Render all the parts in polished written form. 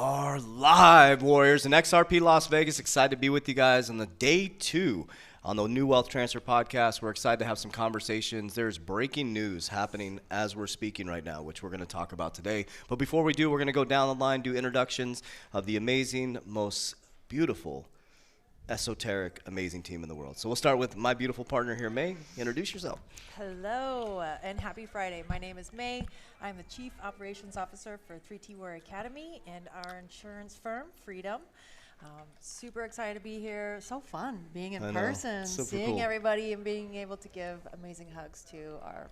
are live, Warriors, in XRP Las Vegas. Excited to be with you guys on the day 2 on the New Wealth Transfer podcast. We're excited to have some conversations. There's breaking news happening as we're speaking right now, which we're going to talk about today. But before we do, we're going to go down the line, do introductions of the amazing, most beautiful, esoteric, amazing team in the world. So we'll start with my beautiful partner here, May. Introduce yourself. Hello, and happy Friday. My name is May. I'm the Chief Operations Officer for 3T Warrior Academy and our insurance firm, Freedom. Super excited to be here. So fun being in person, seeing cool. Everybody, and being able to give amazing hugs to our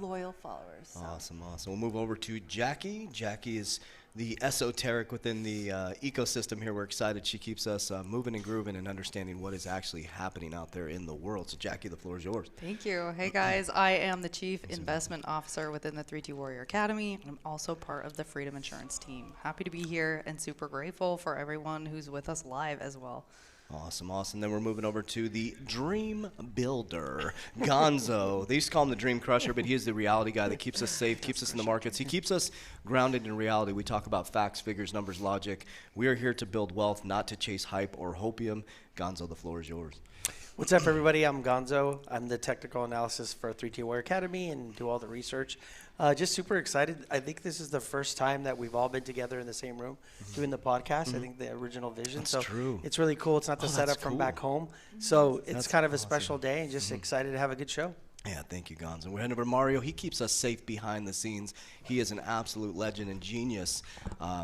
loyal followers. So. Awesome. We'll move over to Jackie. Jackie is the esoteric within the ecosystem here. We're excited. She keeps us moving and grooving and understanding what is actually happening out there in the world. So, Jackie, the floor is yours. Thank you. Hey, guys. I am the Chief Investment Officer within the 3T Warrior Academy. I'm also part of the Freedom Insurance team. Happy to be here and super grateful for everyone who's with us live as well. Awesome. Then we're moving over to the Dream Builder, Gonzo. They used to call him the Dream Crusher, but he is the reality guy that keeps us safe, keeps us in the markets. He keeps us grounded in reality. We talk about facts, figures, numbers, logic. We are here to build wealth, not to chase hype or hopium. Gonzo, the floor is yours. What's up, everybody? I'm Gonzo. I'm the technical analysis for 3T Warrior Academy and do all the research. Just super excited. I think this is the first time that we've all been together in the same room doing the podcast. I think the original vision. That's true. It's really cool. It's not the setup from back home. So it's kind of a special day and just excited to have a good show. Yeah, thank you, Gonzo. We're heading over to Mario. He keeps us safe behind the scenes. He is an absolute legend and genius.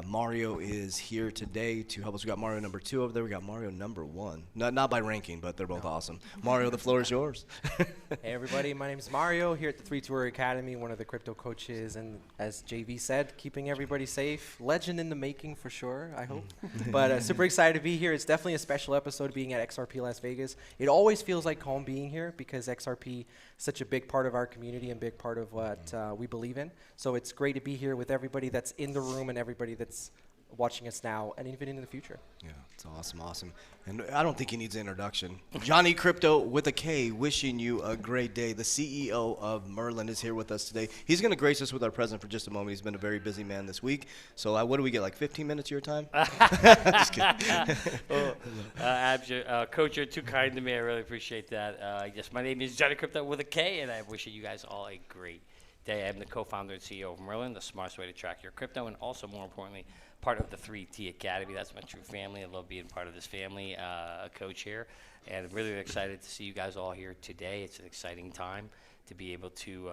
Mario is here today to help us. We got Mario number 2 over there. We got Mario number 1. Not by ranking, but they're both awesome. Mario, the floor is yours. Hey, everybody. My name is Mario here at the 3T Warrior Academy, one of the crypto coaches. And as JV said, keeping everybody safe. Legend in the making for sure, I hope. But super excited to be here. It's definitely a special episode being at XRP Las Vegas. It always feels like home being here because XRP such a big part of our community and big part of what we believe in. So it's great to be here with everybody that's in the room and everybody that's watching us now and even in the future. Yeah, it's awesome. And I don't think he needs an introduction. Johnny Crypto with a K, wishing you a great day. The CEO of Merlin is here with us today. He's going to grace us with our present for just a moment. He's been a very busy man this week. So what do we get, like 15 minutes of your time? Just kidding. Well, Coach, you're too kind to me. I really appreciate that. Yes, my name is Johnny Crypto with a K, and I wish you guys all a great day. I'm the co-founder and CEO of Merlin, the smartest way to track your crypto, and also, more importantly, part of the 3T Academy. That's my true family. I love being part of this family, a coach here, and I'm really excited to see you guys all here today. It's an exciting time to be able to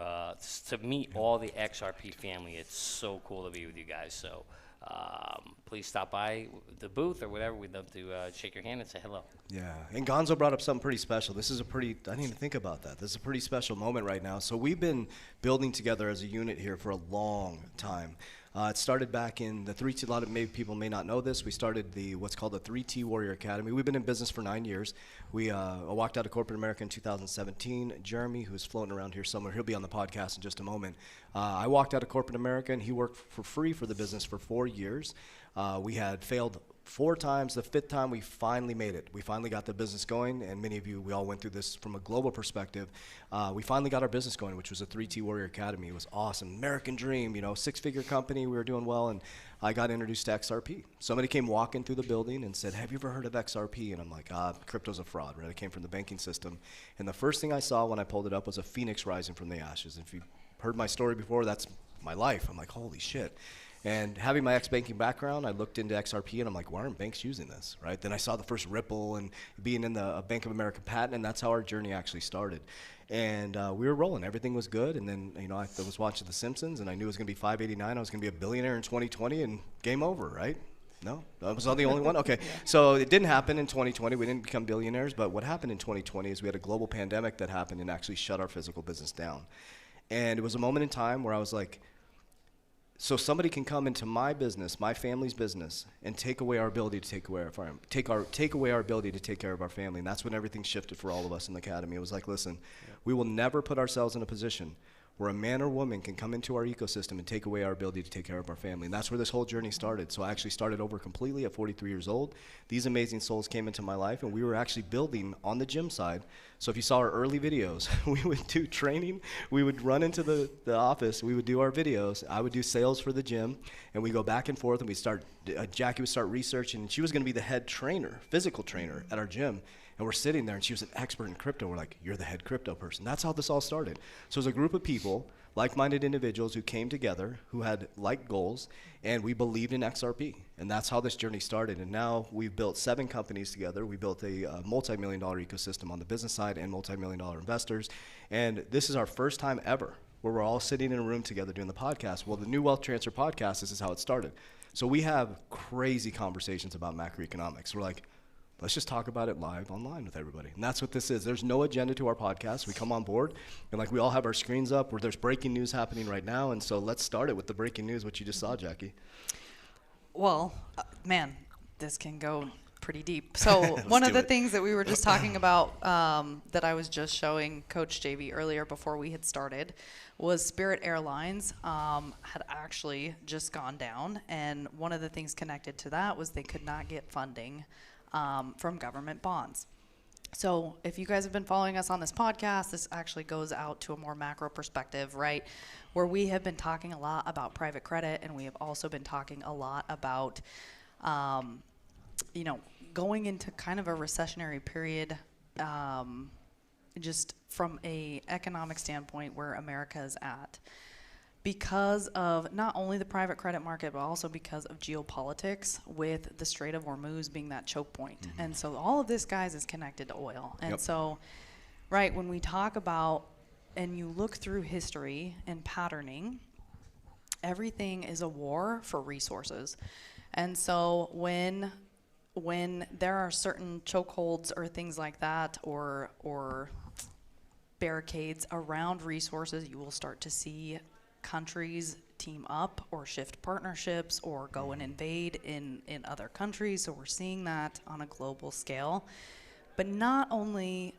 meet all the XRP family. It's so cool to be with you guys. So please stop by the booth or whatever. We'd love to shake your hand and say hello. Yeah, and Gonzo brought up something pretty special. I didn't even think about that. This is a pretty special moment right now. So we've been building together as a unit here for a long time. It started back in the 3T. A lot of people may not know this. We started what's called the 3T Warrior Academy. We've been in business for 9 years. I walked out of corporate America in 2017. Jeremy, who's floating around here somewhere, he'll be on the podcast in just a moment. I walked out of corporate America, and he worked for free for the business for 4 years. We had failed 4 times. The 5th time, we finally made it. We finally got the business going, and many of you, we all went through this from a global perspective. We finally got our business going, which was a 3T Warrior Academy. It was awesome. American dream, 6-figure company. We were doing well, and I got introduced to XRP. Somebody came walking through the building and said, "Have you ever heard of XRP?" And I'm like, crypto's a fraud, right? I came from the banking system. And the first thing I saw when I pulled it up was a phoenix rising from the ashes. If you heard my story before, that's my life. I'm like, holy shit. And having my ex-banking background, I looked into XRP, and I'm like, why aren't banks using this, right? Then I saw the first Ripple and being in the Bank of America patent, and that's how our journey actually started. And we were rolling. Everything was good. And then, I was watching The Simpsons, and I knew it was going to be 589. I was going to be a billionaire in 2020, and game over, right? No? I was the only one? Okay. So it didn't happen in 2020. We didn't become billionaires. But what happened in 2020 is we had a global pandemic that happened and actually shut our physical business down. And it was a moment in time where I was like, so somebody can come into my business, my family's business, and take away our ability to take away our ability to take care of our family. And that's when everything shifted for all of us in the academy. It was like, listen, we will never put ourselves in a position where a man or woman can come into our ecosystem and take away our ability to take care of our family. And that's where this whole journey started. So I actually started over completely at 43 years old. These amazing souls came into my life, and we were actually building on the gym side. So if you saw our early videos, we would do training. We would run into the office. We would do our videos. I would do sales for the gym, and we go back and forth, and we start, Jackie would start researching, and she was going to be the head trainer, physical trainer at our gym. And we're sitting there, and she was an expert in crypto. We're like, you're the head crypto person. That's how this all started. So it was a group of people, like-minded individuals who came together, who had like goals, and we believed in XRP. And that's how this journey started. And now we've built 7 companies together. We built a multi-million-dollar ecosystem on the business side and multi-million-dollar investors. And this is our first time ever where we're all sitting in a room together doing the podcast. Well, the New Wealth Transfer podcast, this is how it started. So we have crazy conversations about macroeconomics. We're like, let's just talk about it live online with everybody. And that's what this is. There's no agenda to our podcast. We come on board, and like we all have our screens up where there's breaking news happening right now. And so let's start it with the breaking news, what you just saw, Jackie. Well, man, this can go pretty deep. So one of the things that we were just talking about that I was just showing Coach JV earlier before we had started was Spirit Airlines had actually just gone down. And one of the things connected to that was they could not get funding from government bonds. So if you guys have been following us on this podcast, this actually goes out to a more macro perspective, right? Where we have been talking a lot about private credit, and we have also been talking a lot about, going into kind of a recessionary period, just from a economic standpoint where America is at. Because of not only the private credit market, but also because of geopolitics with the Strait of Hormuz being that choke point. Mm-hmm. And so all of this, guys, is connected to oil. And so, right, when we talk about, and you look through history and patterning, everything is a war for resources. And so when there are certain chokeholds or things like that, or barricades around resources, you will start to see countries team up or shift partnerships or go and invade in other countries. So we're seeing that on a global scale. But not only,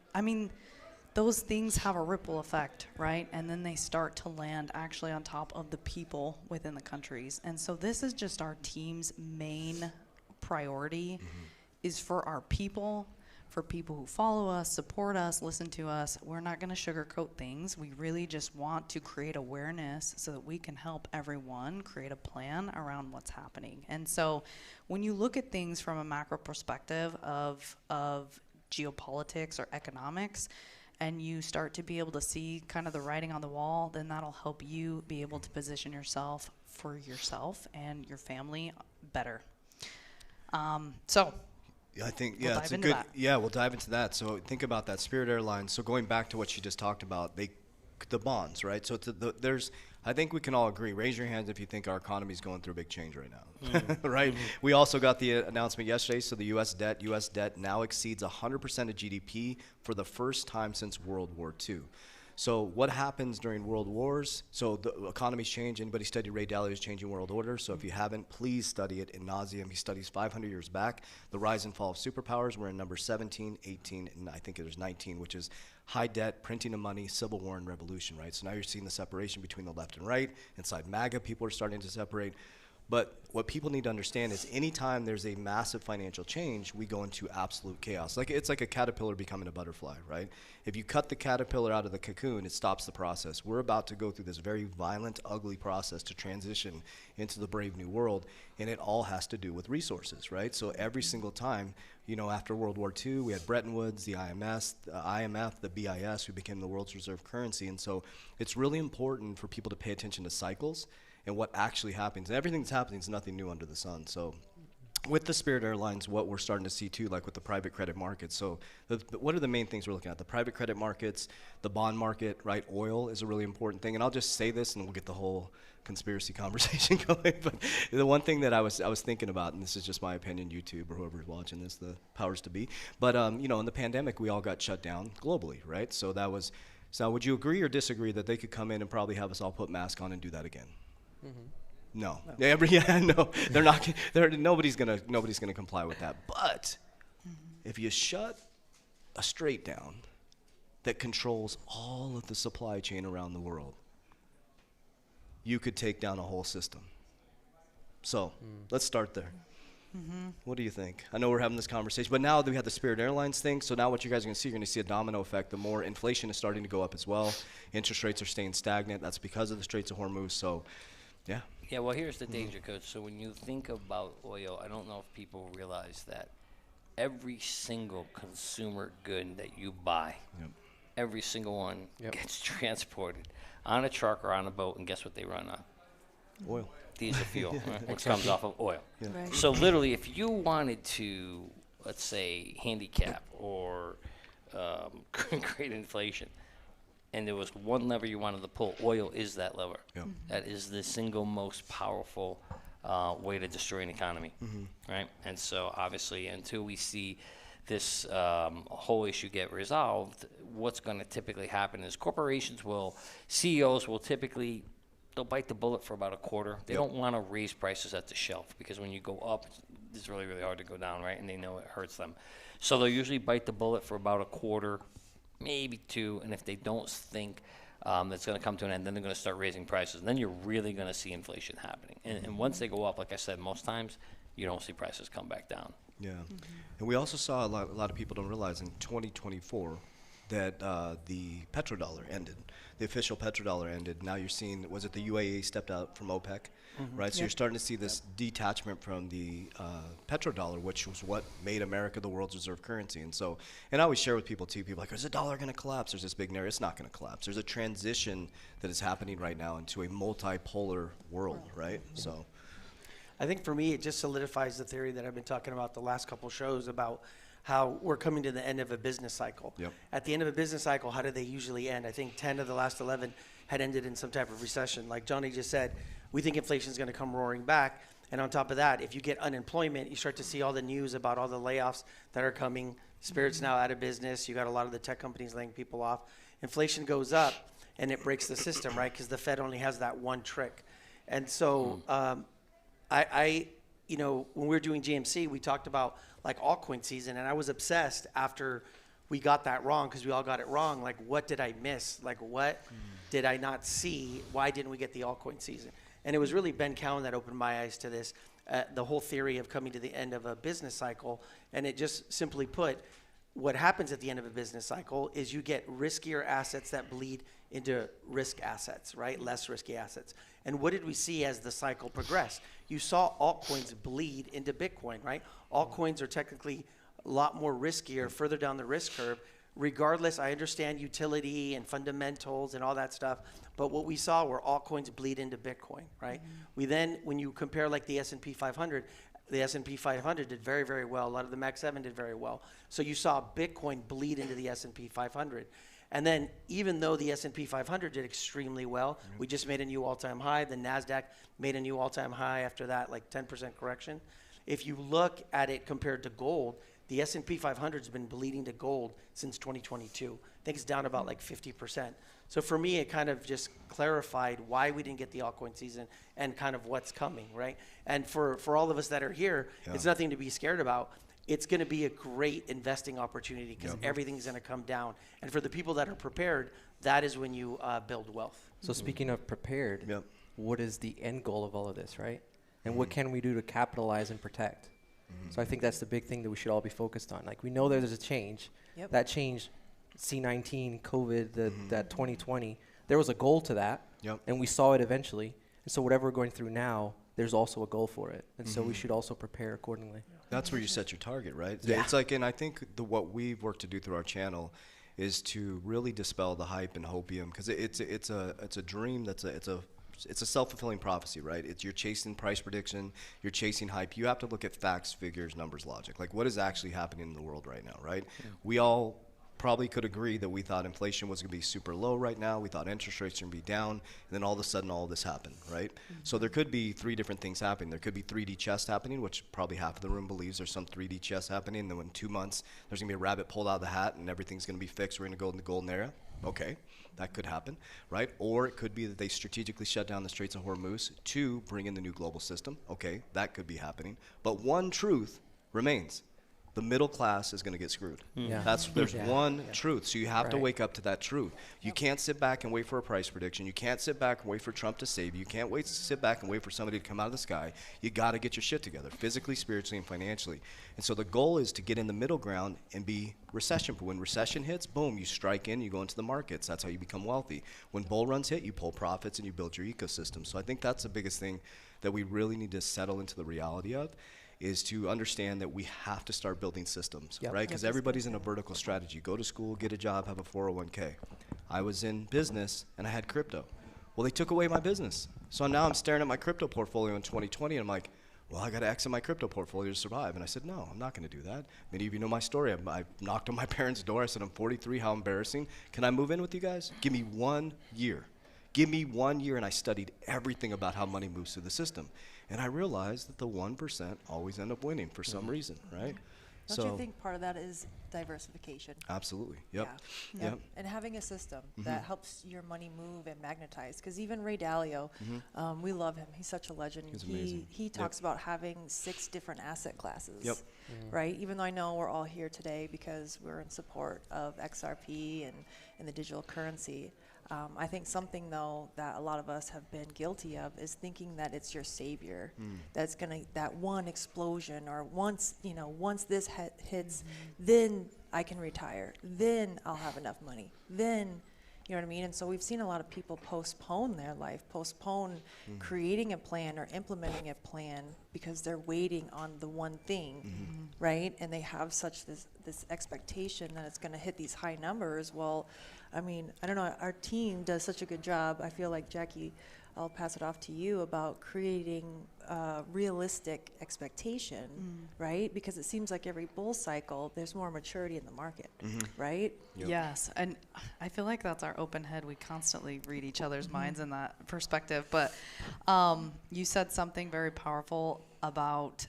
those things have a ripple effect, right? And then they start to land actually on top of the people within the countries. And so this is just our team's main priority, is for our people, for people who follow us, support us, listen to us. We're not going to sugarcoat things. We really just want to create awareness so that we can help everyone create a plan around what's happening. And so when you look at things from a macro perspective of geopolitics or economics, and you start to be able to see kind of the writing on the wall, then that'll help you be able to position yourself for yourself and your family better. I think, we'll it's a good, we'll dive into that. So think about that, Spirit Airlines. So going back to what she just talked about, the bonds, right? So I think we can all agree, raise your hands if you think our economy is going through a big change right now, right? We also got the announcement yesterday, so the U.S. debt now exceeds 100% of GDP for the first time since World War II. So what happens during world wars? So the economies change. Anybody study Ray Dalio's Changing World Order? So if you haven't, please study it in nauseam. He studies 500 years back, the rise and fall of superpowers. We're in number 17, 18, and I think there's 19, which is high debt, printing of money, civil war, and revolution, right? So now you're seeing the separation between the left and right. Inside MAGA, people are starting to separate. But what people need to understand is anytime there's a massive financial change, we go into absolute chaos. It's like a caterpillar becoming a butterfly, right? If you cut the caterpillar out of the cocoon, it stops the process. We're about to go through this very violent, ugly process to transition into the brave new world, and it all has to do with resources, right? So every single time, after World War II, we had Bretton Woods, the IMF, the BIS, who became the world's reserve currency. And so it's really important for people to pay attention to cycles and what actually happens. And everything that's happening is nothing new under the sun. So with the Spirit Airlines, what we're starting to see too, like with the private credit markets. So what are the main things we're looking at? The private credit markets, the bond market, right? Oil is a really important thing. And I'll just say this and we'll get the whole conspiracy conversation going. But the one thing that I was thinking about, and this is just my opinion, YouTube or whoever's watching this, the powers to be. But in the pandemic, we all got shut down globally, right? So would you agree or disagree that they could come in and probably have us all put masks on and do that again? Mm-hmm. No. No. They're not. Nobody's gonna comply with that. But if you shut a strait down that controls all of the supply chain around the world, you could take down a whole system. So let's start there. What do you think? I know we're having this conversation, but now that we have the Spirit Airlines thing, so now what you guys are going to see, you're going to see a domino effect. The more inflation is starting to go up as well. Interest rates are staying stagnant. That's because of the Straits of Hormuz. So, yeah. Yeah, well, here's the danger, Coach. So when you think about oil, I don't know if people realize that every single consumer good that you buy, every single one gets transported on a truck or on a boat, and guess what they run on? Oil. Diesel fuel, right, which comes off of oil. Right. So literally, if you wanted to, let's say, handicap or create inflation, and there was one lever you wanted to pull, oil is that lever. That is the single most powerful way to destroy an economy, right? And so obviously, until we see this whole issue get resolved, what's going to typically happen is CEOs will typically, they'll bite the bullet for about a quarter. They don't want to raise prices at the shelf, because when you go up, it's really, really hard to go down, right? And they know it hurts them. So they'll usually bite the bullet for about a quarter, maybe two, and if they don't think that's going to come to an end, then they're going to start raising prices. And then you're really going to see inflation happening. And once they go up, like I said, most times you don't see prices come back down. Yeah. And we also saw a lot of people don't realize in 2024 that the petrodollar ended. The official petrodollar ended. Now you're seeing, was it the UAE stepped out from OPEC, right? So you're starting to see this detachment from the petrodollar, which was what made America the world's reserve currency. And so, and I always share with people too, people are like, is the dollar going to collapse? There's this big narrative. It's not going to collapse. There's a transition that is happening right now into a multipolar world, right? So I think for me, it just solidifies the theory that I've been talking about the last couple shows about how we're coming to the end of a business cycle. At the end of a business cycle, how do they usually end? I think 10 of the last 11 had ended in some type of recession. Like Johnny just said, we think inflation is going to come roaring back. And on top of that, if you get unemployment, you start to see all the news about all the layoffs that are coming. Spirit's now out of business. You got a lot of the tech companies laying people off. Inflation goes up, and it breaks the system, right? Because the Fed only has that one trick. And so you know, when we were doing GMC, we talked about like altcoin season, and I was obsessed after we got that wrong, because we all got it wrong. Like, what did I miss? Like, what did I not see? Why didn't we get the altcoin season? And it was really Ben Cowan that opened my eyes to this, the whole theory of coming to the end of a business cycle. And it just simply put, what happens at the end of a business cycle is you get riskier assets that bleed into risk assets, right? Less risky assets. And what did we see as the cycle progressed? You saw altcoins bleed into Bitcoin, right? Altcoins are technically a lot more riskier further down the risk curve. Regardless, I understand utility and fundamentals and all that stuff, but what we saw were altcoins bleed into Bitcoin, right? We then, when you compare like the S&P 500, the S&P 500 did very, very well. A lot of the Max 7 did very well. So you saw Bitcoin bleed into the S&P 500. And then even though the S&P 500 did extremely well, we just made a new all-time high. The NASDAQ made a new all-time high after that, like 10% correction. If you look at it compared to gold, the S&P 500 has been bleeding to gold since 2022. I think it's down about like 50%. So for me, it kind of just clarified why we didn't get the altcoin season and kind of what's coming, right? And for all of us that are here, it's nothing to be scared about. It's going to be a great investing opportunity because everything's going to come down. And for the people that are prepared, that is when you build wealth. So speaking of prepared, what is the end goal of all of this, right? And what can we do to capitalize and protect? So I think that's the big thing that we should all be focused on. Like, we know there's a change. That change, C19, COVID, that 2020, there was a goal to that, and we saw it eventually. And so whatever we're going through now, there's also a goal for it. And so we should also prepare accordingly. That's where you set your target, right? It's like, and I think what we've worked to do through our channel is to really dispel the hype and hopium, because it's a dream it's a self-fulfilling prophecy, right? You're chasing price prediction, you're chasing hype. You have to look at facts, figures, numbers, logic. Like, what is actually happening in the world right now, right? We all probably could agree that we thought inflation was going to be super low right now. We thought interest rates were going to be down, and then all of a sudden all this happened, right? So there could be three different things happening. There could be 3D chess happening, which probably half of the room believes there's some 3D chess happening, and then in 2 months there's going to be a rabbit pulled out of the hat and everything's going to be fixed. We're going to go in the golden era. Okay, that could happen, right? Or it could be that they strategically shut down the Straits of Hormuz to bring in the new global system. Okay, that could be happening. But one truth remains. the middle class is going to get screwed. Yeah. There's one truth, so you have to Right. wake up to that truth. You can't sit back and wait for a price prediction. You can't sit back and wait for Trump to save you. You can't sit back and wait for somebody to come out of the sky. You got to get your shit together, physically, spiritually, and financially. And so the goal is to get in the middle ground and be recession-proof. When recession hits, boom, you strike in, you go into the markets. That's how you become wealthy. When bull runs hit, you pull profits and you build your ecosystem. So I think that's the biggest thing that we really need to settle into the reality of, is to understand that we have to start building systems, Yep. right? Because everybody's in a vertical strategy. Go to school, get a job, have a 401k. I was in business and I had crypto. Well, they took away my business. So now I'm staring at my crypto portfolio in 2020 and I'm like, well, I got to exit my crypto portfolio to survive. And I said, no, I'm not going to do that. Many of you know my story. I knocked on my parents' door. I said, I'm 43. How embarrassing. Can I move in with you guys? Give me 1 year. Give me 1 year, and I studied everything about how money moves through the system. And I realized that the 1% always end up winning for some reason, right? Don't you think part of that is diversification? Absolutely. Yep. Yeah. Yep. And having a system that helps your money move and magnetize. Because even Ray Dalio, we love him. He's such a legend. He's amazing. He talks about having 6 different asset classes. Yep. Right? Even though I know we're all here today because we're in support of XRP and the digital currency. I think something, though, that a lot of us have been guilty of is thinking that it's your savior, that's going to, that one explosion, or once this hits, then I can retire, then I'll have enough money, then, you know what I mean? And so we've seen a lot of people postpone their life, postpone creating a plan or implementing a plan because they're waiting on the one thing, right? And they have such this expectation that it's going to hit these high numbers. Well, I mean, I don't know, our team does such a good job. I feel like, Jackie, I'll pass it off to you about creating realistic expectation, right? Because it seems like every bull cycle, there's more maturity in the market, right? Yep. Yes, and I feel like that's our open head. We constantly read each other's minds in that perspective. But you said something very powerful about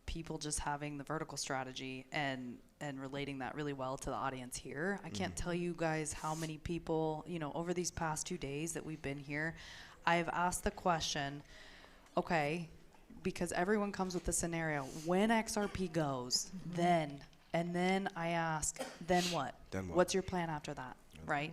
people just having the vertical strategy and relating that really well to the audience here. I can't tell you guys how many people, over these past 2 days that we've been here, I've asked the question, okay, because everyone comes with the scenario, when XRP goes, then I ask, then what? Then what? What's your plan after that, right?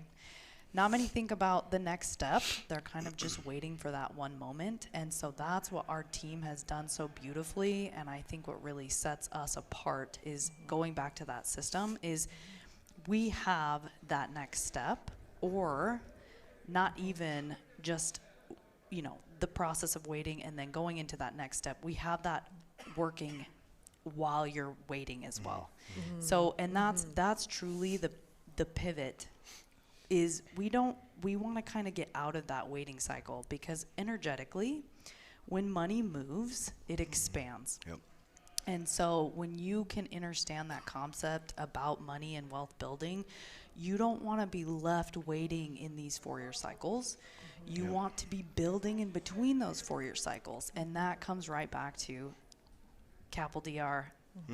Not many think about the next step. They're kind of just waiting for that one moment. And so that's what our team has done so beautifully. And I think what really sets us apart is going back to that system is we have that next step, or not even just, the process of waiting and then going into that next step. We have that working while you're waiting as well. So, and that's truly the pivot. Is we want to kind of get out of that waiting cycle, because energetically, when money moves, it expands. Yep. And so when you can understand that concept about money and wealth building, you don't want to be left waiting in these 4-year cycles. You want to be building in between those 4-year cycles. And that comes right back to Capital DR,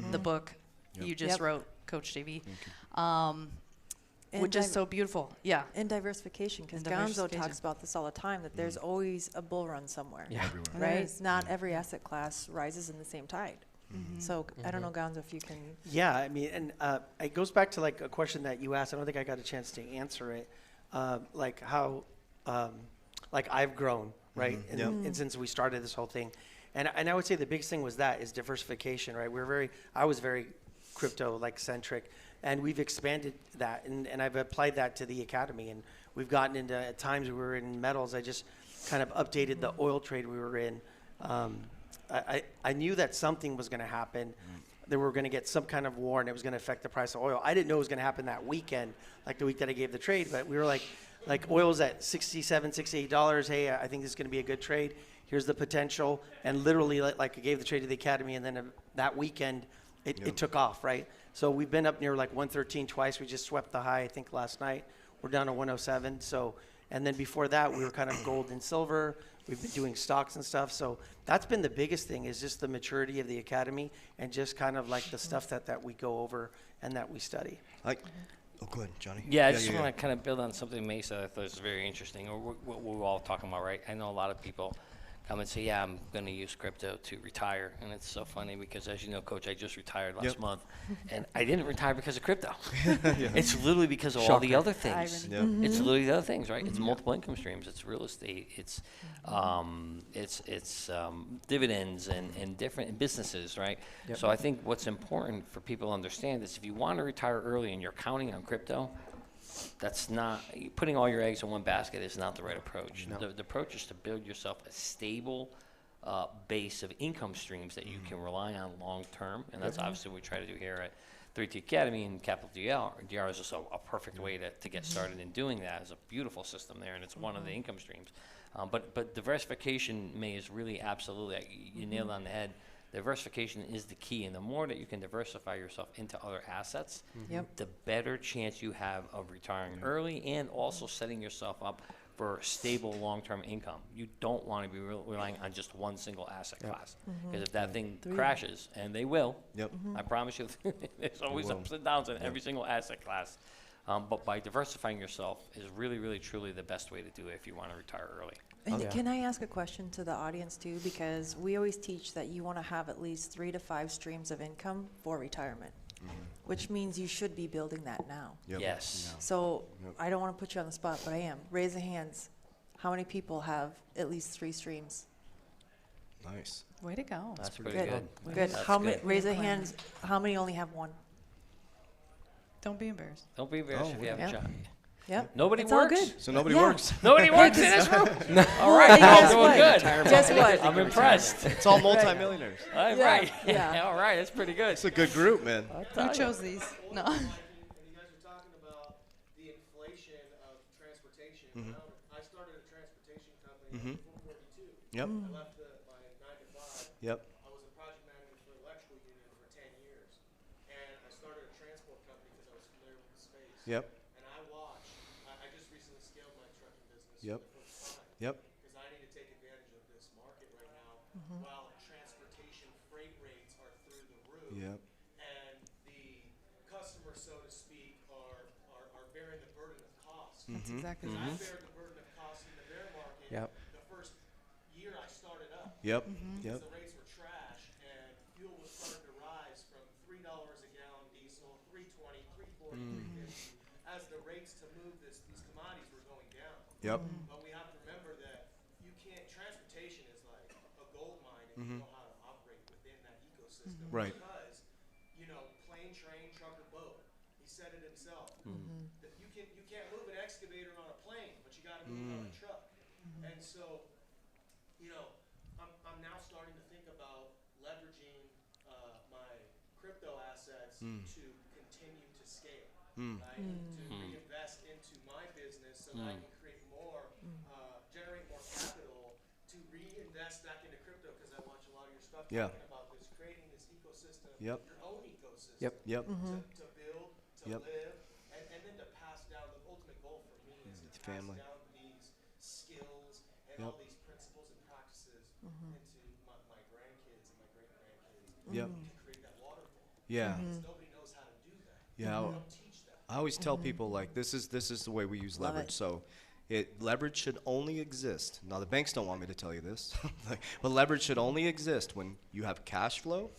the book you just wrote, Coach JV. Which is so beautiful. Yeah. And diversification, because And Gonzo diversification. talks about this all the time, that there's always a bull run somewhere, Everywhere. right? Not every asset class rises in the same tide. So I don't know, Gonzo, if you can. Yeah, I mean, and it goes back to like a question that you asked. I don't think I got a chance to answer it. Like how, like I've grown, right? And since we started this whole thing, and I would say the biggest thing was diversification, right? I was very crypto like centric, and we've expanded that, and I've applied that to the academy, and we've gotten into, at times we were in metals. I just kind of updated the oil trade we were in. I knew that something was going to happen. That we were going to get some kind of war, and it was going to affect the price of oil. I didn't know it was going to happen that weekend, like the week that I gave the trade, but we were like oil's at $67, $68. Hey, I think this is going to be a good trade. Here's the potential. And literally, like I gave the trade to the academy, and then that weekend, it took off, right? So we've been up near like 113 twice. We just swept the high, I think, last night. We're down to 107. So, and then before that, we were kind of gold and silver. We've been doing stocks and stuff. So that's been the biggest thing, is just the maturity of the academy, and just kind of like the stuff that we go over and that we study. Oh, go ahead, Johnny. Yeah, I just want to kind of build on something May said. I thought was very interesting, or what we're all talking about, right? I know a lot of people come and say, yeah, I'm going to use crypto to retire. And it's so funny because, as you know, Coach, I just retired last Yep. month. And I didn't retire because of crypto. It's literally because of all the other things. Irony. Yep. It's literally the other things, right? It's multiple income streams. It's real estate. It's dividends and different businesses, right? So I think what's important for people to understand is if you want to retire early and you're counting on crypto, that's not putting all your eggs in one basket is not the right approach. The approach is to build yourself a stable base of income streams that you can rely on long term, and that's obviously what we try to do here at 3T Academy, and Capital DR is just a perfect way to get started in doing that. It's a beautiful system there, and it's one of the income streams. But diversification, May, is really absolutely, you nailed it on the head. Diversification is the key, and the more that you can diversify yourself into other assets, Yep. the better chance you have of retiring early and also setting yourself up for stable long-term income. You don't want to be relying on just one single asset class, because if that thing crashes, and they will, Yep. I promise you, there's always will. ups and downs in every single asset class. But by diversifying yourself is really, really, truly the best way to do it if you want to retire early. And can I ask a question to the audience too? Because we always teach that you want to have at least 3 to 5 streams of income for retirement, which means you should be building that now. Yep. Yes. So I don't want to put you on the spot, but I am. Raise the hands. How many people have at least 3 streams? Nice. Way to go. That's pretty Good. good. Good. That's How many? good. Raise the hands. How many only have 1? Don't be embarrassed. Don't be embarrassed if you have a yeah. shot. Yep. Nobody It's all works? good. So nobody Yeah. works. Nobody works in this room? All Well, right, and I'm guess doing what? good. Guess what? I'm impressed. It's all multimillionaires. All Yeah, right. yeah. All right, that's pretty good. It's a good group, man. Who chose these? No. And you guys were talking about the inflation of transportation. I started a transportation company in 442. Yep. I left my 9 to 5. Yep. I was a project manager for an electrical unit for 10 years. And I started a transport company because I was familiar with the space. Yep. And I watched, I just recently scaled my trucking business Yep. for the first time. Yep. Because I need to take advantage of this market right now while transportation freight rates are through the roof. Yep. And the customers, so to speak, are bearing the burden of cost. That's exactly I right. bared the burden of cost in the bear market Yep. the first year I started up. Yep. Because Yep. the rates were trash and fuel was starting to rise from $3 a gallon diesel, $3.20, $3.40, $3.50, as the rates to move these commodities were going down. Yep. But we have to remember that you can't, transportation is like a gold mine if you know how to operate within that ecosystem. Right. Because, plane, train, truck, or boat. He said it himself. That you can't move an excavator on a plane, but you got to move it on a truck. And so, I'm now starting to think about leveraging my crypto assets to continue to scale, right? To reinvest into my business so that I can create more, generate more capital to reinvest back into crypto, because I watch a lot of your stuff Yeah. talking about this, creating this ecosystem, Yep. your own ecosystem Yep. Yep. to build, to Yep. live, and then to pass down. The ultimate goal for me is to pass Family. down these skills and Yep. all these principles and practices into my grandkids and my great-grandkids. Yep. To create that waterfall. Yeah. Because nobody knows how to do that. Yeah. They don't teach that. I always tell people like this is the way we use Love leverage. it. So leverage should only exist. Now the banks don't want me to tell you this, but leverage should only exist when you have cash flow,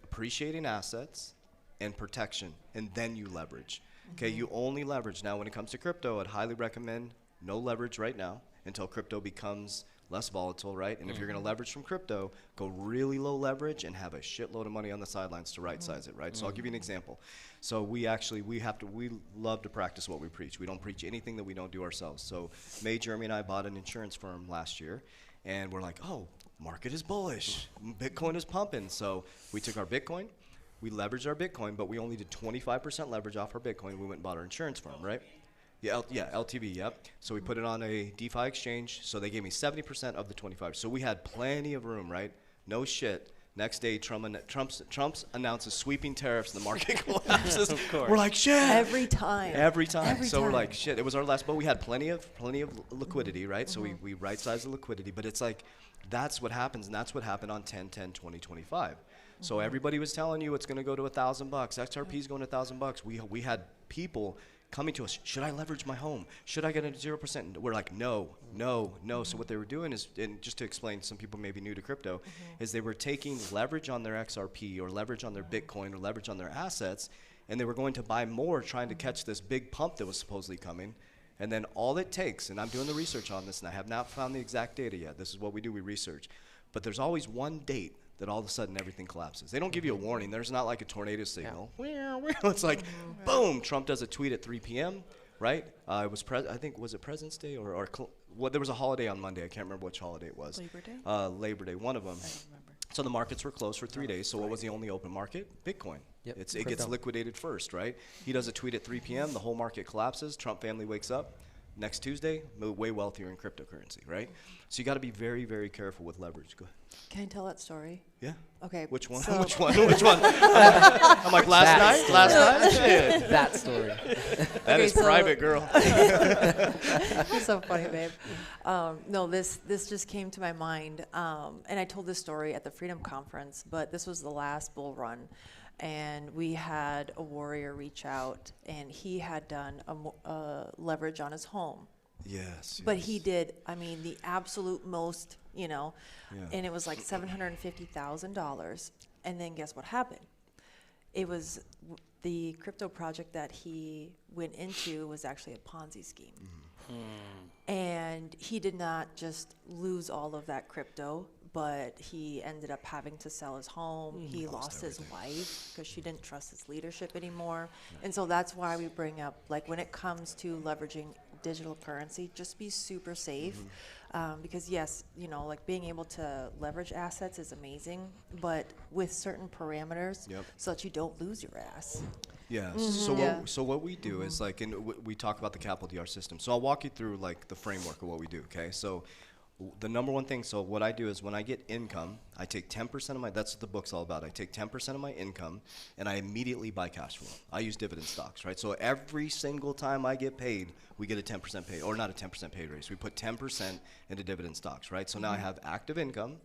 appreciating assets, and protection, and then you leverage. Okay, you only leverage. Now when it comes to crypto, I'd highly recommend no leverage right now until crypto becomes less volatile, right? And if you're going to leverage from crypto, go really low leverage and have a shitload of money on the sidelines to right size it, right? So I'll give you an example. So we love to practice what we preach. We don't preach anything that we don't do ourselves. So May, Jeremy, and I bought an insurance firm last year, and we're like, oh, market is bullish. Bitcoin is pumping. So we took our Bitcoin, we leveraged our Bitcoin, but we only did 25% leverage off our Bitcoin. We went and bought our insurance firm, right? Yeah, LTV, yep. So we put it on a DeFi exchange. So they gave me 70% of the 25. So we had plenty of room, right? No shit. Next day, Trump announces sweeping tariffs and the market collapses. Of course. We're like, shit. Every time. Every time. Every So we're time. like, shit. It was our last, but we had plenty of liquidity, right? So we right-sized the liquidity. But it's like, that's what happens, and that's what happened on 10/10/2025. So everybody was telling you it's going to go to $1,000. XRP is going to $1,000. We had people coming to us, should I leverage my home? Should I get into 0%? And we're like, no, no, no. So what they were doing is, and just to explain, some people may be new to crypto, is they were taking leverage on their XRP or leverage on their Bitcoin or leverage on their assets, and they were going to buy more trying to catch this big pump that was supposedly coming. And then all it takes, and I'm doing the research on this, and I have not found the exact data yet. This is what we do, we research. But there's always one date that all of a sudden everything collapses. They don't give you a warning. There's not like a tornado signal. It's like, boom, Trump does a tweet at 3 p.m., right? It was, I think, was it President's Day or there was a holiday on Monday. I can't remember which holiday it was. Labor Day? Labor Day, one of them. I don't remember. So the markets were closed for 3 days. So what was the only open market? Bitcoin. Yep. It gets liquidated first, right? He does a tweet at 3 p.m. The whole market collapses. Trump family wakes up. Next Tuesday, way wealthier in cryptocurrency, right? So you got to be very, very careful with leverage. Go ahead. Can I tell that story? Yeah. Okay. Which one? so- Which one? Which one? I'm like, last night? Last night? Shit. That story. That Okay, is so- private, girl. That's so funny, babe. No, this just came to my mind, and I told this story at the Freedom Conference, but this was the last bull run, and we had a warrior reach out, and he had done a leverage on his home. Yes. But he did, I mean, the absolute most, you know, Yeah. and it was like $750,000. And then guess what happened? It was the crypto project that he went into was actually a Ponzi scheme. And he did not just lose all of that crypto, but he ended up having to sell his home. He lost his wife because she didn't trust his leadership anymore. And so that's why we bring up, like, when it comes to leveraging digital currency, just be super safe. Because yes, you know, like being able to leverage assets is amazing, but with certain parameters so that you don't lose your ass. Yeah. Yeah. So what we do is like, and we talk about the capital DR system. So I'll walk you through like the framework of what we do. Okay. So the number one thing. So what I do is when I get income, I take 10% of my. That's what the book's all about. I take 10% of my income, and I immediately buy cash flow. I use dividend stocks, right? So every single time I get paid, we get a 10% pay, or not a 10% pay raise. We put 10% into dividend stocks, right? So now I have active income,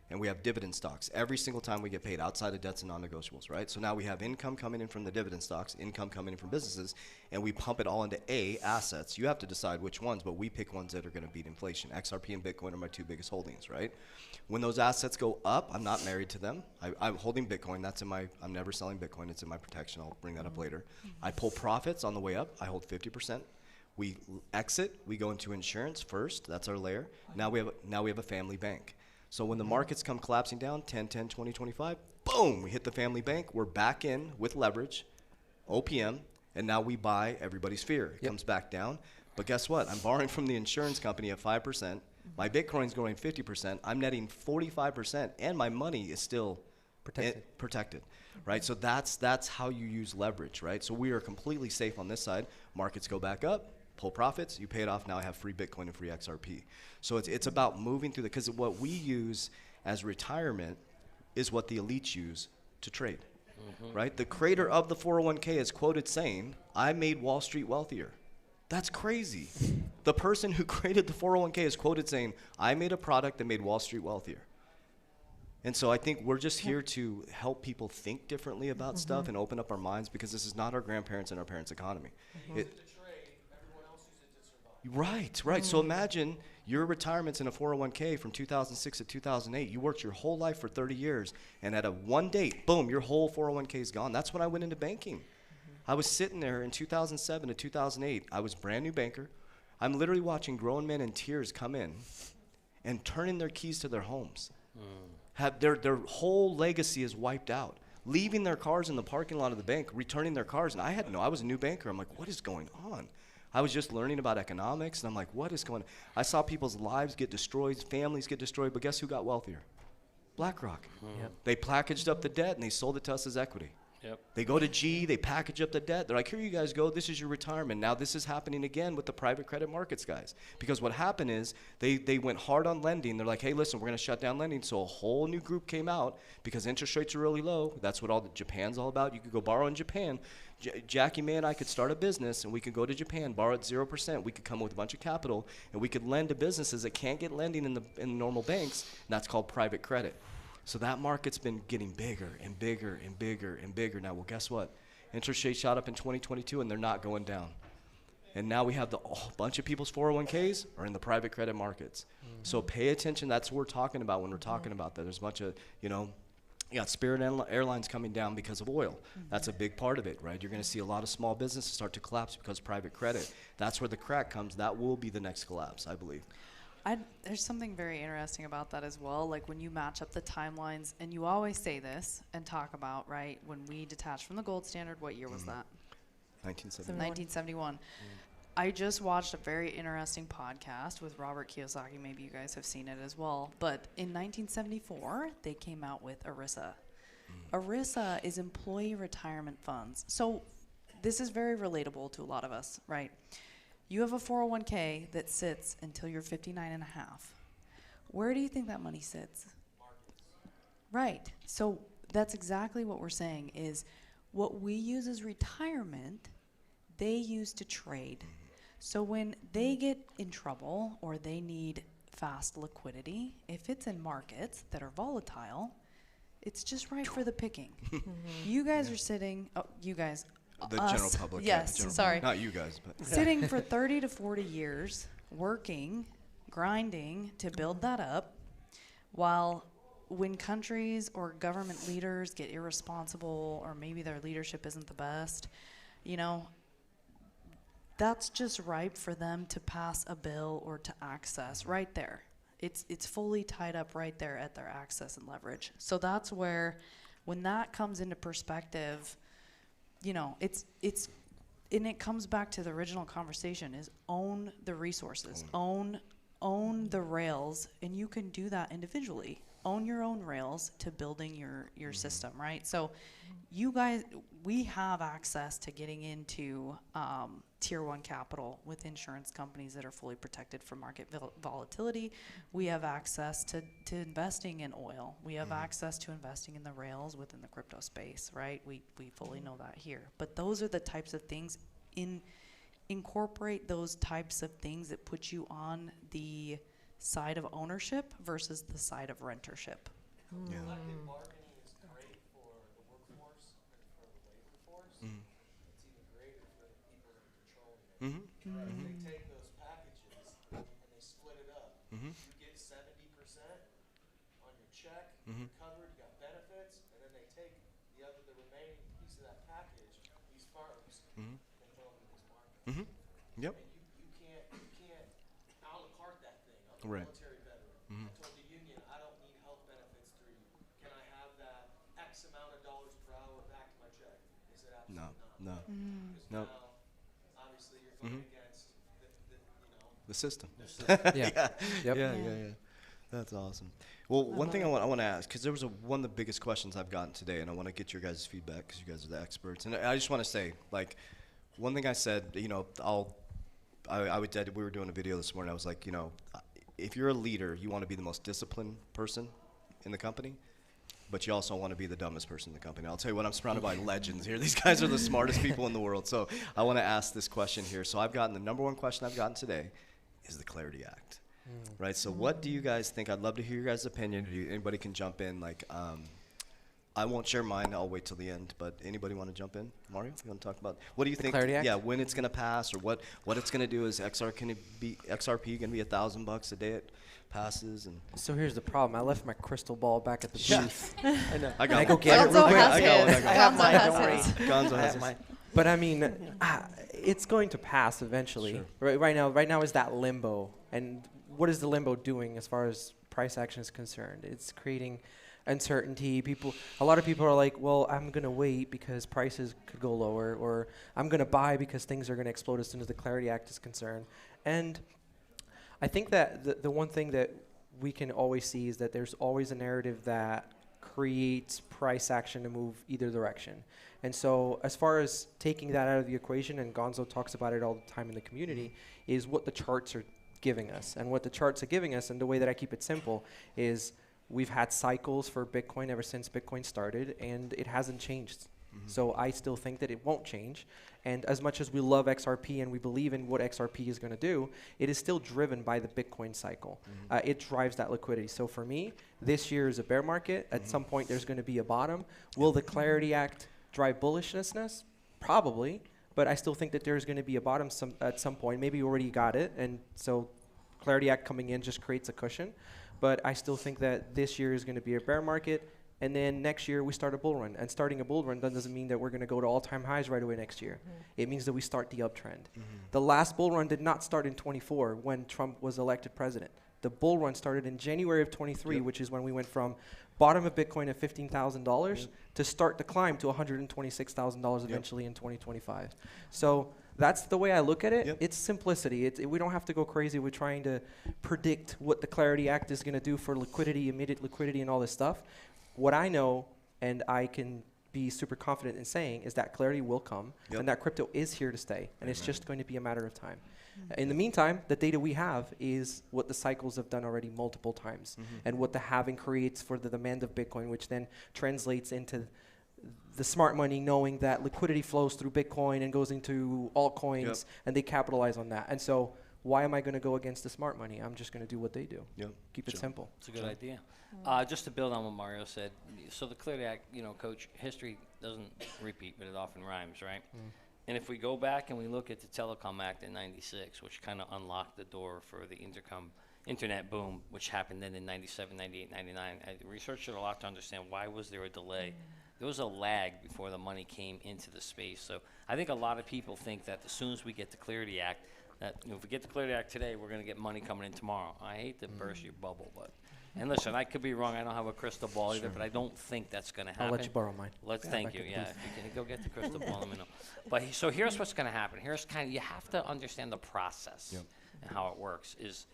and we have dividend stocks every single time we get paid outside of debts and non-negotiables, right? So now we have income coming in from the dividend stocks, income coming in from businesses, and we pump it all into assets. You have to decide which ones, but we pick ones that are going to beat inflation. XRP and Bitcoin are my two biggest holdings, right? When those assets go up, I'm not married to them. I'm holding Bitcoin. I'm never selling Bitcoin. It's in my protection. I'll bring that up later. I pull profits on the way up. I hold 50%. We exit. We go into insurance first. That's our layer. Now we have a family bank. So when the markets come collapsing down, 10, 20, 25, boom, we hit the family bank. We're back in with leverage, OPM, and now we buy everybody's fear. It comes back down. But guess what? I'm borrowing from the insurance company at 5%. My Bitcoin's growing 50%. I'm netting 45%, and my money is still protected, right? So that's how you use leverage, right? So we are completely safe on this side. Markets go back up. Pull profits, you pay it off, now I have free Bitcoin and free XRP. So it's about moving through because what we use as retirement is what the elites use to trade, right? The creator of the 401k is quoted saying, I made Wall Street wealthier. That's crazy. The person who created the 401k is quoted saying, I made a product that made Wall Street wealthier. And so I think we're just here to help people think differently about stuff and open up our minds because this is not our grandparents' and our parents' economy. Right. So imagine your retirement's in a 401k from 2006 to 2008. You worked your whole life for 30 years, and at a one date, boom, your whole 401k is gone. That's when I went into banking. I was sitting there in 2007 to 2008. I was a brand new banker. I'm literally watching grown men in tears come in and turn in their keys to their homes. Have their whole legacy is wiped out. Leaving their cars in the parking lot of the bank, returning their cars, and I was a new banker. I'm like, what is going on? I was just learning about economics, and I'm like, what is going on? I saw people's lives get destroyed, families get destroyed, but guess who got wealthier? BlackRock. They packaged up the debt, and they sold it to us as equity. They go to G, they package up the debt. They're like, here you guys go, this is your retirement. Now this is happening again with the private credit markets guys. Because what happened is they went hard on lending. They're like, hey, listen, we're going to shut down lending. So a whole new group came out because interest rates are really low. That's what Japan's all about. You could go borrow in Japan. Jackie May and I could start a business, and we could go to Japan, borrow at 0%. We could come with a bunch of capital, and we could lend to businesses that can't get lending in the normal banks, and that's called private credit. So that market's been getting bigger and bigger and bigger and bigger. Now, well, guess what? Interest rates shot up in 2022, and they're not going down. And now we have a bunch of people's 401ks are in the private credit markets. So pay attention. That's what we're talking about when we're talking about that. There's a bunch of, you got Spirit Airlines coming down because of oil. That's a big part of it, right? You're going to see a lot of small businesses start to collapse because of private credit. That's where the crack comes. That will be the next collapse, I believe. There's something very interesting about that as well. Like when you match up the timelines, and you always say this and talk about, right, when we detached from the gold standard, what year was that? 1971. 1971. I just watched a very interesting podcast with Robert Kiyosaki. Maybe you guys have seen it as well. But in 1974, they came out with ERISA. ERISA is employee retirement funds. So this is very relatable to a lot of us, right? You have a 401k that sits until you're 59 and a half. Where do you think that money sits? Right. So that's exactly what we're saying is what we use as retirement, they use to trade. So when they get in trouble or they need fast liquidity, if it's in markets that are volatile, it's just right for the picking. You guys are sitting, you guys, The us, general public. yes, sorry. Not you guys, but. Sitting for 30 to 40 years, working, grinding to build that up, while when countries or government leaders get irresponsible or maybe their leadership isn't the best, that's just ripe for them to pass a bill or to access right there. It's fully tied up right there at their access and leverage. So that's where, when that comes into perspective, it's and it comes back to the original conversation is own the resources, own the rails, and you can do that individually. Own your own rails to building your system, right? So you guys, we have access to getting into tier one capital with insurance companies that are fully protected from market volatility. We have access to investing in oil. We have access to investing in the rails within the crypto space, right? We fully know that here. But those are the types of things incorporate those types of things that put you on the side of ownership versus the side of rentership. Yeah. Collective bargaining is great for the workforce and for the labor force. It's even greater for the people that are controlling it. Right? If they take those packages and they split it up, you get 70% on your check, you're covered, you got benefits, and then they take the remaining piece of that package, these firms, and throw them in this market. Yep. And you can't a la carte that thing. I'm a Right. military veteran. I told the union, I don't need health benefits through you. Can I have that X amount of dollars per hour back to my check? They said absolutely not. Because No. now, obviously, you're going against The system. Yeah. Yep. Yeah. That's awesome. Well, one thing I want to ask, because there was one of the biggest questions I've gotten today, and I want to get your guys' feedback because you guys are the experts. And I just want to say, like, one thing I said, we were doing a video this morning. I was like, if you're a leader, you want to be the most disciplined person in the company, but you also want to be the dumbest person in the company. I'll tell you what, I'm surrounded by legends here. These guys are the smartest people in the world. So I want to ask this question here. So the number one question I've gotten today is the Clarity Act, right? So what do you guys think? I'd love to hear your guys' opinion. Anybody can jump in. Like, I won't share mine. I'll wait till the end. But anybody want to jump in? Mario, you want to talk about what do you think? Clarity Act? Yeah, when it's going to pass, or what it's going to do? Is XRP going to be $1,000 a day it passes? And So here's the problem. I left my crystal ball back at the booth. I know. I Can I got go one. get it real Gonzo quick? has I got one. his. I have Gonzo mine, has don't worry. his. Gonzo I has have his. mine. But I mean, it's going to pass eventually. Sure. Right now is that limbo. And what is the limbo doing as far as price action is concerned? It's creating uncertainty. A lot of people are like, well, I'm going to wait because prices could go lower, or I'm going to buy because things are going to explode as soon as the Clarity Act is concerned. And I think that the one thing that we can always see is that there's always a narrative that creates price action to move either direction. And so as far as taking that out of the equation, and Gonzo talks about it all the time in the community, is what the charts are giving us. And what the charts are giving us, and the way that I keep it simple, is we've had cycles for Bitcoin ever since Bitcoin started, and it hasn't changed. So I still think that it won't change. And as much as we love XRP and we believe in what XRP is going to do, it is still driven by the Bitcoin cycle. It drives that liquidity. So for me, this year is a bear market. At some point, there's going to be a bottom. Will the Clarity Act drive bullishness? Probably. but I still think that there's going to be a bottom at some point. Maybe you already got it, and so Clarity Act coming in just creates a cushion. But I still think that this year is going to be a bear market, and then next year we start a bull run. And starting a bull run doesn't mean that we're going to go to all-time highs right away next year. It means that we start the uptrend. The last bull run did not start in 24 when Trump was elected president. The bull run started in January of 23, which is when we went from bottom of Bitcoin at $15,000 to start the climb to $126,000 eventually in 2025. So that's the way I look at it. It's simplicity. We don't have to go crazy with trying to predict what the Clarity Act is going to do for liquidity, immediate liquidity, and all this stuff. What I know, and I can be super confident in saying, is that clarity will come, and that crypto is here to stay, and it's just going to be a matter of time. In the meantime, the data we have is what the cycles have done already multiple times, and what the halving creates for the demand of Bitcoin, which then translates into the smart money knowing that liquidity flows through Bitcoin and goes into altcoins, and they capitalize on that. And so why am I going to go against the smart money? I'm just going to do what they do. Keep it simple. It's a good idea. Just to build on what Mario said, so the Clarity Act, Coach, history doesn't repeat, but it often rhymes, right? And if we go back and we look at the Telecom Act in '96, which kind of unlocked the door for the internet boom, which happened then in 97, 98, 99, I researched it a lot to understand why was there a delay. There was a lag before the money came into the space. So I think a lot of people think that as soon as we get the Clarity Act, that if we get the Clarity Act today, we're going to get money coming in tomorrow. I hate to burst your bubble, but and listen, I could be wrong. I don't have a crystal ball either, but I don't think that's going to happen. I'll let you borrow mine. Thank you. Yeah, if you can go get the crystal ball, let me know. But so here's what's going to happen. Here's you have to understand the process and how it works. Is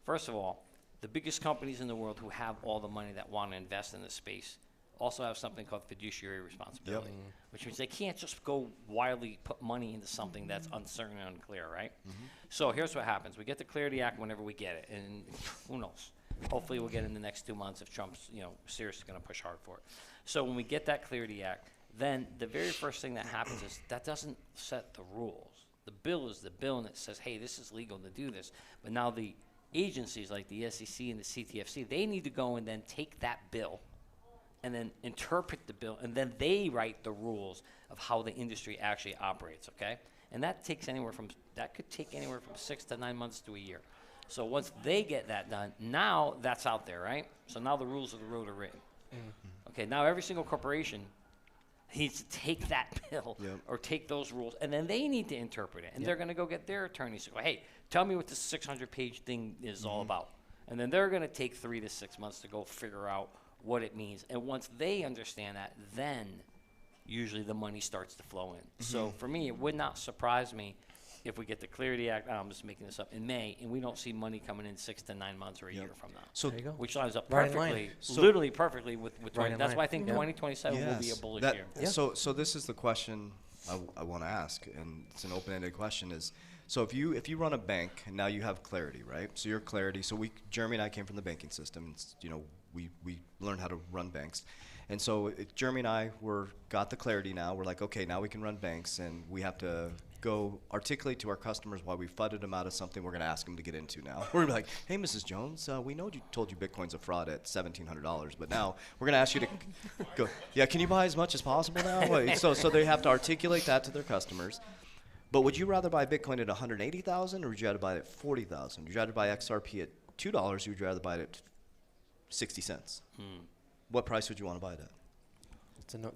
first of all, the biggest companies in the world who have all the money that want to invest in this space also have something called fiduciary responsibility, which means they can't just go wildly put money into something that's uncertain and unclear, right? So here's what happens. We get the Clarity Act whenever we get it, and who knows? Hopefully we'll get it in the next 2 months if Trump's, seriously going to push hard for it. So when we get that Clarity Act, then the very first thing that happens is that doesn't set the rules. The bill is the bill, and it says, hey, this is legal to do this. But now the agencies like the SEC and the CTFC, they need to go and then take that bill and then interpret the bill, and then they write the rules of how the industry actually operates, okay? And that could take anywhere from 6 to 9 months to a year. So once they get that done, now that's out there, right? So now the rules of the road are written. Okay, now every single corporation needs to take that bill or take those rules, and then they need to interpret it. And they're going to go get their attorneys to go, hey, tell me what this 600-page thing is all about. And then they're going to take 3 to 6 months to go figure out what it means. And once they understand that, then usually the money starts to flow in. So for me, it would not surprise me if we get the Clarity Act, I'm just making this up, in May, and we don't see money coming in 6 to 9 months or a year from now. So there you go. Which lines up Right in perfectly, line. literally perfectly with Right in that's line. why I think 2027 will be a bullish year. So this is the question I want to ask, and it's an open-ended question. Is so if you run a bank and now you have Clarity, right? So you're Clarity. So Jeremy and I came from the banking system. And, we learned how to run banks. And so Jeremy and I got the Clarity now. We're like, okay, now we can run banks, and we have to go articulate to our customers why we fudded them out of something we're going to ask them to get into now. We're like, hey, Mrs. Jones, we told you Bitcoin's a fraud at $1,700, but now we're going to ask you to go, can you buy as much as possible now? So they have to articulate that to their customers. But would you rather buy Bitcoin at $180,000, or would you rather buy it at $40,000? Would you rather buy XRP at $2, or would you rather buy it at 60 cents? What price would you want to buy it at? Is that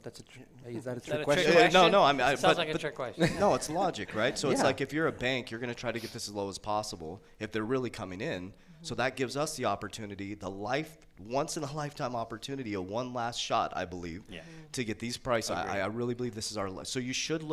a Is that trick a question? trick question? No, It sounds like a trick question. No, it's logic, right? So it's Yeah. like if you're a bank, you're going to try to get this as low as possible if they're really coming in. So that gives us the opportunity, once in a lifetime opportunity, a one last shot, I believe, to get these prices. I really believe this is so you should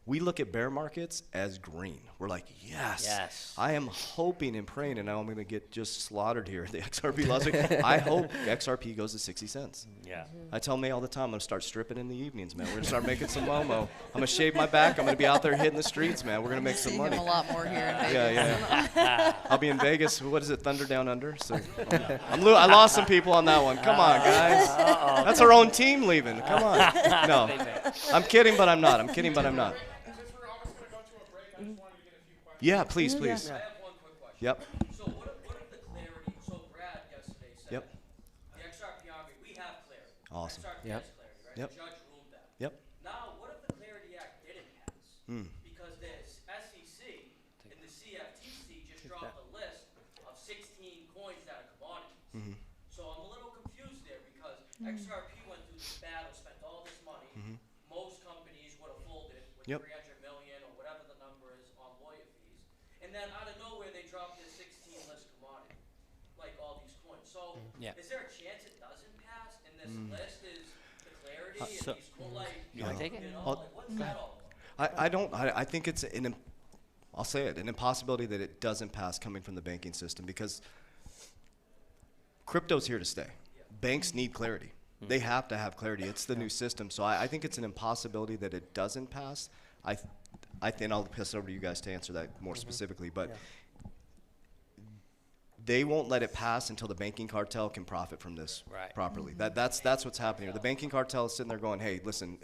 we look at bear markets as green. We're like, yes. I am hoping and praying, and now I'm going to get just slaughtered here at the XRP last week. I hope XRP goes to 60 cents. Yeah. I tell May all the time, I'm going to start stripping in the evenings, man. We're going to start making some Momo. I'm going to shave my back. I'm going to be out there hitting the streets, man. We're going to make some See money. him a lot more here in Vegas. Yeah. I'll be in Vegas. What is it, Thunder Down Under? So I lost some people on that one. Come on, guys. That's our own team leaving. Come on. No, I'm kidding, but I'm not. Since we're almost going to go to a break, I just wanted to get a few questions. Yeah, please. I have one quick question. Yep. So what if the Clarity, so Brad yesterday said, Yep. the XRP Army, we have Clarity. Awesome. XRP Yep. has Clarity, right? Yep. The judge ruled that. Yep. Now, what if the Clarity Act didn't pass? dropped a list of 16 coins that are commodities. So I'm a little confused there because XRP went through this battle, spent all this money. Most companies would have folded with Yep. 300 million or whatever the number is on lawyer fees. And then out of nowhere, they dropped this 16 list commodity, like all these coins. So Yeah. is there a chance it doesn't pass? And this list is the clarity and so- these like, You want to take it? like, what's that all about? I don't. I think it's I'll say it, an impossibility that it doesn't pass coming from the banking system because crypto's here to stay. Banks need clarity. They have to have clarity. It's the new system. So I think it's an impossibility that it doesn't pass. I think I'll pass it over to you guys to answer that more specifically, but they won't let it pass until the banking cartel can profit from this Right. properly. That's what's happening here. The banking cartel is sitting there going, hey, listen,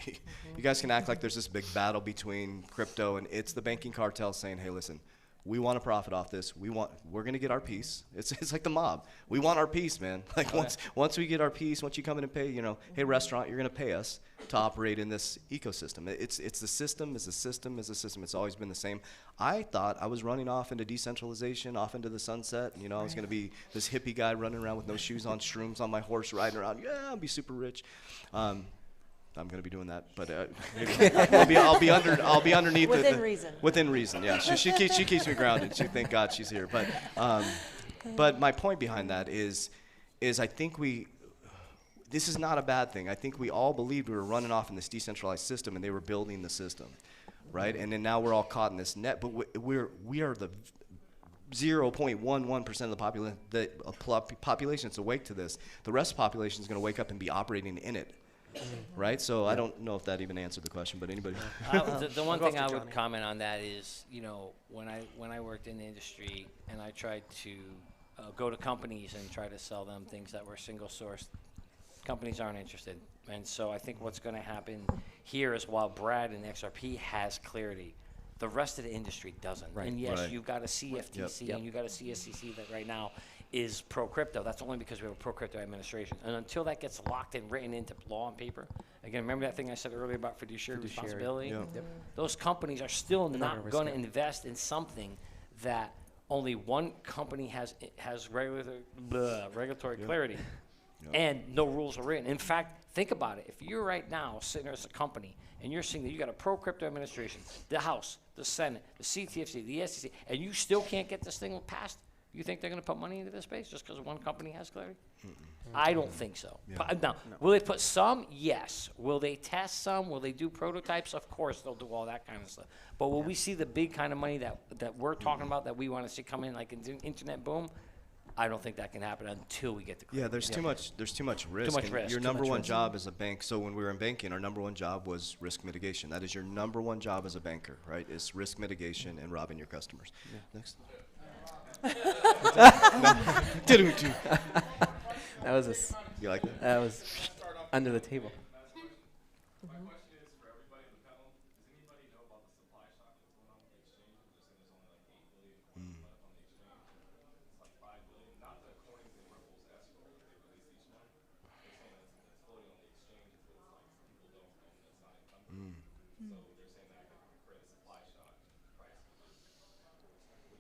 you guys can act like there's this big battle between crypto, and it's the banking cartel saying, hey, listen, we want to profit off this. We're going to get our piece. It's like the mob. We want our piece, man. Like once we get our piece, once you come in and pay, hey, restaurant, you're going to pay us to operate in this ecosystem. It's the system is a system is a system. It's always been the same. I thought I was running off into decentralization, off into the sunset. I was going to be this hippie guy running around with no shoes on, shrooms on my horse, riding around. Yeah, I'll be super rich. I'm going to be doing that, but maybe I'll be underneath Within reason. Within reason, yeah. She keeps me grounded. Thank God she's here. But my point behind that is I think this is not a bad thing. I think we all believed we were running off in this decentralized system, and they were building the system, right? And then now we're all caught in this net. But we are the 0.11% of the population that's awake to this. The rest of the population is going to wake up and be operating in it. Right, so I don't know if that even answered the question, but anybody? The one Go thing I after would Johnny. comment on that is, when I worked in the industry and I tried to go to companies and try to sell them things that were single sourced, companies aren't interested. And so I think what's going to happen here is while Brad and XRP has clarity, the rest of the industry doesn't. Right. And yes, Right. you've got a CFTC Yep. and you've got a CSCC that right now is pro-crypto. That's only because we have a pro-crypto administration. And until that gets locked and written into law and paper, again, remember that thing I said earlier about fiduciary responsibility? Yeah. Those companies are still not not gonna going to risk it. invest in something that only one company has regulatory clarity and no rules are written. In fact, think about it. If you're right now sitting there as a company and you're seeing that you got a pro-crypto administration, the House, the Senate, the CTFC, the SEC, and you still can't get this thing passed, you think they're going to put money into this space just because one company has clarity? I don't think so. Now, will they put some? Yes. Will they test some? Will they do prototypes? Of course, they'll do all that kind of stuff. But will we see the big kind of money that we're talking about that we want to see come in, like an internet boom? I don't think that can happen until we get the clarity. Yeah, there's too much risk. much and risk, Your too number much one risk. job as a bank. So when we were in banking, our number one job was risk mitigation. That is your number one job as a banker, right? Is risk mitigation and robbing your customers. Next. Didn't That was you like that? that was under the table. My question is for everybody on the panel. Does anybody know about the supply shock that's going on with the exchange? They're saying there's only like 8 billion coins left on the exchange. It's like 5 billion. Not the coins in Ripple's escrow that they release each month. They're saying it's floating on the exchange until it's like people don't own it, it's not encumbered. So they're saying that could create a supply shock in prices.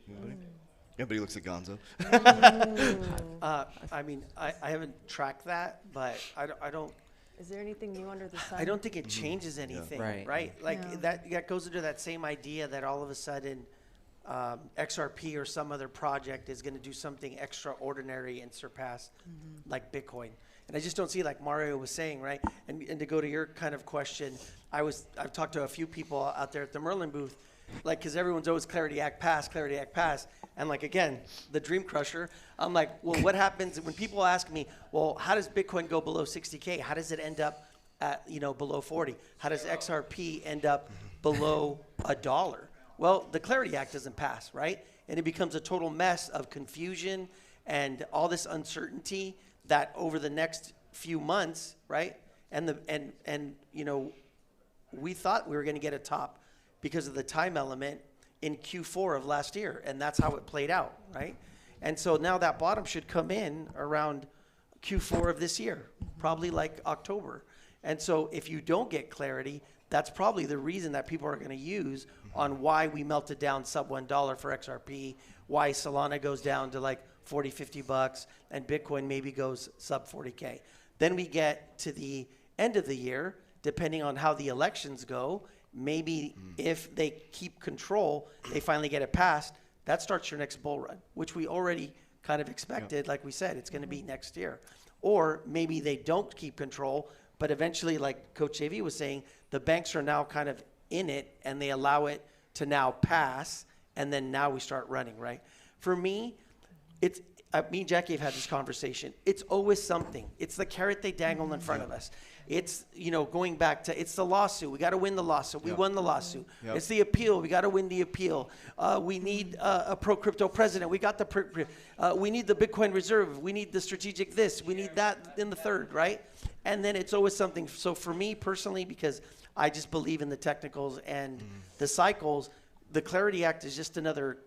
Anybody? Everybody looks at Gonzo. I mean, I haven't tracked that, but I don't Is there anything new under the sun? I don't think it changes anything, Right. right? Like Yeah. that goes into that same idea that all of a sudden XRP or some other project is going to do something extraordinary and surpass like Bitcoin. And I just don't see, like Mario was saying, right? And to go to your kind of question, I've talked to a few people out there at the Merlin booth, like, because everyone's always Clarity Act pass, Clarity Act pass. And like, again, the dream crusher, I'm like, well, what happens when people ask me, well, how does Bitcoin go below 60K? How does it end up at, below 40? How does XRP end up below $1? Well, the Clarity Act doesn't pass, right? And it becomes a total mess of confusion and all this uncertainty that over the next few months, right? And we thought we were going to get a top because of the time element in Q4 of last year, and that's how it played out, right? And so now that bottom should come in around Q4 of this year, probably like October. And so if you don't get clarity, that's probably the reason that people are going to use on why we melted down sub $1 for XRP, why Solana goes down to like 40, 50 bucks, and Bitcoin maybe goes sub 40K. Then we get to the end of the year, depending on how the elections go, maybe if they keep control, they finally get it passed, that starts your next bull run, which we already kind of expected. Like we said, it's going to be next year. Or maybe they don't keep control, but eventually, like Coach JV was saying, the banks are now kind of in it and they allow it to now pass, and then now we start running, right? For me, it's me and Jackie have had this conversation. It's always something. It's the carrot they dangle in front of us. It's, going back to, it's the lawsuit. We got to win the lawsuit. We won the lawsuit. It's the appeal. We got to win the appeal. We need a pro-crypto president. We got the, we need the Bitcoin reserve. We need the strategic this. We need that in the third, right? And then it's always something. So for me personally, because I just believe in the technicals and the cycles, the Clarity Act is just another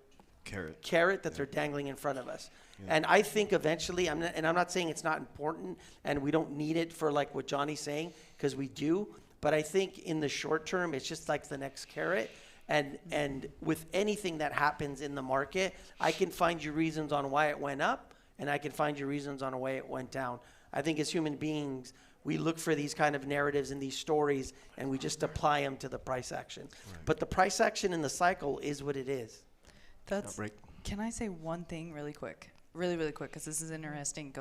carrot that they're dangling in front of us. And I think eventually, I'm not saying it's not important and we don't need it for like what Johnny's saying, because we do, but I think in the short term, it's just like the next carrot. And with anything that happens in the market, I can find you reasons on why it went up, and I can find you reasons on why it went down. I think as human beings, we look for these kind of narratives and these stories, and we just apply them to the price action. But the price action in the cycle is what it is. Can I say one thing really quick? Really quick, because this is interesting,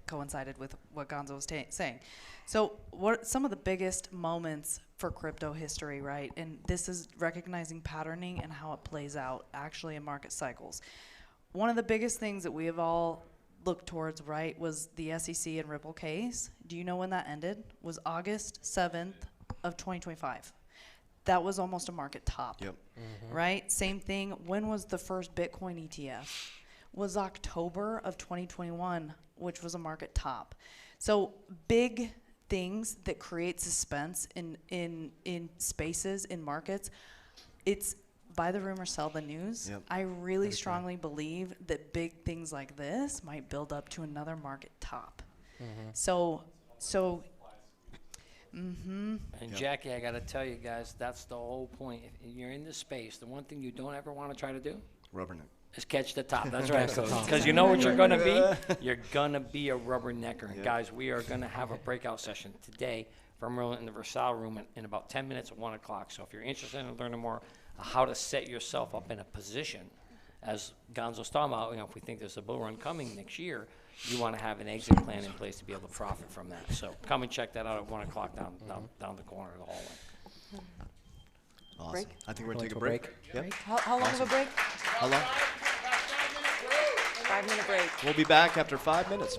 coincided with what Gonzo was saying. So what some of the biggest moments for crypto history, right? And this is recognizing patterning and how it plays out actually in market cycles. One of the biggest things that we have all looked towards, right, was the SEC and Ripple case. Do you know when that ended? Was August 7th of 2025. That was almost a market top, right? Same thing, when was the first Bitcoin ETF? Was October of 2021, which was a market top. So big things that create suspense in spaces, in markets, it's buy the rumor, sell the news. I really strongly believe that big things like this might build up to another market top. And Jackie, I got to tell you guys, that's the whole point. If you're in this space, the one thing you don't ever want to try to do Rubberneck. is catch the top. That's right, because you know what you're going to be? You're going to be a rubbernecker. And guys, we are going to have a breakout session today from Merlin in the Versailles room in about 10 minutes at 1 o'clock. So if you're interested in learning more how to set yourself up in a position, as Gonzo's talking about, if we think there's a bull run coming next year, you want to have an exit plan in place to be able to profit from that. So come and check that out at 1 o'clock down the corner of the hallway. Awesome. Break? I think we're going to take a break. Yep. How long of a break? How long? 5-minute break. We'll be back after 5 minutes.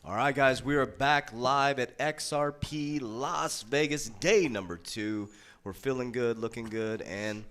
All right, guys, we are back live at XRP Las Vegas, day number 2. We're feeling good, looking good, and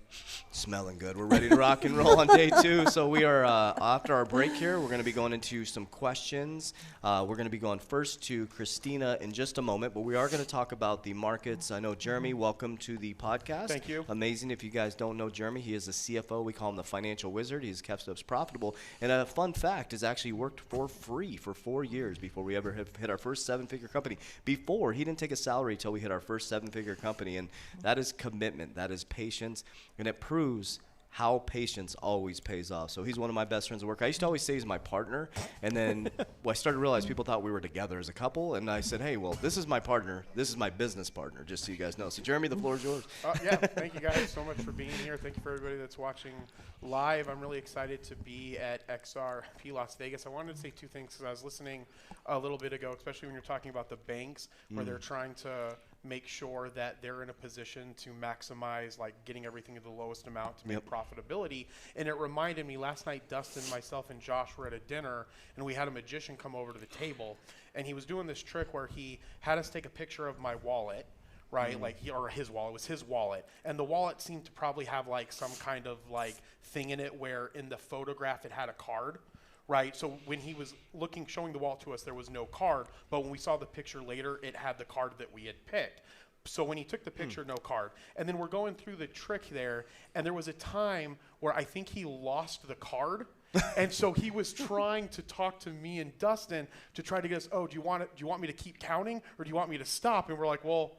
smelling good. We're ready to rock and roll on day 2. So we are, after our break here, we're going to be going into some questions. We're going to be going first to Christina in just a moment, but we are going to talk about the markets. I know Jeremy, welcome to the podcast. Thank you. Amazing. If you guys don't know Jeremy, he is the CFO. We call him the financial wizard. He's kept us profitable. And a fun fact is actually worked for free for 4 years before we ever hit our first 7-figure company. Before, he didn't take a salary until we hit our first 7-figure company. And that is commitment. That is patience. And it proves how patience always pays off. So he's one of my best friends at work. I used to always say he's my partner. And then I started to realize people thought we were together as a couple. And I said, hey, well, this is my partner. This is my business partner, just so you guys know. So, Jeremy, the floor is yours. Yeah, thank you guys so much for being here. Thank you for everybody that's watching live. I'm really excited to be at XRP Las Vegas. I wanted to say 2 things because I was listening a little bit ago, especially when you're talking about the banks, where they're trying to make sure that they're in a position to maximize, like, getting everything to the lowest amount to make profitability. And it reminded me, last night, Dustin, myself, and Josh were at a dinner, and we had a magician come over to the table, and he was doing this trick where he had us take a picture of my wallet, right? Like, or his wallet. It was his wallet. And the wallet seemed to probably have, like, some kind of, like, thing in it where in the photograph it had a card. Right, so when he was showing the wallet to us, there was no card. But when we saw the picture later, it had the card that we had picked. So when he took the picture, no card. And then we're going through the trick there, and there was a time where I think he lost the card. And so he was trying to talk to me and Dustin to try to get us, do you want me to keep counting, or do you want me to stop? And we're like, well,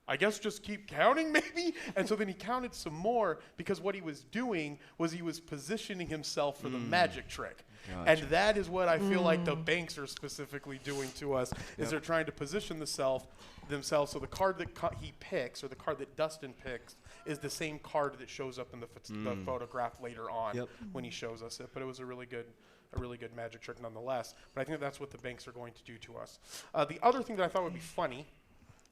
I guess just keep counting maybe. And so then he counted some more, because what he was doing was he was positioning himself for the magic trick. Gotcha. And that is what I feel like the banks are specifically doing to us, is they're trying to position themselves. So the card that he picks, or the card that Dustin picks, is the same card that shows up in the photograph later on when he shows us it. But it was a really good magic trick nonetheless. But I think that's what the banks are going to do to us. The other thing that I thought would be funny,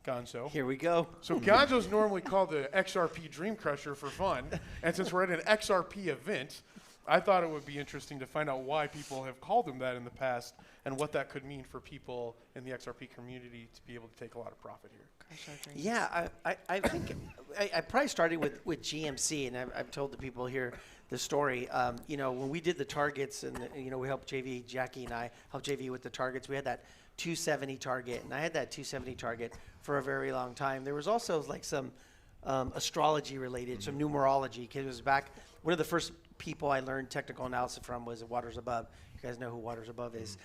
Gonzo. Here we go. So Gonzo's normally called the XRP Dream Crusher for fun. And since we're at an XRP event, I thought it would be interesting to find out why people have called him that in the past, and what that could mean for people in the XRP community to be able to take a lot of profit here. Yeah, I think I probably started with GMC, and I've told the people here the story. When we did the targets, and we helped JV, Jackie and I helped JV with the targets, we had that 270 target, and I had that 270 target for a very long time. There was also like some astrology related, some numerology, because it was back, one of the first people I learned technical analysis from was Waters Above. You guys know who Waters Above is.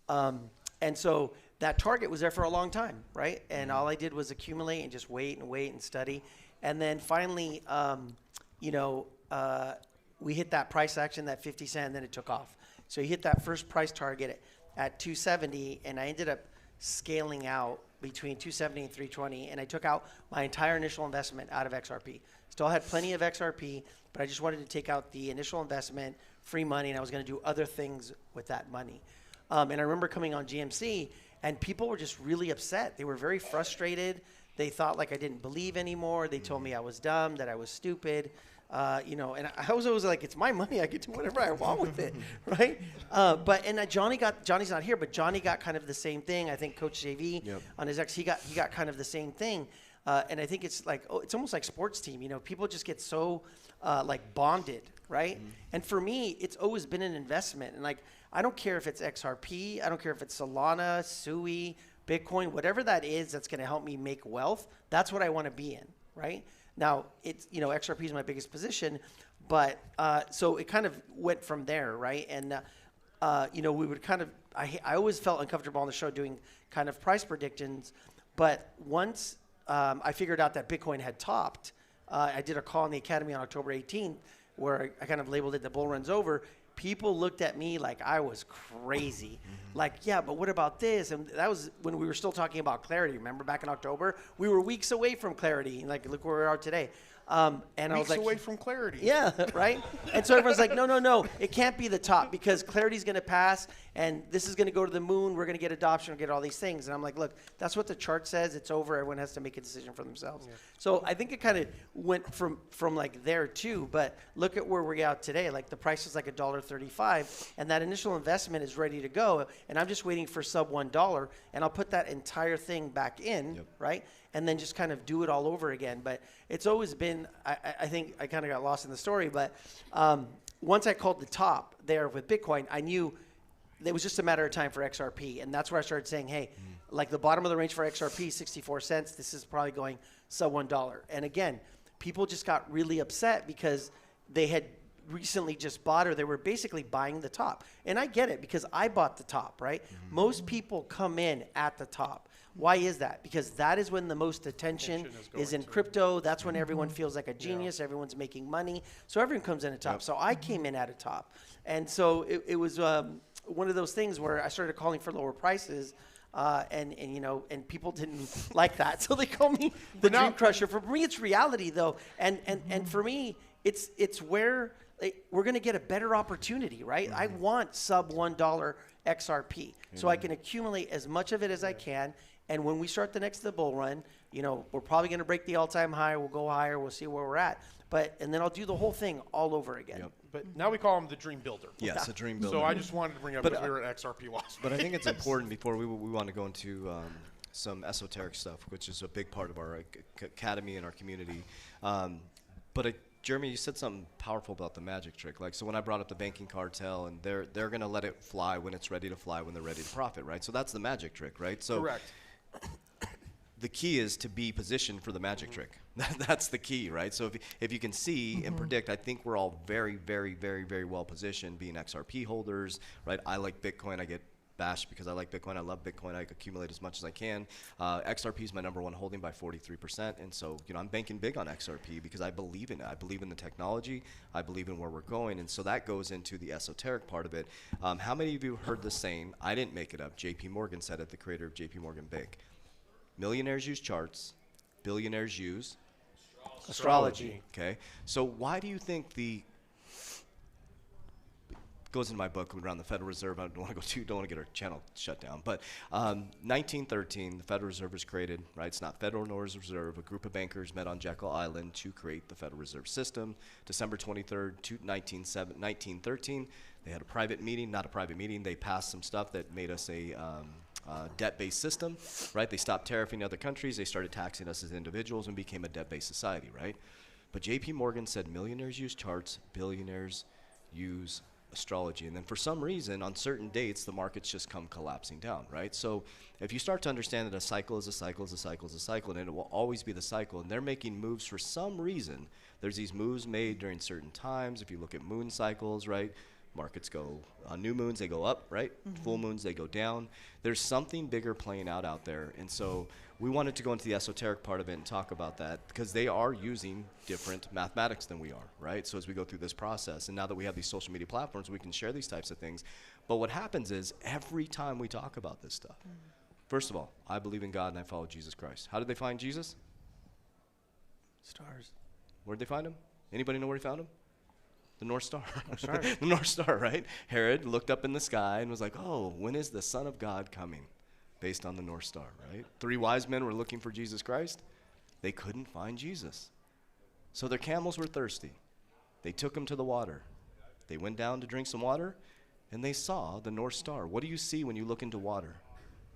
And so that target was there for a long time, right? And all I did was accumulate and just wait and study. And then finally, we hit that price action, that 50 cent, and then it took off. So he hit that first price target at 270, and I ended up scaling out between 270 and 320, and I took out my entire initial investment out of XRP. Still had plenty of XRP, but I just wanted to take out the initial investment, free money, and I was going to do other things with that money. And I remember coming on GMC, and people were just really upset. They were very frustrated. They thought like I didn't believe anymore. They told me I was dumb, that I was stupid. And I was always like, it's my money. I can do whatever I want with it, right? Johnny's not here, but Johnny got kind of the same thing. I think Coach JV on his X, he got kind of the same thing. And I think it's like, it's almost like sports team. People just get so like bonded, right? And for me, it's always been an investment. And like, I don't care if it's XRP, I don't care if it's Solana, SUI, Bitcoin, whatever that is that's going to help me make wealth. That's what I want to be in, right? Now, it's, XRP is my biggest position, but so it kind of went from there, right? And, we would kind of, I always felt uncomfortable on the show doing kind of price predictions, but once I figured out that Bitcoin had topped, I did a call in the Academy on October 18th where I kind of labeled it the bull run's over. People looked at me like I was crazy. Like, yeah, but what about this? And that was when we were still talking about clarity. Remember back in October? We were weeks away from clarity. Like, look where we are today. And I was Weeks like, away from clarity. yeah, right? And so everyone's like, no, it can't be the top because clarity's going to pass and this is going to go to the moon. We're going to get adoption, we'll get all these things. And I'm like, look, that's what the chart says. It's over. Everyone has to make a decision for themselves. Yeah. So I think it kind of went from like there too. But look at where we're at today. Like the price is like $1.35 and that initial investment is ready to go. And I'm just waiting for sub $1 and I'll put that entire thing back in, right? And then just kind of do it all over again. But it's always been, I think I kind of got lost in the story, but once I called the top there with Bitcoin, I knew it was just a matter of time for XRP. And that's where I started saying, hey, like the bottom of the range for XRP, 64 cents, this is probably going sub $1. And again, people just got really upset because they had recently just bought or they were basically buying the top. And I get it because I bought the top, right? Most people come in at the top. Why is that? Because that is when the most attention is in crypto. That's when everyone feels like a genius. Everyone's making money. So everyone comes in at top. So I came in at a top. And so it was one of those things where I started calling for lower prices. And you know, and people didn't like that. So they call me the dream crusher. For me, it's reality though. And for me, it's where we're going to get a better opportunity, right? I want sub $1 XRP so I can accumulate as much of it as I can. And when we start the next bull run, you know, we're probably going to break the all-time high. We'll go higher. We'll see where we're at. And then I'll do the whole thing all over again. Yep. But now we call him the dream builder. Yes, a dream builder. So I just wanted to bring up because we were at XRP Las But I think it's important before we want to go into some esoteric stuff, which is a big part of our academy and our community. Jeremy, you said something powerful about the magic trick. Like, so when I brought up the banking cartel, and they're going to let it fly when it's ready to fly, when they're ready to profit, right? So that's the magic trick, right? So correct. The key is to be positioned for the magic trick. That's the key, right? So if you can see and predict, I think we're all very, very, very, very well positioned being XRP holders, right? I like Bitcoin. I get bashed because I like Bitcoin. I love Bitcoin. I accumulate as much as I can. XRP is my #1 holding by 43%. And so, you know, I'm banking big on XRP because I believe in it. I believe in the technology. I believe in where we're going. And so that goes into the esoteric part of it. How many of you heard the saying, I didn't make it up, JP Morgan said it, the creator of JP Morgan Bank. Millionaires use charts. Billionaires use astrology. Okay. So why do you think goes in my book around the Federal Reserve? I don't want to get our channel shut down. But 1913, the Federal Reserve was created, right? It's not Federal nor Reserve. A group of bankers met on Jekyll Island to create the Federal Reserve System. December 23rd, 1913, they had a private meeting, not a private meeting. They passed some stuff that made us a debt-based system, right? They stopped tariffing other countries. They started taxing us as individuals and became a debt-based society, right? But JP Morgan said millionaires use charts, billionaires use astrology. And then for some reason, on certain dates, the markets just come collapsing down, right? So if you start to understand that a cycle is a cycle is a cycle is a cycle, and it will always be the cycle, and they're making moves for some reason, there's these moves made during certain times. If you look at moon cycles, right? Markets go on new moons, they go up, right? Full moons, they go down. There's something bigger playing out there. And so we wanted to go into the esoteric part of it and talk about that because they are using different mathematics than we are, right? So as we go through this process, and now that we have these social media platforms, we can share these types of things. But what happens is every time we talk about this stuff, first of all, I believe in God and I follow Jesus Christ. How did they find Jesus? Stars. Where'd they find him? Anybody know where he found him? The North Star. The North Star, right? Herod looked up in the sky and was like, oh, when is the Son of God coming? Based on the North Star, right? 3 wise men were looking for Jesus Christ. They couldn't find Jesus. So their camels were thirsty. They took him to the water. They went down to drink some water, and they saw the North Star. What do you see when you look into water?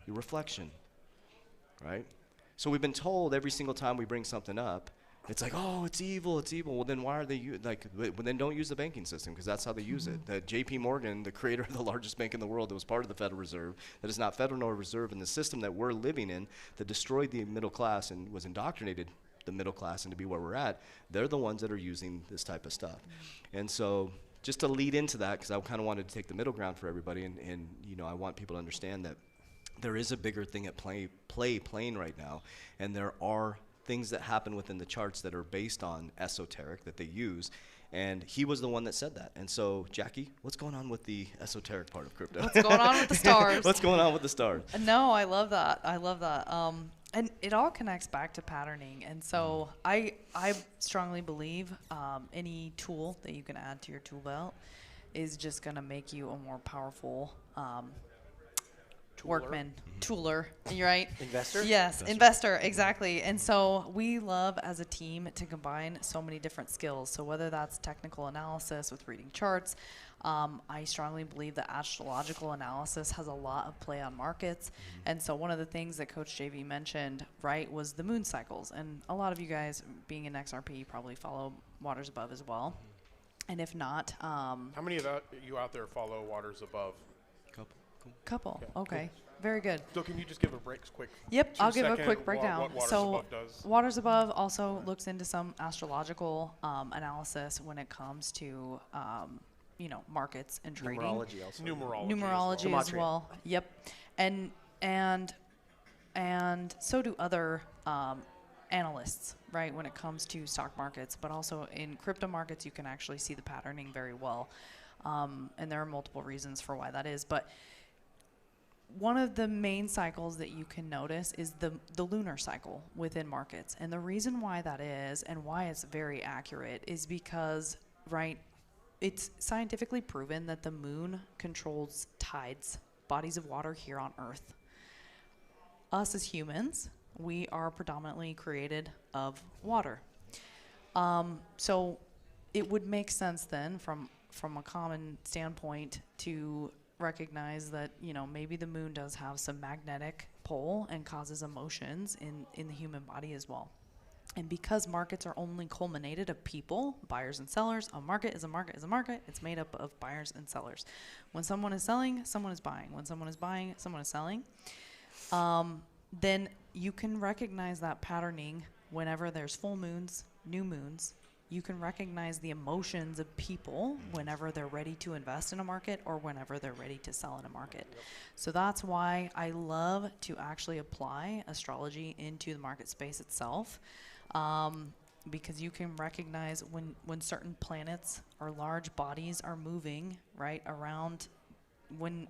Your reflection, right? So we've been told every single time we bring something up, it's like, oh, it's evil, it's evil. Well, then why are they then don't use the banking system because that's how they use it. That JP Morgan, the creator of the largest bank in the world that was part of the Federal Reserve, that is not Federal nor Reserve, and the system that we're living in that destroyed the middle class and was indoctrinated the middle class into be where we're at, they're the ones that are using this type of stuff. And so just to lead into that, because I kind of wanted to take the middle ground for everybody, and you know, I want people to understand that there is a bigger thing at playing right now, and there are things that happen within the charts that are based on esoteric that they use. And he was the one that said that. And so, Jackie, what's going on with the esoteric part of crypto? What's going on with the stars? What's going on with the stars? No, I love that. I love that. And it all connects back to patterning. And so I strongly believe any tool that you can add to your tool belt is just going to make you a more powerful workman, tooler, you're right? Investor? Yes, investor, exactly. And so we love as a team to combine so many different skills. So whether that's technical analysis with reading charts, I strongly believe that astrological analysis has a lot of play on markets. And so one of the things that Coach JV mentioned, right, was the moon cycles. And a lot of you guys being in XRP probably follow Waters Above as well. And if not, How many of you out there follow Waters Above? couple. Okay. Very good. So can you just give a quick? Yep, I'll give a 2-second quick breakdown. What Waters So Above does? Waters Above also looks into some astrological analysis when it comes to markets and trading. Numerology also. Numerology as Gematria. well. Yep. And so do other analysts, right, when it comes to stock markets, but also in crypto markets you can actually see the patterning very well. And there are multiple reasons for why that is, but one of the main cycles that you can notice is the lunar cycle within markets. And the reason why that is and why it's very accurate is because, right, it's scientifically proven that the moon controls tides, bodies of water here on Earth. Us as humans, we are predominantly created of water. So it would make sense then from a common standpoint to recognize that, maybe the moon does have some magnetic pull and causes emotions in the human body as well. And because markets are only culminated of people, buyers and sellers, a market is a market is a market. It's made up of buyers and sellers. When someone is selling, someone is buying. When someone is buying, someone is selling. Then you can recognize that patterning whenever there's full moons, new moons. You can recognize the emotions of people whenever they're ready to invest in a market or whenever they're ready to sell in a market. So that's why I love to actually apply astrology into the market space itself, because you can recognize when certain planets or large bodies are moving right around. When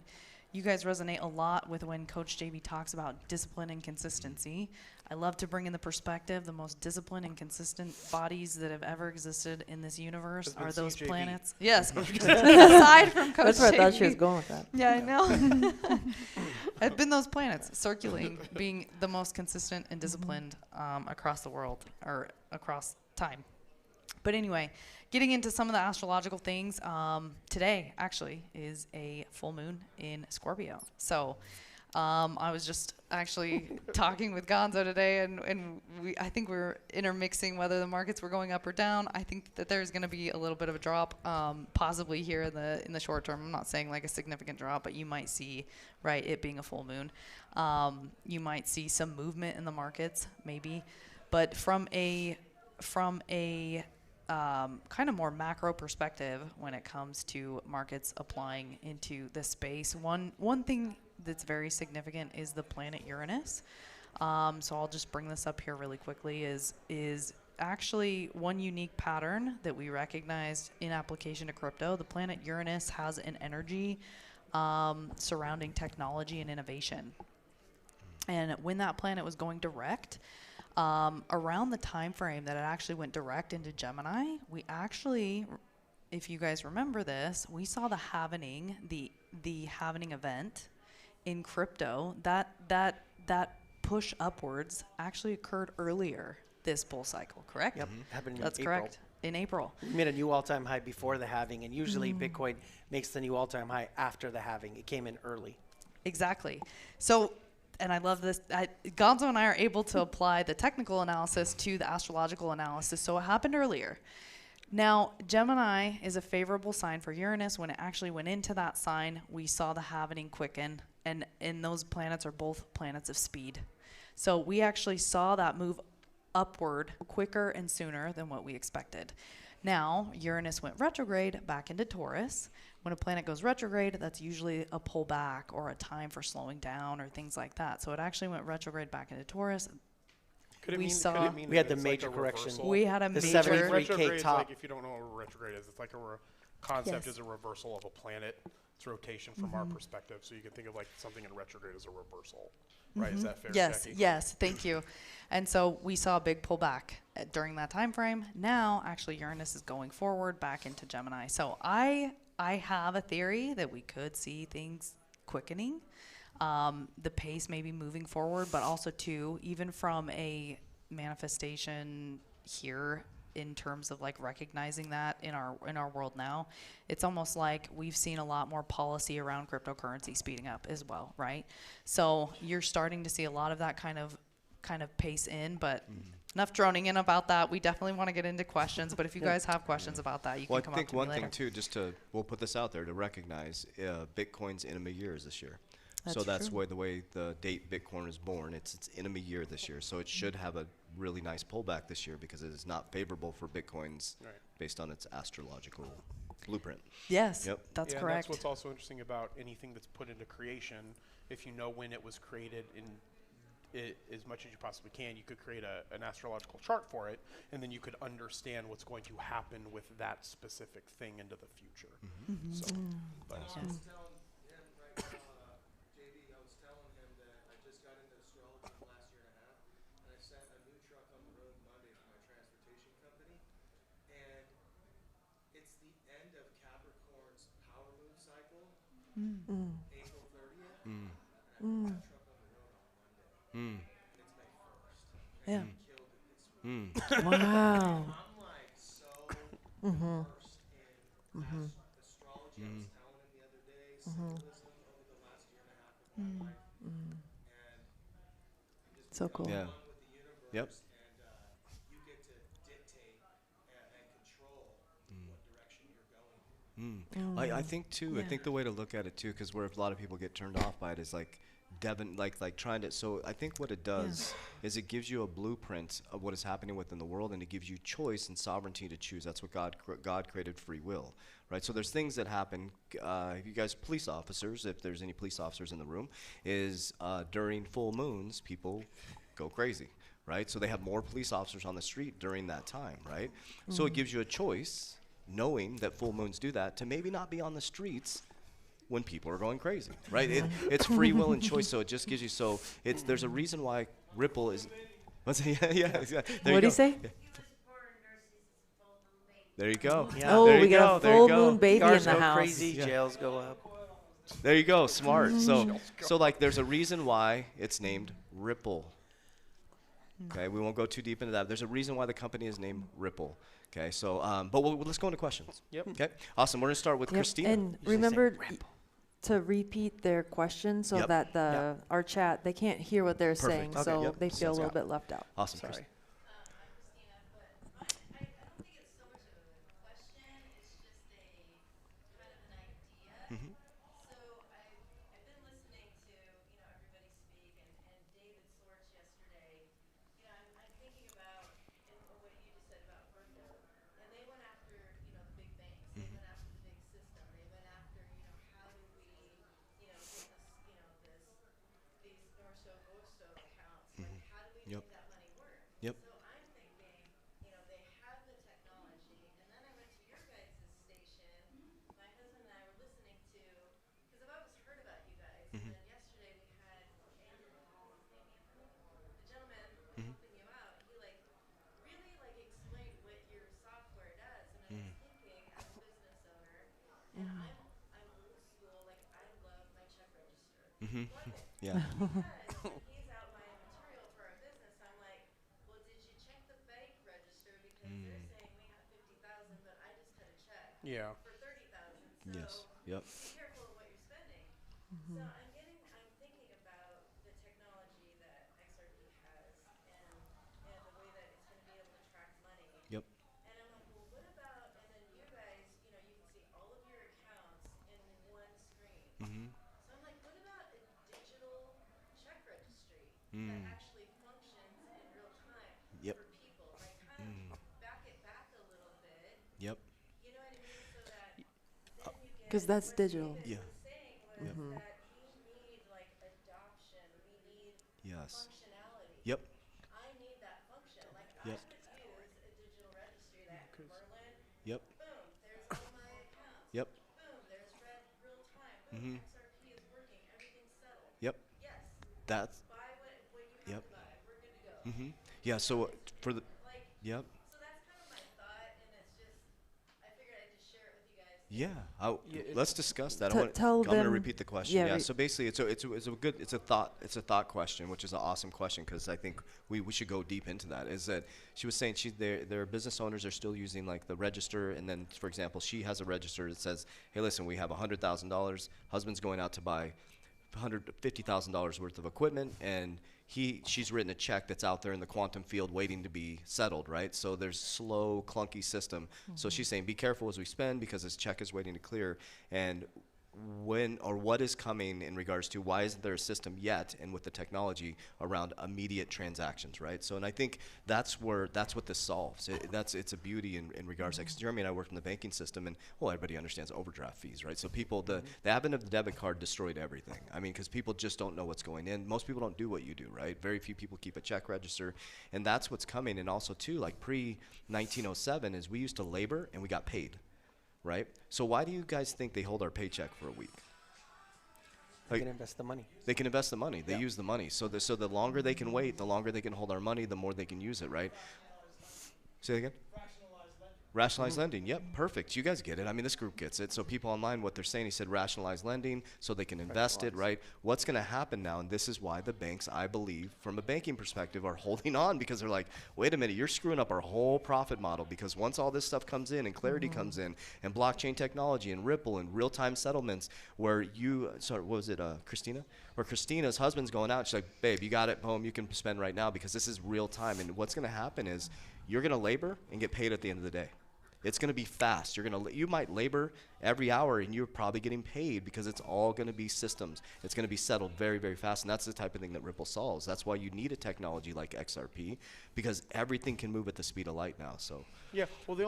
you guys resonate a lot with when Coach JB talks about discipline and consistency. I love to bring in the perspective, the most disciplined and consistent bodies that have ever existed in this universe are those CJV. planets. Yes, aside from Coach That's where I thought she JB. was going with that. Yeah, I know. I've been those planets circulating, being the most consistent and disciplined across the world or across time. But anyway, getting into some of the astrological things, today actually is a full moon in Scorpio. So I was just actually talking with Gonzo today, and I think we're intermixing whether the markets were going up or down. I think that there's going to be a little bit of a drop, possibly here in the short term. I'm not saying like a significant drop, but you might see, right, it being a full moon. You might see some movement in the markets, maybe, but from a kind of more macro perspective when it comes to markets applying into this space. One thing that's very significant is the planet Uranus. So I'll just bring this up here really quickly is actually one unique pattern that we recognized in application to crypto. The planet Uranus has an energy surrounding technology and innovation. And when that planet was going direct, around the time frame that it actually went direct into Gemini, we actually, if you guys remember this, we saw the halvening, the halvening event in crypto. That push upwards actually occurred earlier this bull cycle, correct? Yep, happened in That's April. correct. In April. We made a new all-time high before the halving, and usually Bitcoin makes the new all-time high after the halving. It came in early. Exactly. So, and I love this. Gonzo and I are able to apply the technical analysis to the astrological analysis. So it happened earlier. Now, Gemini is a favorable sign for Uranus. When it actually went into that sign, we saw the halvening quicken. And those planets are both planets of speed. So we actually saw that move upward quicker and sooner than what we expected. Now, Uranus went retrograde back into Taurus. When a planet goes retrograde, that's usually a pullback or a time for slowing down or things like that. So it actually went retrograde back into Taurus. Could it We mean, saw- could it mean We had that the it's like major a correction. reversal? We had a The major 73K Retrograde is top. like, if you don't know what a retrograde is, it's like a concept Yes. is a reversal of a planet. It's rotation from our perspective. So you can think of like something in retrograde as a reversal. right? Is that fair, Yes, Jackie? yes, thank you. And so we saw a big pullback during that time frame. Now, actually, Uranus is going forward back into Gemini. So I have a theory that we could see things quickening, the pace maybe moving forward, but also too, even from a manifestation here in terms of like recognizing that in our world now, it's almost like we've seen a lot more policy around cryptocurrency speeding up as well, right? So you're starting to see a lot of that kind of pace in, but enough droning in about that. We definitely want to get into questions, but if you guys have questions about that, you Well, can I come up think to me one later. thing too, we'll put this out there to recognize Bitcoin's enemy year is this year. So that's true. the way the date Bitcoin is born. It's its enemy year this year. So it should have a really nice pullback this year because it is not favorable for Bitcoins Right. based on its astrological blueprint. Yes, Yep. that's Yeah, and correct. that's what's also interesting about anything that's put into creation. If you know when it was created in it, as much as you possibly can, you could create an astrological chart for it, and then you could understand what's going to happen with that specific thing into the future. So, but I was telling him right now, JV, I was telling him that I just got into astrology in the last year and a half, and I sent a new truck on the road Monday for my transportation company, and it's the end of Capricorn's power move cycle, April 30th, and I put my truck on the road on Monday, and it's May 1st. Yeah. And killed it this week. Wow. I'm like so immersed in astrology. I was telling him the other day, symbolism over the last year and a half of my life, and I'm just So cool. Yeah. one with the universe, Yep. and you get to dictate and control what direction you're going. I think too. I think the way to look at it too, because where a lot of people get turned off by it is like Devin, like trying to. So I think what it does is it gives you a blueprint of what is happening within the world, and it gives you choice and sovereignty to choose. That's what God created free will, right? So there's things that happen. You guys, police officers, if there's any police officers in the room, is during full moons, people go crazy. Right, so they have more police officers on the street during that time, right? So it gives you a choice, knowing that full moons do that, to maybe not be on the streets when people are going crazy, right? It's free will and choice, so it just gives you, so there's a reason why Ripple is, yeah. There What do go. you say? Yeah. There you go. Yeah. Oh, There you we got go, a there you full go. moon baby in Cars the go house. crazy, Yeah. jails go up. There you go, smart. So like there's a reason why it's named Ripple. Okay, we won't go too deep into that. There's a reason why the company is named Ripple. Okay, so but let's go into questions. Yep. Okay, awesome. We're gonna start with Yep. Christina. And Usually say remember Ripple. to repeat their question so Yep. that our chat, they can't hear what they're Perfect. saying, Okay, so yep. they feel a Sounds little good. bit left out. Awesome, Sorry. Christina. I'm Christina, but I don't think it's so much of a question. It's just a kind of an idea. So I've been listening to everybody speak and David Sorch yesterday. I'm thinking about what you just said about crypto, and they went after the big banks. They went after the big system. They went after how do we get this these Norso Gosto accounts. Like how do we Yep. make that money work? Yep. So I'm thinking, they have the technology, and then I went to your guys' station. My husband and I were listening to, because I've always heard about you guys, and then yesterday we had the gentleman helping you out. He really explained what your software does, and I was thinking as a business owner, and I'm old school, I love my check register. Love it. Yeah. Because when he's outlining material for our business, I'm like, well, did you check the bank register? Because they're saying we have 50,000, but I just cut a check Yeah. for 30,000. So Yes. Yep. be careful of what you're spending. So I'm thinking about the technology that XRP has and the way that it's going to be able to track money. Yep. And I'm like, well, what about, and then you guys, you can see all of your accounts in one screen. So I'm like, what about a digital check registry that actually functions in real time Yep. for people? Kind of back it back a little bit. Yep. You know what I mean? So that then you get. 'Cause that's what digital. David Yeah. was saying was Yep. that we need adoption. We need Yes. functionality. Yep. I need that function. Yep. I could use a digital registry that Merlin. Yep. Boom, there's all my accounts. Yep. Boom, there's red real time. Boom, XRP is working. Everything's settled. Yep. Yes. That's Buy Yeah. So for the, yep. So that's kind of my thought, and it's just, I figured I'd just share it with you guys. Yeah, let's discuss that. Tell I'm going to them- repeat the question. yeah, Yeah. re- So basically, it's a thought question, which is an awesome question because I think we should go deep into that. Is that she was saying their business owners are still using like the register, and then for example, she has a register that says, hey, listen, we have $100,000. Husband's going out to buy $150,000 worth of equipment, and she's written a check that's out there in the quantum field waiting to be settled, right? So there's slow, clunky system. So she's saying, be careful as we spend because this check is waiting to clear. And when or what is coming in regards to why isn't there a system yet, and with the technology around immediate transactions, right? So, and I think that's what this solves. It's a beauty in regards to, 'cause Jeremy and I worked in the banking system, and well, everybody understands overdraft fees, right? So people, the advent of the debit card destroyed everything. I mean, because people just don't know what's going in. Most people don't do what you do, right? Very few people keep a check register, and that's what's coming. And also too, like pre-1907 is we used to labor and we got paid. Right? So why do you guys think they hold our paycheck for a week? They can invest the money. They can invest the money. They use the money. So the longer they can wait, the longer they can hold our money, the more they can use it, right? Say it again? Rationalized lending. Yep, perfect. You guys get it. I mean, this group gets it. So people online, what they're saying, he said rationalized lending so they can invest it, right? What's going to happen now, and this is why the banks, I believe, from a banking perspective, are holding on because they're like, wait a minute, you're screwing up our whole profit model because once all this stuff comes in and Clarity comes in and blockchain technology and Ripple and real-time settlements where what was it, Christina? Where Christina's husband's going out, she's like, babe, you got it, boom, you can spend right now because this is real time. And what's going to happen is you're going to labor and get paid at the end of the day. It's going to be fast. You might labor every hour, and you're probably getting paid because it's all going to be systems. It's going to be settled very, very fast, and that's the type of thing that Ripple solves. That's why you need a technology like XRP because everything can move at the speed of light now. So Yeah, well, the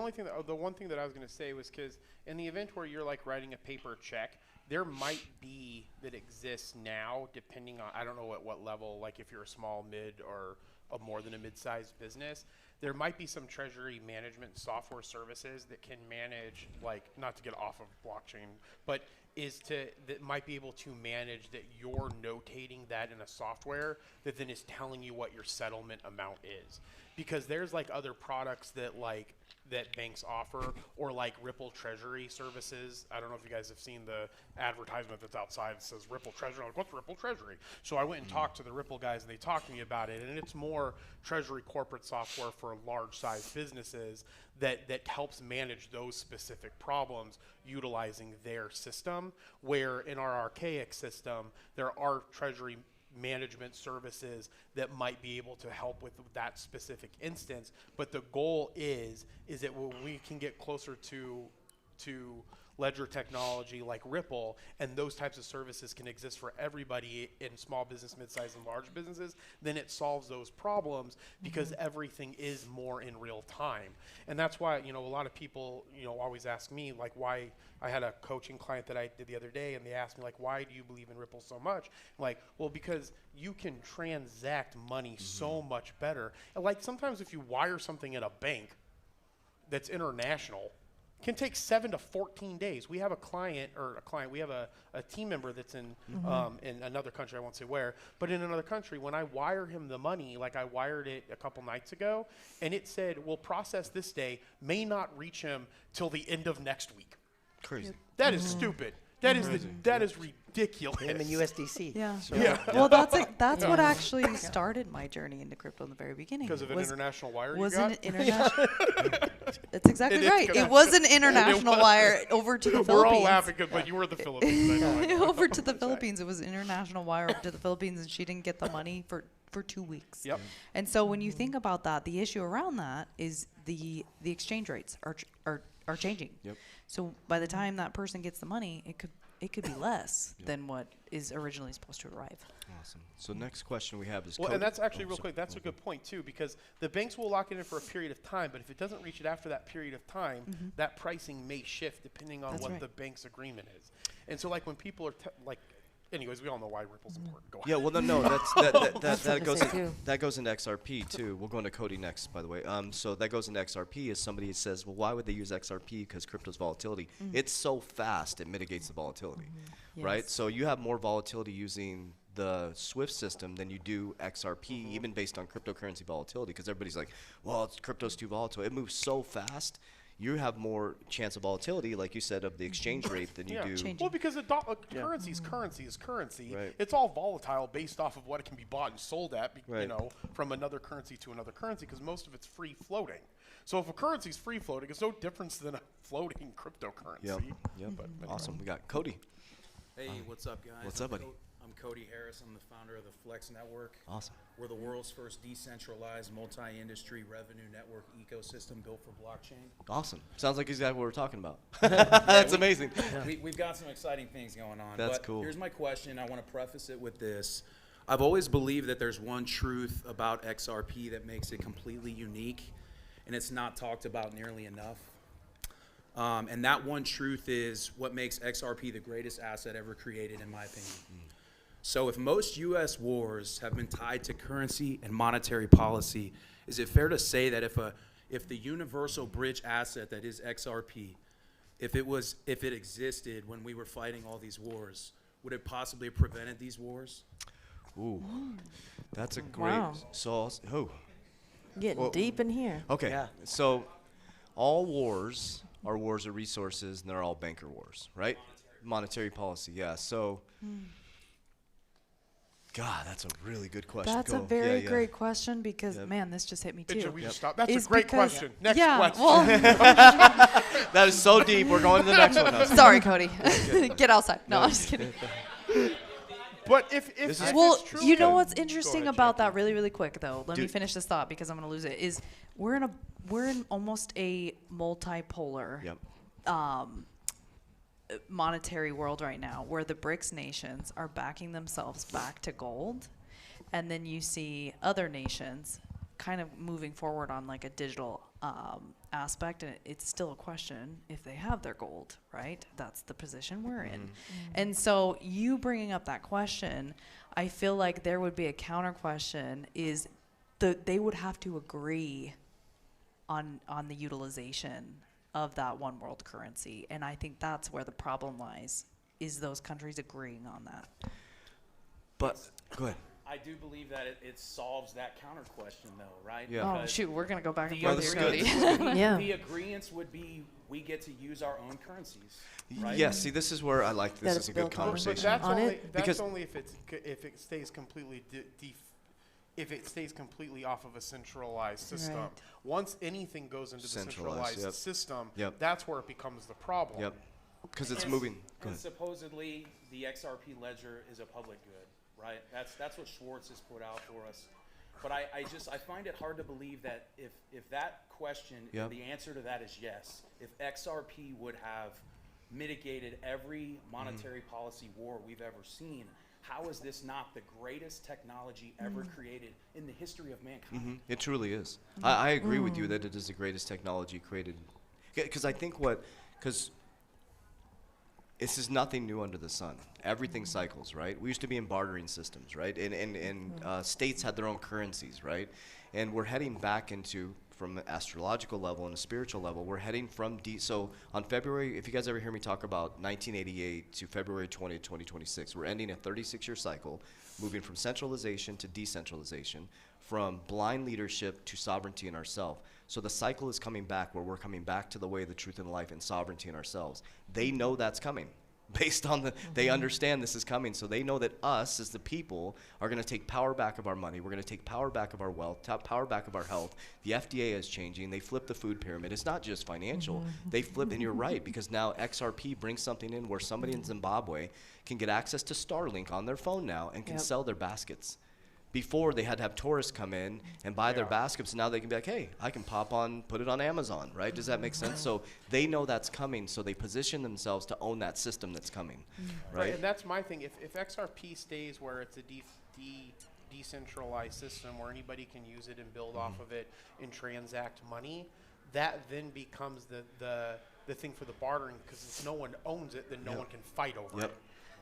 one thing that I was going to say was because in the event where you're like writing a paper check, there might be that exists now, depending on, I don't know at what level, like if you're a small, mid, or more than a mid-sized business, there might be some treasury management software services that can manage, like, not to get off of blockchain, but that might be able to manage that you're notating that in a software that then is telling you what your settlement amount is. Because there's like other products that banks offer, or like Ripple Treasury services. I don't know if you guys have seen the advertisement that's outside that says Ripple Treasury. I'm like, what's Ripple Treasury? So I went and talked to the Ripple guys, and they talked to me about it. And it's more treasury corporate software for large-sized businesses that helps manage those specific problems utilizing their system. Where in our archaic system, there are treasury management services that might be able to help with that specific instance, but the goal is that when we can get closer to ledger technology like Ripple, and those types of services can exist for everybody in small business, mid-sized, and large businesses, then it solves those problems because everything is more in real time. And that's why, a lot of people, always ask me, like, why. I had a coaching client that I did the other day, and they asked me, like, why do you believe in Ripple so much? I'm like, well, because you can transact money so much better. And like sometimes if you wire something at a bank that's international, can take 7 to 14 days. We have we have a team member that's in another country, I won't say where, but in another country, when I wire him the money, like I wired it a couple nights ago, and it said, we'll process this day, may not reach him till the end of next week. crazy. That is stupid. That is ridiculous. Him and USDC. Yeah. So, Well, that's what actually started my journey into crypto in the very beginning. Because of an international wire was you got? an international. That's exactly It is right. gonna- It was an international wire over to the We're Philippines. all laughing, but you were the Philippines. I know. Over to the Philippines. It was an international wire over to the Philippines, and she didn't get the money for 2 weeks. Yep. And so when you think about that, the issue around that is the exchange rates are changing. Yep. So by the time that person gets the money, it could be less than what is originally supposed to arrive. Awesome. So next question we have is Well, Cody. and that's actually Oh, real sorry. quick. That's a good point too, because the banks will lock it in for a period of time, but if it doesn't reach it after that period of time, that pricing may shift depending on That's what right. the bank's agreement is. And so, like when people are anyways, we all know why Ripple's important. Go Yeah, ahead. well, no, that what goes I say, too. that goes into XRP too. We're going to Cody next, by the way. So that goes into XRP. Is somebody says, well, why would they use XRP? Because crypto's volatility. It's so fast, it mitigates the volatility, right? Yes. So you have more volatility using the SWIFT system than you do XRP, even based on cryptocurrency volatility, because everybody's like, well, crypto's too volatile. It moves so fast. You have more chance of volatility, like you said, of the exchange rate than you do. Changing. Well, because currency is currency. Right. It's all volatile based off of what it can be bought and sold at, you Right. know, from another currency to another currency, because most of it's free floating. So if a currency is free floating, it's no difference than a floating cryptocurrency. Yep. Yep. Awesome. We got Cody. Hey, what's up, guys? What's up, buddy? I'm Cody Harris. I'm the founder of the Flex Network. Awesome. We're the world's first decentralized multi-industry revenue network ecosystem built for blockchain. Awesome. Sounds like exactly what we're talking about. That's amazing. We've got some exciting things going on. That's but cool. Here's my question. I want to preface it with this. I've always believed that there's one truth about XRP that makes it completely unique, and it's not talked about nearly enough. And that one truth is what makes XRP the greatest asset ever created, in my opinion. So if most U.S. wars have been tied to currency and monetary policy, is it fair to say that if the universal bridge asset that is XRP, if it existed when we were fighting all these wars, would it possibly have prevented these wars? Ooh, that's a great. Wow. So, Getting deep in here. Okay. Yeah. So, all wars are wars of resources, and they're all banker wars, right? Monetary policy. Yeah. So. God, that's a really good question. That's Go. a very Yeah. great question because, Yep. man, this just hit me too. We Yep. just stop. That's Is a great because- question. Next yeah, question. well, That is so deep. We're going to the next one now. sorry, Cody. Get outside. No, I'm just kidding. But if Well, it's true, you know then- what's Go interesting ahead, about Jackie. that really, really quick though. Let me Dude. finish this thought because I'm gonna lose it. Is we're in almost a multipolar Yep. monetary world right now where the BRICS nations are backing themselves back to gold, and then you see other nations kind of moving forward on like a digital aspect, and it's still a question if they have their gold, right? That's the position we're in. And so you bringing up that question, I feel like there would be a counter question is they would have to agree on the utilization of that one world currency. And I think that's where the problem lies, is those countries agreeing on that. But go ahead. I do believe that it solves that counter question, though, right? Yeah. Oh, Because shoot, we're going to go back and the forth this here, is Cody. good. This is good. Yeah. The agreeance would be we get to use our own currencies, right? Yeah. See, this is where I like That this. it's Is a good built on. But conversation. that's On only it? Because- only if it stays completely if it stays completely off of a centralized system. Right. Once anything goes into the Centralized, centralized yep. system, Yep. that's where it becomes the problem. Yep. Because it's And- moving. Go And ahead. supposedly the XRP ledger is a public good, right? That's what Schwartz has put out for us. But I find it hard to believe that if that question, Yep. the answer to that is yes, if XRP would have mitigated every monetary policy war we've ever seen, how is this not the greatest technology ever created in the history of mankind? It truly is. I agree with you that it is the greatest technology created. Because I think because this is nothing new under the sun. Everything cycles, right? We used to be in bartering systems, right? And states had their own currencies, right? And we're heading back into, from an astrological level and a spiritual level, we're heading from so on February, if you guys ever hear me talk about 1988 to February 20, 2026, we're ending a 36-year cycle, moving from centralization to decentralization, from blind leadership to sovereignty in ourselves. So the cycle is coming back where we're coming back to the way, the truth, and life, and sovereignty in ourselves. They know that's coming. Based on they understand this is coming, so they know that us as the people are going to take power back of our money. We're going to take power back of our wealth, power back of our health. The FDA is changing. They flip the food pyramid. It's not just financial. They flip, and you're right, because now XRP brings something in where somebody in Zimbabwe can get access to Starlink on their phone now and can sell their baskets. Before, they had to have tourists come in and buy their baskets, and now they can be like, hey, I can put it on Amazon, right? Does that make sense? So they know that's coming, so they position themselves to own that system that's coming, right? And that's my thing. If XRP stays where it's a decentralized system where anybody can use it and build off of it and transact money, that then becomes the thing for the bartering, because if no one owns it, then no one can fight over it.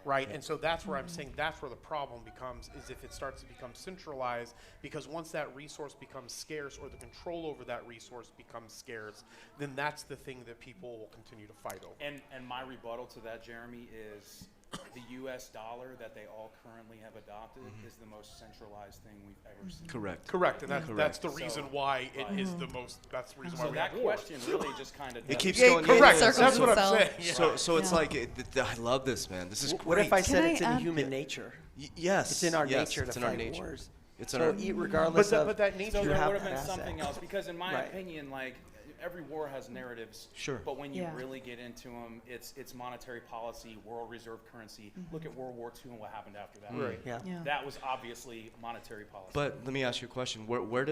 Right, and so that's where I'm saying that's where the problem becomes, is if it starts to become centralized, because once that resource becomes scarce or the control over that resource becomes scarce, then that's the thing that people will continue to fight over. And my rebuttal to that, Jeremy, is the U.S. dollar that they all currently have adopted is the most centralized thing we've ever seen. Correct. Correct, and that's Correct. the reason So- why it Right. is the most. That's the reason why So we that have wars. question really just kind of It keeps Yeah, going. correct. Correct. That's what I'm itself. saying. Yeah. So it's Yeah. like I love this, man. This is What great. if I said Can it's I in add- human nature? Yes. It's in our yes, nature it's to in our fight nature. wars. It's in So our. regardless But of, but that nature So you there have would have that been asset. something else, because in my Right. opinion, like, every war has narratives. Sure. But when you Yeah. really get into them, it's monetary policy, world reserve currency. Look at World War II and what happened after that. Right. Yeah. Yeah. That was obviously monetary policy. But let me ask you a question. Where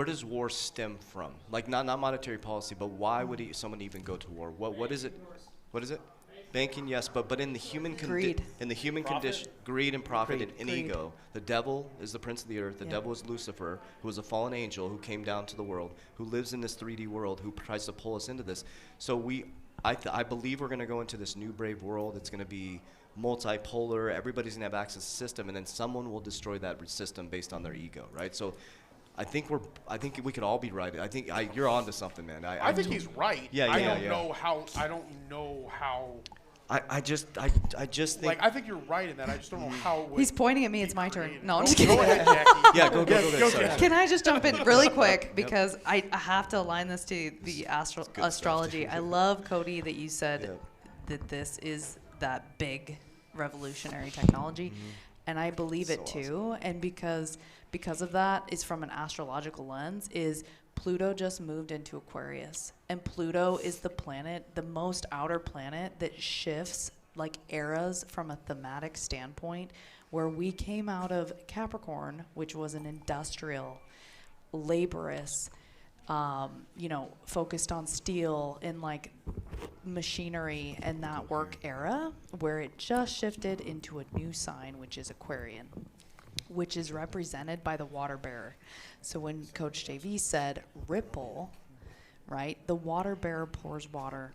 does war stem from? Like not monetary policy, but why would someone even go to war? What is it? What is it? Banking, yes, but in the human Greed. in the human Profit? condition, greed and profit Greed. and Greed. ego. The devil is the prince of the earth. The Yeah. devil is Lucifer, who is a fallen angel who came down to the world, who lives in this 3D world, who tries to pull us into this. So I believe we're going to go into this new brave world. It's going to be multipolar. Everybody's going to have access to the system, and then someone will destroy that system based on their ego, right? So I think we could all be right. I think you're onto something, man. I think he's right. Yeah, I yeah, don't yeah. know how. I don't know how. I just think. Like I think you're right in that. I just don't know how. It would He's pointing at me. It's my turn. created. No, I'm Go- just kidding. Go ahead, Jackie. Yeah, go. Sorry. Can I just jump in really quick because I have to align this to the stuff, astrology. dude. I love, Cody, that you said Yeah. that this is that big revolutionary technology, and I believe it So too. And because of that, is from an astrological lens, is Pluto just moved into Aquarius, and Pluto is the planet, the most outer planet that shifts like eras from a thematic standpoint, where we came out of Capricorn, which was an industrial, laborious, focused on steel and like machinery and that work era, where it just shifted into a new sign, which is Aquarian, which is represented by the water bearer. So when Coach JV said ripple, right, the water bearer pours water.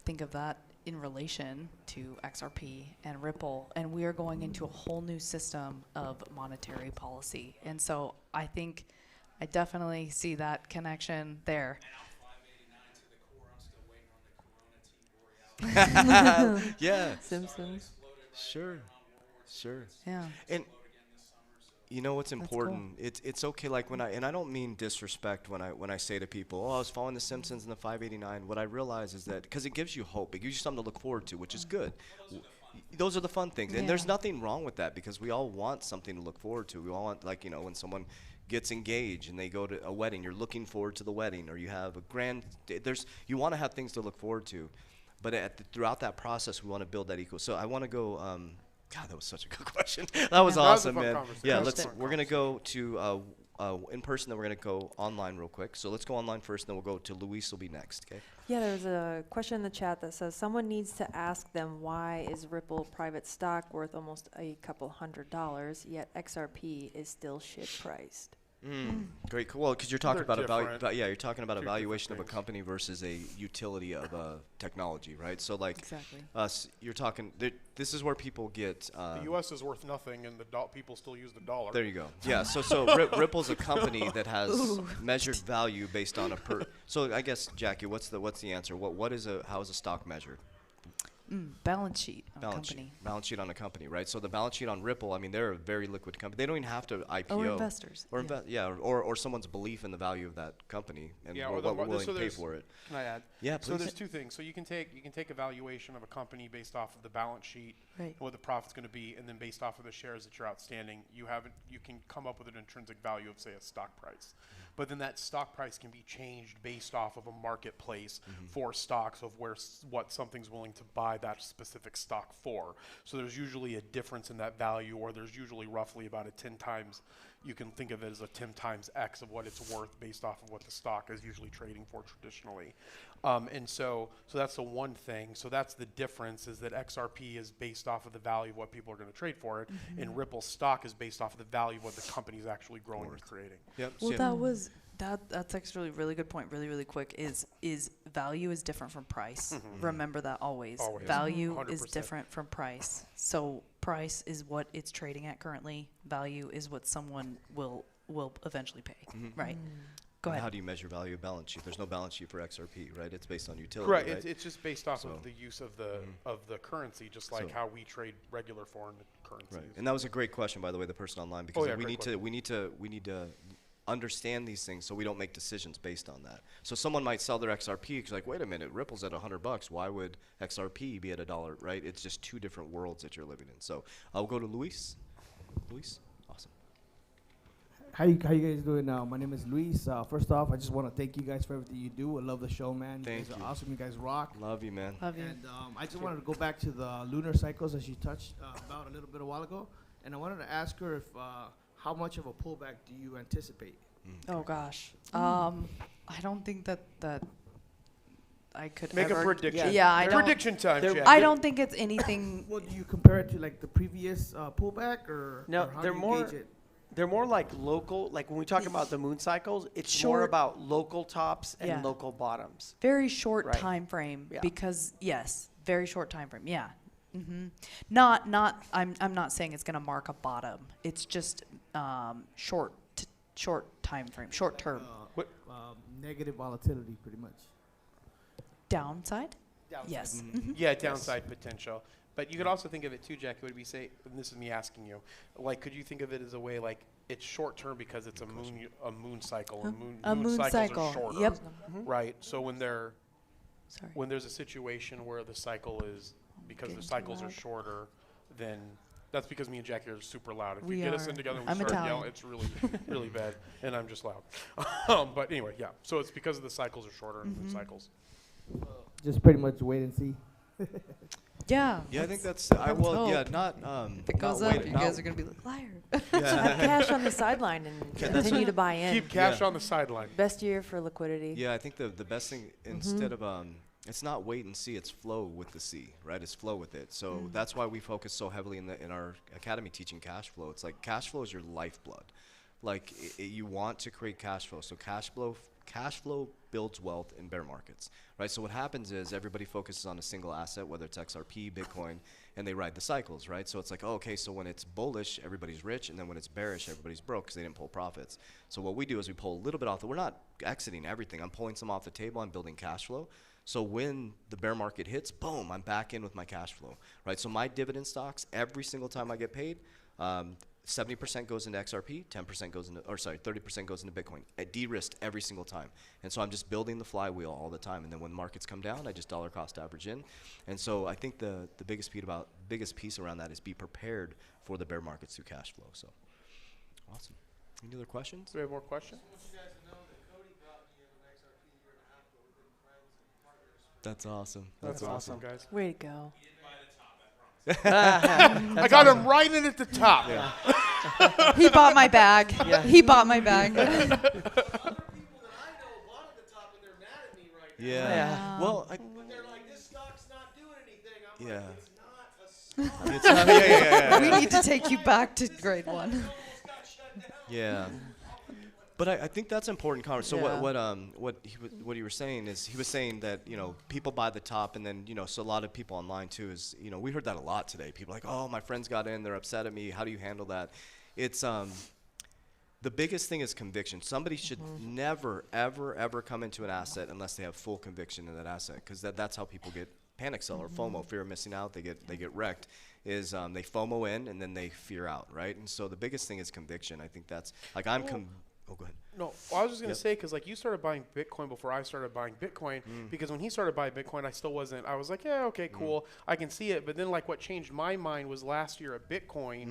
Think of that in relation to XRP and Ripple, and we are going into a whole new system of monetary policy. And so I think I definitely see that connection there. Yeah. Simpsons. Sure. Yeah. And you know what's cool. important? It's okay. Like I don't mean disrespect when I say to people, oh, I was following The Simpsons in the 589. What I realize is that because it gives you hope, it gives you something to look forward to, which is good. Those are the fun things, and there's Yeah. nothing wrong with that because we all want something to look forward to. We all want, like, when someone gets engaged and they go to a wedding, you're looking forward to the wedding, or you have a grand. You want to have things to look forward to, but throughout that process, we want to build that eco. So I want to go. God, that was such a good question. That was That was a awesome, fun man. conversation. Yeah, That was a fun we're gonna go to in person, then we're gonna go online real quick. So let's go online first, then we'll go to Luis. Will be next. Okay. Yeah, there's a question in the chat that says someone needs to ask them why is Ripple private stock worth almost a couple $100, yet XRP is still shit priced. Great. Cool. Well, because you're talking They're about different. you're talking about Two evaluation of a different company versus a utility of a technology, right? So like Exactly. you're talking. This is where people get. The U.S. is worth nothing, and people still use the dollar. There you go. Yeah. So Ripple's a company that has measured value based on a per. So I guess Jackie, what's the answer? How is a stock measured? Balance sheet of a Balance company. sheet. Balance sheet on a company, right? So the balance sheet on Ripple, I mean, they're a very liquid company. They don't even have to IPO. Or investors. Or yeah. or someone's belief in the value of that company and Yeah, what or the we're mo- willing so to pay there's- for it. Can I add? Yeah, So please. there's two things. So you can take a valuation of a company based off of the balance sheet, Right. what the profit's going to be, and then based off of the shares that you're outstanding, you can come up with an intrinsic value of, say, a stock price. But then that stock price can be changed based off of a marketplace for stocks of what something's willing to buy that specific stock for. So there's usually a difference in that value, or there's usually roughly about a 10 times. You can think of it as a 10 times X of what it's worth based off of what the stock is usually trading for traditionally. And so that's the one thing. So that's the difference, is that XRP is based off of the value of what people are going to trade for it, and Ripple stock is based off of the value of what the company's actually growing and creating. Yep. Well, that's actually a really good point. Really, really quick is value is different from price. Remember that always. Always. Value is 100%. different from price. So price is what it's trading at currently. Value is what someone will eventually pay. Right. Go And ahead. how do you measure value of balance sheet? There's no balance sheet for XRP, right? It's based on utility, Correct. right? It's just based off So- of the use of the currency, just like So- how we trade regular foreign currencies. Right. And that was a great question, by the way, the person online, because yeah, we great need to understand these things so we don't make decisions based on that. So someone might sell their XRP because like, wait a minute, Ripple's at $100. Why would XRP be at $1? Right? It's just two different worlds that you're living in. So I'll go to Luis. Luis, awesome. How you guys doing now? My name is Luis. First off, I just want to thank you guys for everything you do. I love the show, man. Thank you guys you. are awesome. You guys rock. Love you, man. Love you. And I just wanted to go back to the lunar cycles as you touched about a little bit a while ago. And I wanted to ask her if how much of a pullback do you anticipate? Oh gosh. I don't think that I could Make ever. a prediction. Yeah, I don't. Prediction time, Jack. I don't think it's anything. Well, do you compare it to like the previous pullback, or No, or how they're do you more. gauge it? They're more like local. Like when we talk about the moon cycles, it's more Short- about local tops and Yeah. local bottoms. Very short Right. time frame Yeah. because yes, very short time frame. Yeah. Not I'm not saying it's going to mark a bottom. It's just short time frame, short term. Negative volatility, pretty much. Downside? Yes. Yeah, downside potential. But you could also think of it too, Jack. It would be and this is me asking you, like, could you think of it as a way like it's short term because it's a moon cycle, and moon cycles cycle. are shorter, Yep. right? So when Sorry. when there's a situation where the cycle is because Getting the too cycles are loud. shorter, then that's because me and Jackie are super loud. If We you get us are. in together and we I'm start Italian. yelling, it's really, really bad, and I'm just loud. But anyway, yeah. So it's because the cycles are shorter and moon cycles. Just pretty much wait and see. Yeah. Yeah, I think that's let's well, yeah, hope. not If it goes not up, wait- you not- guys are going to be like liar. Have cash on the sideline and continue to buy in. Keep cash on the sideline. Best year for liquidity. Yeah, I think the best thing instead of it's not wait and see, it's flow with the C, right? It's flow with it. So that's why we focus so heavily in our academy teaching cash flow. It's like cash flow is your lifeblood. Like you want to create cash flow. So cash flow builds wealth in bear markets, right? So what happens is everybody focuses on a single asset, whether it's XRP, Bitcoin, and they ride the cycles, right? So it's like, oh, okay, so when it's bullish, everybody's rich, and then when it's bearish, everybody's broke because they didn't pull profits. So what we do is we pull a little bit off. We're not exiting everything. I'm pulling some off the table. I'm building cash flow. So when the bear market hits, boom, I'm back in with my cash flow, right? So my dividend stocks, every single time I get paid, 70% goes into XRP, 10% goes into, 30% goes into Bitcoin. De-risked every single time. And so I'm just building the flywheel all the time. And then when markets come down, I just dollar cost average in. And so I think the biggest piece around that is be prepared for the bear markets through cash flow. So awesome. Any other questions? Do we have more questions? That's awesome. That's awesome, guys. Way to go. I got him right in at the top. Yeah. He bought my bag. He bought my bag. Yeah. Well, But they're like, this stock's not doing anything. I'm yeah. like, it's not a stock. It's not, yeah. We need to take you back to grade 1. Yeah. But I think that's important conversation. So Yeah. what you were saying is he was saying that, you know, people buy the top, and then, you know, so a lot of people online too is, you know, we heard that a lot today. People are like, oh, my friends got in, they're upset at me. How do you handle that? It's the biggest thing is conviction. Somebody should never, ever, ever come into an asset unless they have full conviction in that asset, because that's how people get panic sell or FOMO, fear of missing out. They get wrecked. Is they FOMO in and then they fear out, right? And so the biggest thing is conviction. I think that's like oh, go ahead. No, I was just going to say, because like you started buying Bitcoin before I started buying Bitcoin, because when he started buying Bitcoin, I was like, yeah, okay, cool, I can see it. But then like what changed my mind was last year at Bitcoin,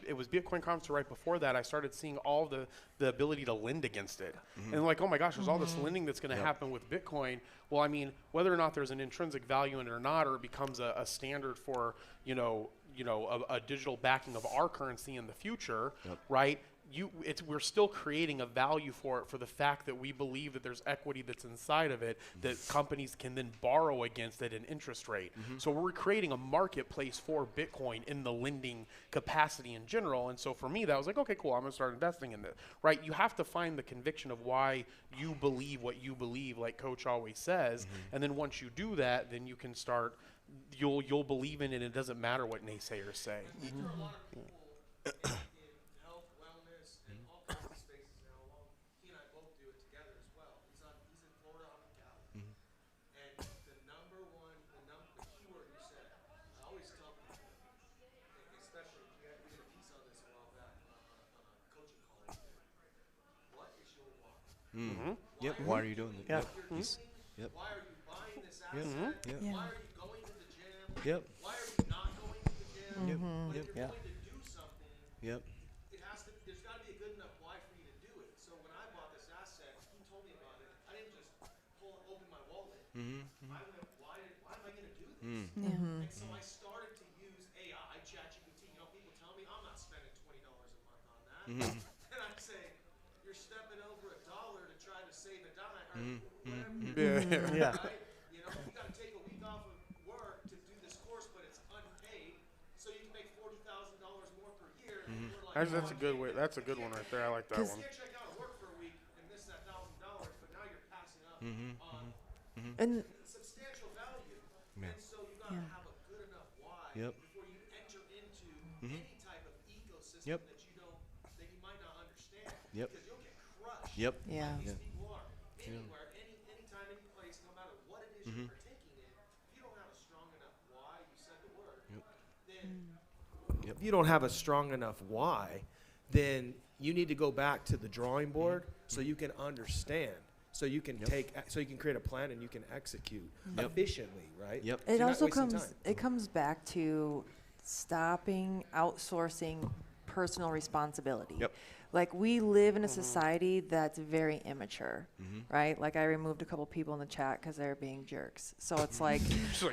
it was Bitcoin conference right before that, I started seeing all the ability to lend against it. And like, oh my gosh, there's all this lending that's going to happen with Bitcoin. Well, I mean, whether or not there's an intrinsic value in it or not, or it becomes a standard for, a digital backing of our currency in the future, right? We're still creating a value for it, for the fact that we believe that there's equity that's inside of it that companies can then borrow against at an interest rate. So we're creating a marketplace for Bitcoin in the lending capacity in general. And so for me, that was like, okay, cool, I'm gonna start investing in this, right? You have to find the conviction of why you believe what you believe, like Coach always says. And then once you do that, then you can start, you'll believe in it. It doesn't matter what naysayers say. In health, wellness, and all kinds of spaces now. Well, he and I both Yep. Why are you doing it? Yeah. Yep. Why are you buying this Yep. asset? Yep. Yeah. Why are you going to the gym? Yep. Why are you not going to the gym? Yep. But Yep. if you're Yeah. going to do something, Yep. there's got to be a good enough why for you to do it. So when I bought this asset, he told me about it. I didn't just open my wallet. I went, why am I going to do this? Yeah. And so I started to use AI, ChatGPT. You know, people tell me I'm not spending $20 a month on that. And I say, you're stepping over $1 to try to save a dime or whatever you do, Yeah. right? You know, you got to take a week off of work to do this course, but it's unpaid, so you can make $40,000 more per year. And we're like, That's a good way. That's a good one right there. I like that you one. can't check out of work for a week and miss that $1,000, but now you're passing up on And substantial value. Yeah. And so you got to have a good enough why Yep. before you enter into any type of ecosystem Yep. that you might not understand. Yep. Because you'll get crushed. Yep. Yeah. These people are anywhere, anytime, any place, no matter what it is you're partaking in. If you don't have a strong enough why, you said the word, then If you don't have a strong enough why, then you need to go back to the drawing board so you can understand, so you can so you can create a plan and you can execute efficiently, right? Yep. So it you're not also wasting comes time. it comes back to stopping outsourcing personal responsibility. Yep. Like we live in a society that's very immature, right? Like I removed a couple people in the chat because they're being jerks. So it's like,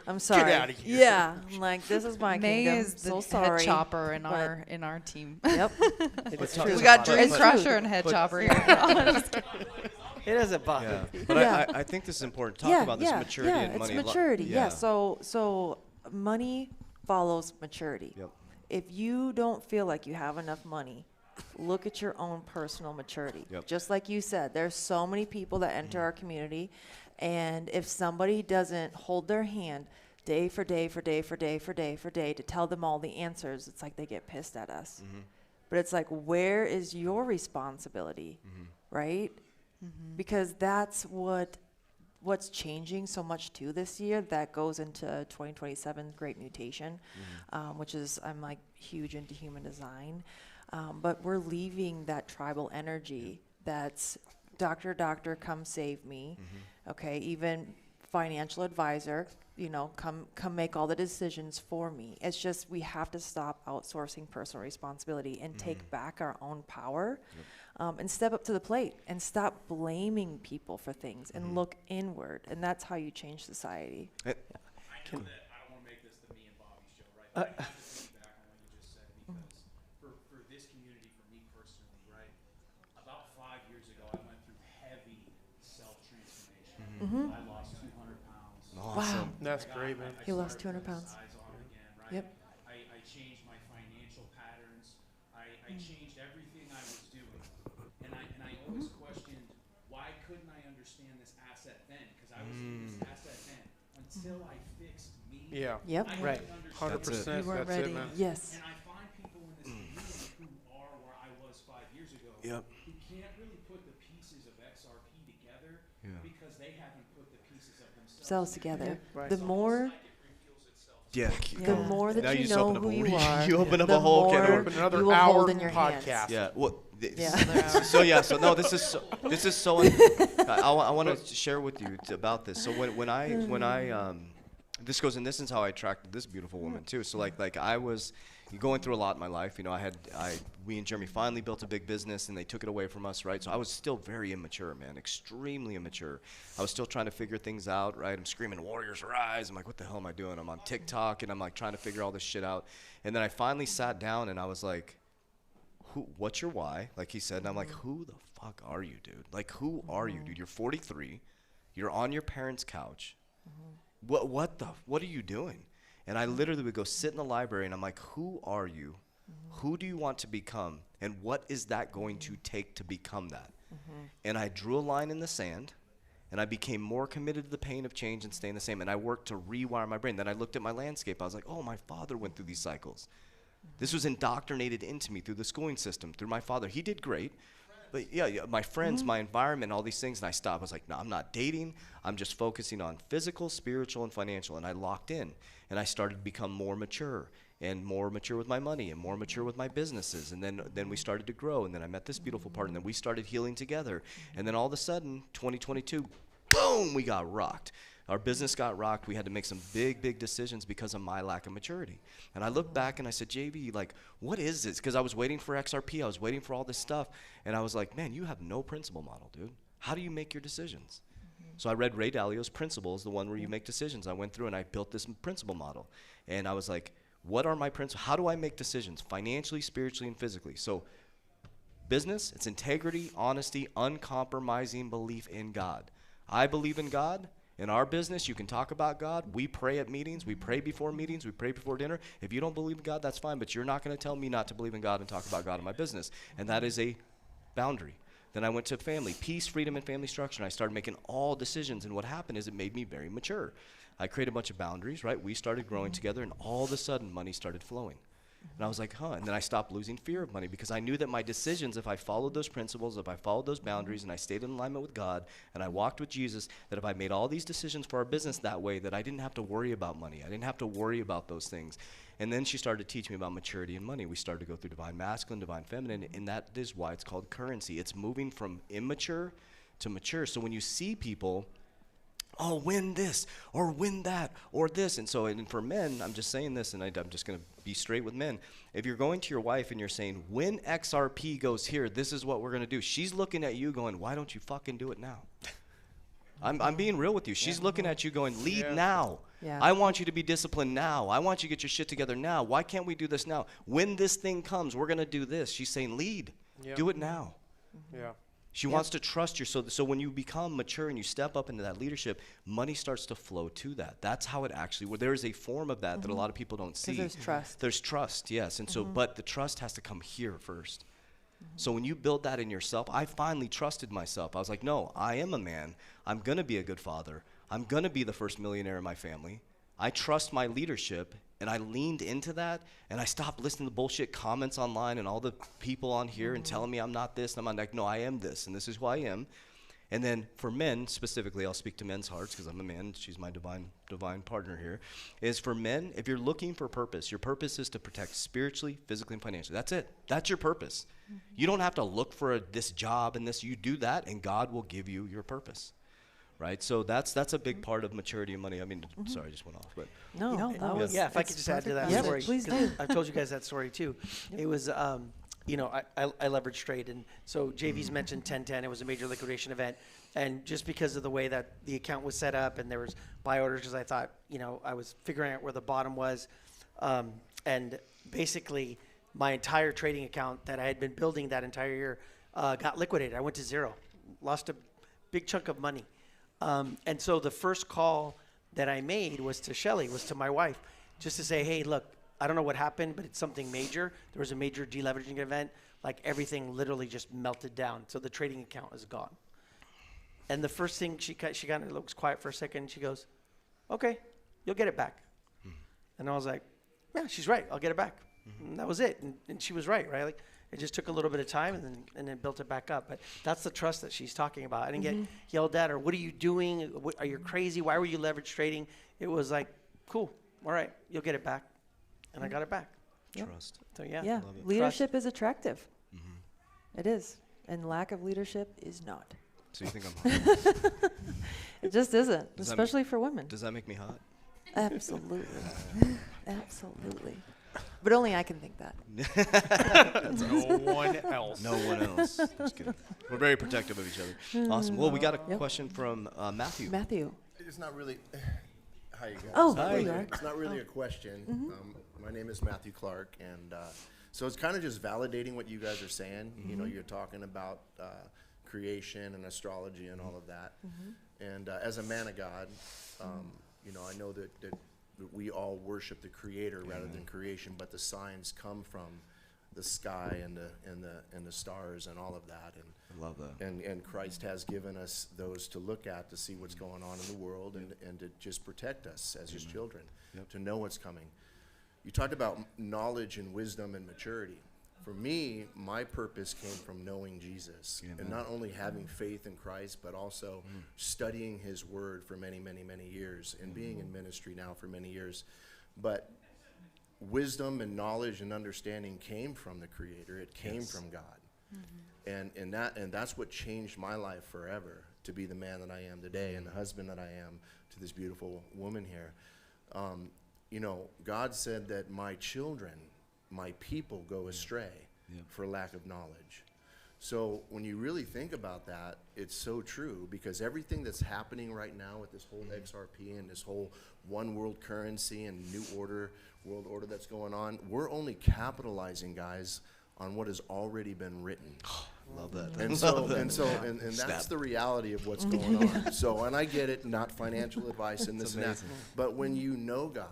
I'm sorry. outta here. Yeah, I'm like this is my May kingdom. is the So head sorry. chopper in but- our team. Yep. It's tough. true. We got But- Dream but- Crusher and head chopper here. It doesn't bother Yeah. me. But Yeah. I think this is important. Talk about this maturity yeah, and it's money. maturity. Yeah. So money follows maturity. Yep. If you don't feel like you have enough money, look at your own personal maturity. Yep. Just like you said, there's so many people that enter our community, and if somebody doesn't hold their hand day for day for day for day for day for day to tell them all the answers, it's like they get pissed at us. But it's like, where is your responsibility, right? Because that's what's changing so much too this year that goes into 2027 Great Mutation, which is, I'm like huge into human design. But we're leaving that tribal energy that's doctor, come save me. Okay, even financial advisor, you know, come make all the decisions for me. It's just we have to stop outsourcing personal responsibility and take back our own power. And step up to the plate and stop blaming people for things and look inward. And that's how you change society. I know that I don't want to make this the me and Bobby show, right? But I have to piggyback on what you just said because for this community, for me personally, right? About 5 years ago, I went through heavy self-transformation. I lost 200 pounds. Awesome. That's great, man. He lost 200 pounds. Size on again, right? Yep. I changed my financial patterns. I changed everything I was doing. And I always questioned, why couldn't I understand this asset then? Because I was in this asset then. Until I fixed me, Yeah. Yep. I Right. didn't understand 100%. You weren't That's ready. it, man. Yes. and I find people in this community who are where I was 5 years ago Yep. who can't really put the pieces of XRP together because they haven't put the pieces of themselves Selves together. Right. The more Yeah. the more that Now you just know opened up who a you re- are, you open up the a whole can of more worms. Open another you will hour hold in your podcast. hands. Yeah. Well. Yeah. So no. This is so. I want to share with you about this. So when I this goes, and this is how I attracted this beautiful woman too. So like I was going through a lot in my life. You know, we and Jeremy finally built a big business, and they took it away from us, right? So I was still very immature, man, extremely immature. I was still trying to figure things out, right? I'm screaming "Warriors Rise!" I'm like, what the hell am I doing? I'm on TikTok, and I'm like trying to figure all this shit out. And then I finally sat down, and I was like, what's your why? Like he said, and I'm like, who the fuck are you, dude? Like, who are you, dude? You're 43. You're on your parents' couch. What are you doing? And I literally would go sit in the library, and I'm like, who are you? Who do you want to become? And what is that going to take to become that? And I drew a line in the sand, and I became more committed to the pain of change and staying the same. And I worked to rewire my brain. Then I looked at my landscape. I was like, oh, my father went through these cycles. This was indoctrinated into me through the schooling system, through my father. He did great. But yeah, my friends, my environment, all these things. And I stopped. I was like, no, I'm not dating. I'm just focusing on physical, spiritual, and financial. And I locked in. And I started to become more mature. and more mature with my money and more mature with my businesses. And then we started to grow, and then I met this beautiful partner, and then we started healing together. And then all of a sudden, 2022, boom, we got rocked. Our business got rocked. We had to make some big decisions because of my lack of maturity. And I looked back and I said, JV, like, what is this? Because I was waiting for XRP. I was waiting for all this stuff. And I was like, man, you have no principle model, dude. How do you make your decisions? So I read Ray Dalio's Principles, the one where you make decisions. I went through and I built this principle model. And I was like, what are my principles? How do I make decisions financially, spiritually, and physically? So business, it's integrity, honesty, uncompromising belief in God. I believe in God. In our business, you can talk about God. We pray at meetings. We pray before meetings. We pray before dinner. If you don't believe in God, that's fine, but you're not going to tell me not to believe in God and talk about God in my business. And that is a boundary. Then I went to family, peace, freedom, and family structure, and I started making all decisions. And what happened is it made me very mature. I created a bunch of boundaries, right? We started growing together, and all of a sudden, money started flowing. And I was like, huh. And then I stopped losing fear of money because I knew that my decisions, if I followed those principles, if I followed those boundaries, and I stayed in alignment with God, and I walked with Jesus, that if I made all these decisions for our business that way, that I didn't have to worry about money. I didn't have to worry about those things. And then she started to teach me about maturity and money. We started to go through divine masculine, divine feminine, and that is why it's called currency. It's moving from immature to mature. So when you see people, oh, win this, or win that, or this. And so, and for men, I'm just saying this, and I'm just going to be straight with men. If you're going to your wife and you're saying, when XRP goes here, this is what we're going to do. She's looking at you going, why don't you fucking do it now? I'm being real with you. She's looking at you going, lead now. Yeah. I want you to be disciplined now. I want you to get your shit together now. Why can't we do this now? When this thing comes, we're going to do this. She's saying, lead. Do it now. Yeah. She wants to trust you. So when you become mature and you step up into that leadership, money starts to flow to that. That's how it actually, there is a form of that that a lot of people don't see. There's trust. There's trust, yes. And so, but the trust has to come here first. So when you build that in yourself, I finally trusted myself. I was like, no, I am a man. I'm going to be a good father. I'm going to be the first millionaire in my family. I trust my leadership, and I leaned into that, and I stopped listening to bullshit comments online and all the people on here and telling me I'm not this, and I'm like, no, I am this, and this is who I am. And then for men specifically, I'll speak to men's hearts because I'm a man. She's my divine partner here. Is for men, if you're looking for purpose, your purpose is to protect spiritually, physically, and financially. That's it. That's your purpose. You don't have to look for this job and this. You do that, and God will give you your purpose. Right, so that's a big part of maturity and money. I mean, sorry, I just went off, but No, that was yeah. If I could just add to that Yeah, story, please 'cause do. I've told you guys that story too. It was, you know, I leveraged trade, and so JV's mentioned 1010. It was a major liquidation event, and just because of the way that the account was set up, and there was buy orders, because I thought, you know, I was figuring out where the bottom was, and basically my entire trading account that I had been building that entire year got liquidated. I went to zero, lost a big chunk of money. And so the first call that I made was to Shelly, was to my wife, just to say, hey, look, I don't know what happened, but it's something major. There was a major deleveraging event. Like everything literally just melted down. So the trading account is gone. And the first thing she kind of looks quiet for a second. She goes, okay, you'll get it back. And I was like, yeah, she's right. I'll get it back. And that was it. And she was right? Like, it just took a little bit of time and then built it back up. But that's the trust that she's talking about. I didn't get yelled at or what are you doing? Are you crazy? Why were you leverage trading? It was like, cool. All right. You'll get it back. And I got it back. trust. So yeah. Yeah, leadership is attractive. It is. And lack of leadership is not. So you think I'm hot? It just isn't, Does that especially for women. Does that make me hot? Absolutely. Absolutely. But only I can think that. No one else. No one else. Just kidding. We're very protective of each other. Awesome. Well, we got a question from Matthew. Matthew. It's not really. Hi, you guys. Oh, Hi. there you are. It's not really a question. My name is Matthew Clark, and so it's kind of just validating what you guys are saying. You know, you're talking about creation and astrology and all of that. And as a man of God, you know, I know that we all worship the Creator rather than creation, but the signs come from the sky and the stars and all of that. And I love that. And Christ has given us those to look at to see what's going on in the world and to just protect us as His children, to know what's coming. You talked about knowledge and wisdom and maturity. For me, my purpose came from knowing Jesus and not only having faith in Christ, but also studying His Word for many, many, many years and being in ministry now for many years. But wisdom and knowledge and understanding came from the Creator. It came from God. And that's what changed my life forever, to be the man that I am today and the husband that I am to this beautiful woman here. You know, God said that my children, my people go astray for lack of knowledge. So when you really think about that, it's so true, because everything that's happening right now with this whole XRP and this whole one world currency and new order, world order that's going on, we're only capitalizing, guys, on what has already been written. Love that. And that's the reality of what's going on. So, and I get it, not financial advice and this and that, but when you know God,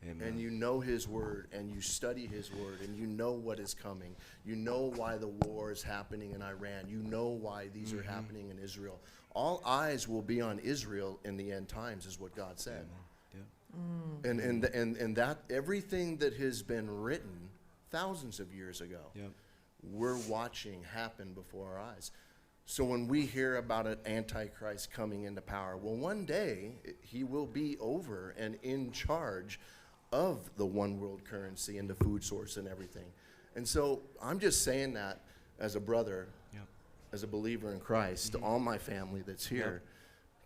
and you know His Word, and you study His Word, and you know what is coming, you know why the war is happening in Iran, you know why these are happening in Israel. All eyes will be on Israel in the end times, is what God said. And that everything that has been written thousands of years ago, we're watching happen before our eyes. So when we hear about an Antichrist coming into power, well, one day he will be over and in charge of the one world currency and the food source and everything. And so I'm just saying that as a brother, as a believer in Christ, to all my family that's here,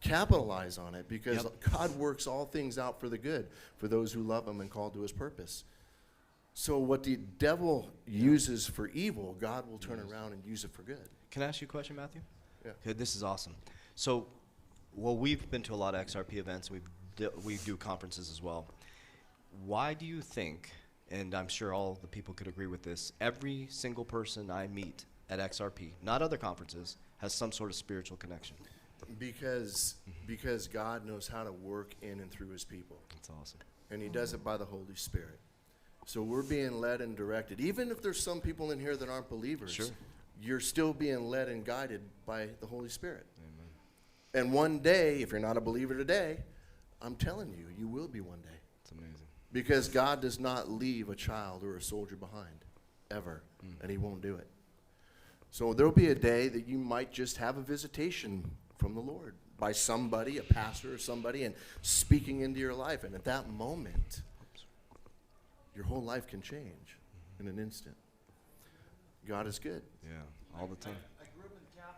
capitalize on it, because God works all things out for the good for those who love Him and called to His purpose. So what the devil uses for evil, God will turn around and use it for good. Can I ask you a question, Matthew? Yeah. Okay, this is awesome. So, well, we've been to a lot of XRP events. We do conferences as well. Why do you think, and I'm sure all the people could agree with this, every single person I meet at XRP, not other conferences, has some sort of spiritual connection? Because God knows how to work in and through His people. That's awesome. And He does it by the Holy Spirit. So we're being led and directed. Even if there's some people in here that aren't believers, you're still being led and guided by the Holy Spirit. Amen. And one day, if you're not a believer today, I'm telling you, you will be one day. It's amazing. Because God does not leave a child or a soldier behind, ever, and He won't do it. So there'll be a day that you might just have a visitation from the Lord by somebody, a pastor or somebody, and speaking into your life. And at that moment, your whole life can change in an instant. God is good. Yeah, all the time.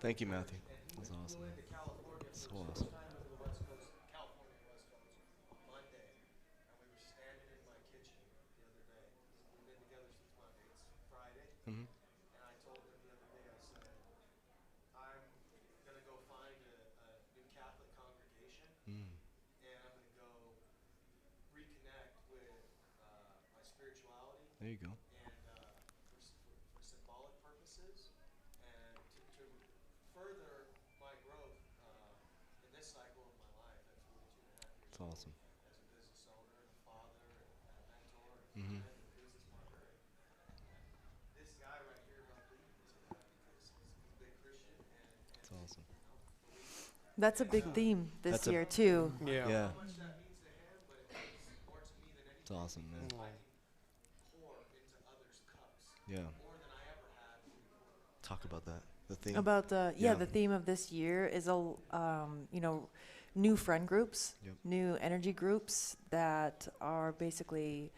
Thank you, Matthew. That's awesome. So awesome. And I told him the other day, I said, I'm going to go find a new Catholic congregation, and I'm going to go reconnect with my spirituality. There you go. And for symbolic purposes, and to further my growth in this cycle of my life at 42 and a half years That's old, awesome. as a business owner, and a father, and a mentor, and a friend, and a business partner. This guy right here helped lead me to that, because he's a big Christian, and That's awesome. That's a big theme this That's a- year too. Yeah. how much that means to him, but it means more to me than anything. It's awesome, man. I can pour into others' cups Yeah. more than I ever had before. Talk about that. The theme. About the the theme of this year is new friend groups, new energy groups that are basically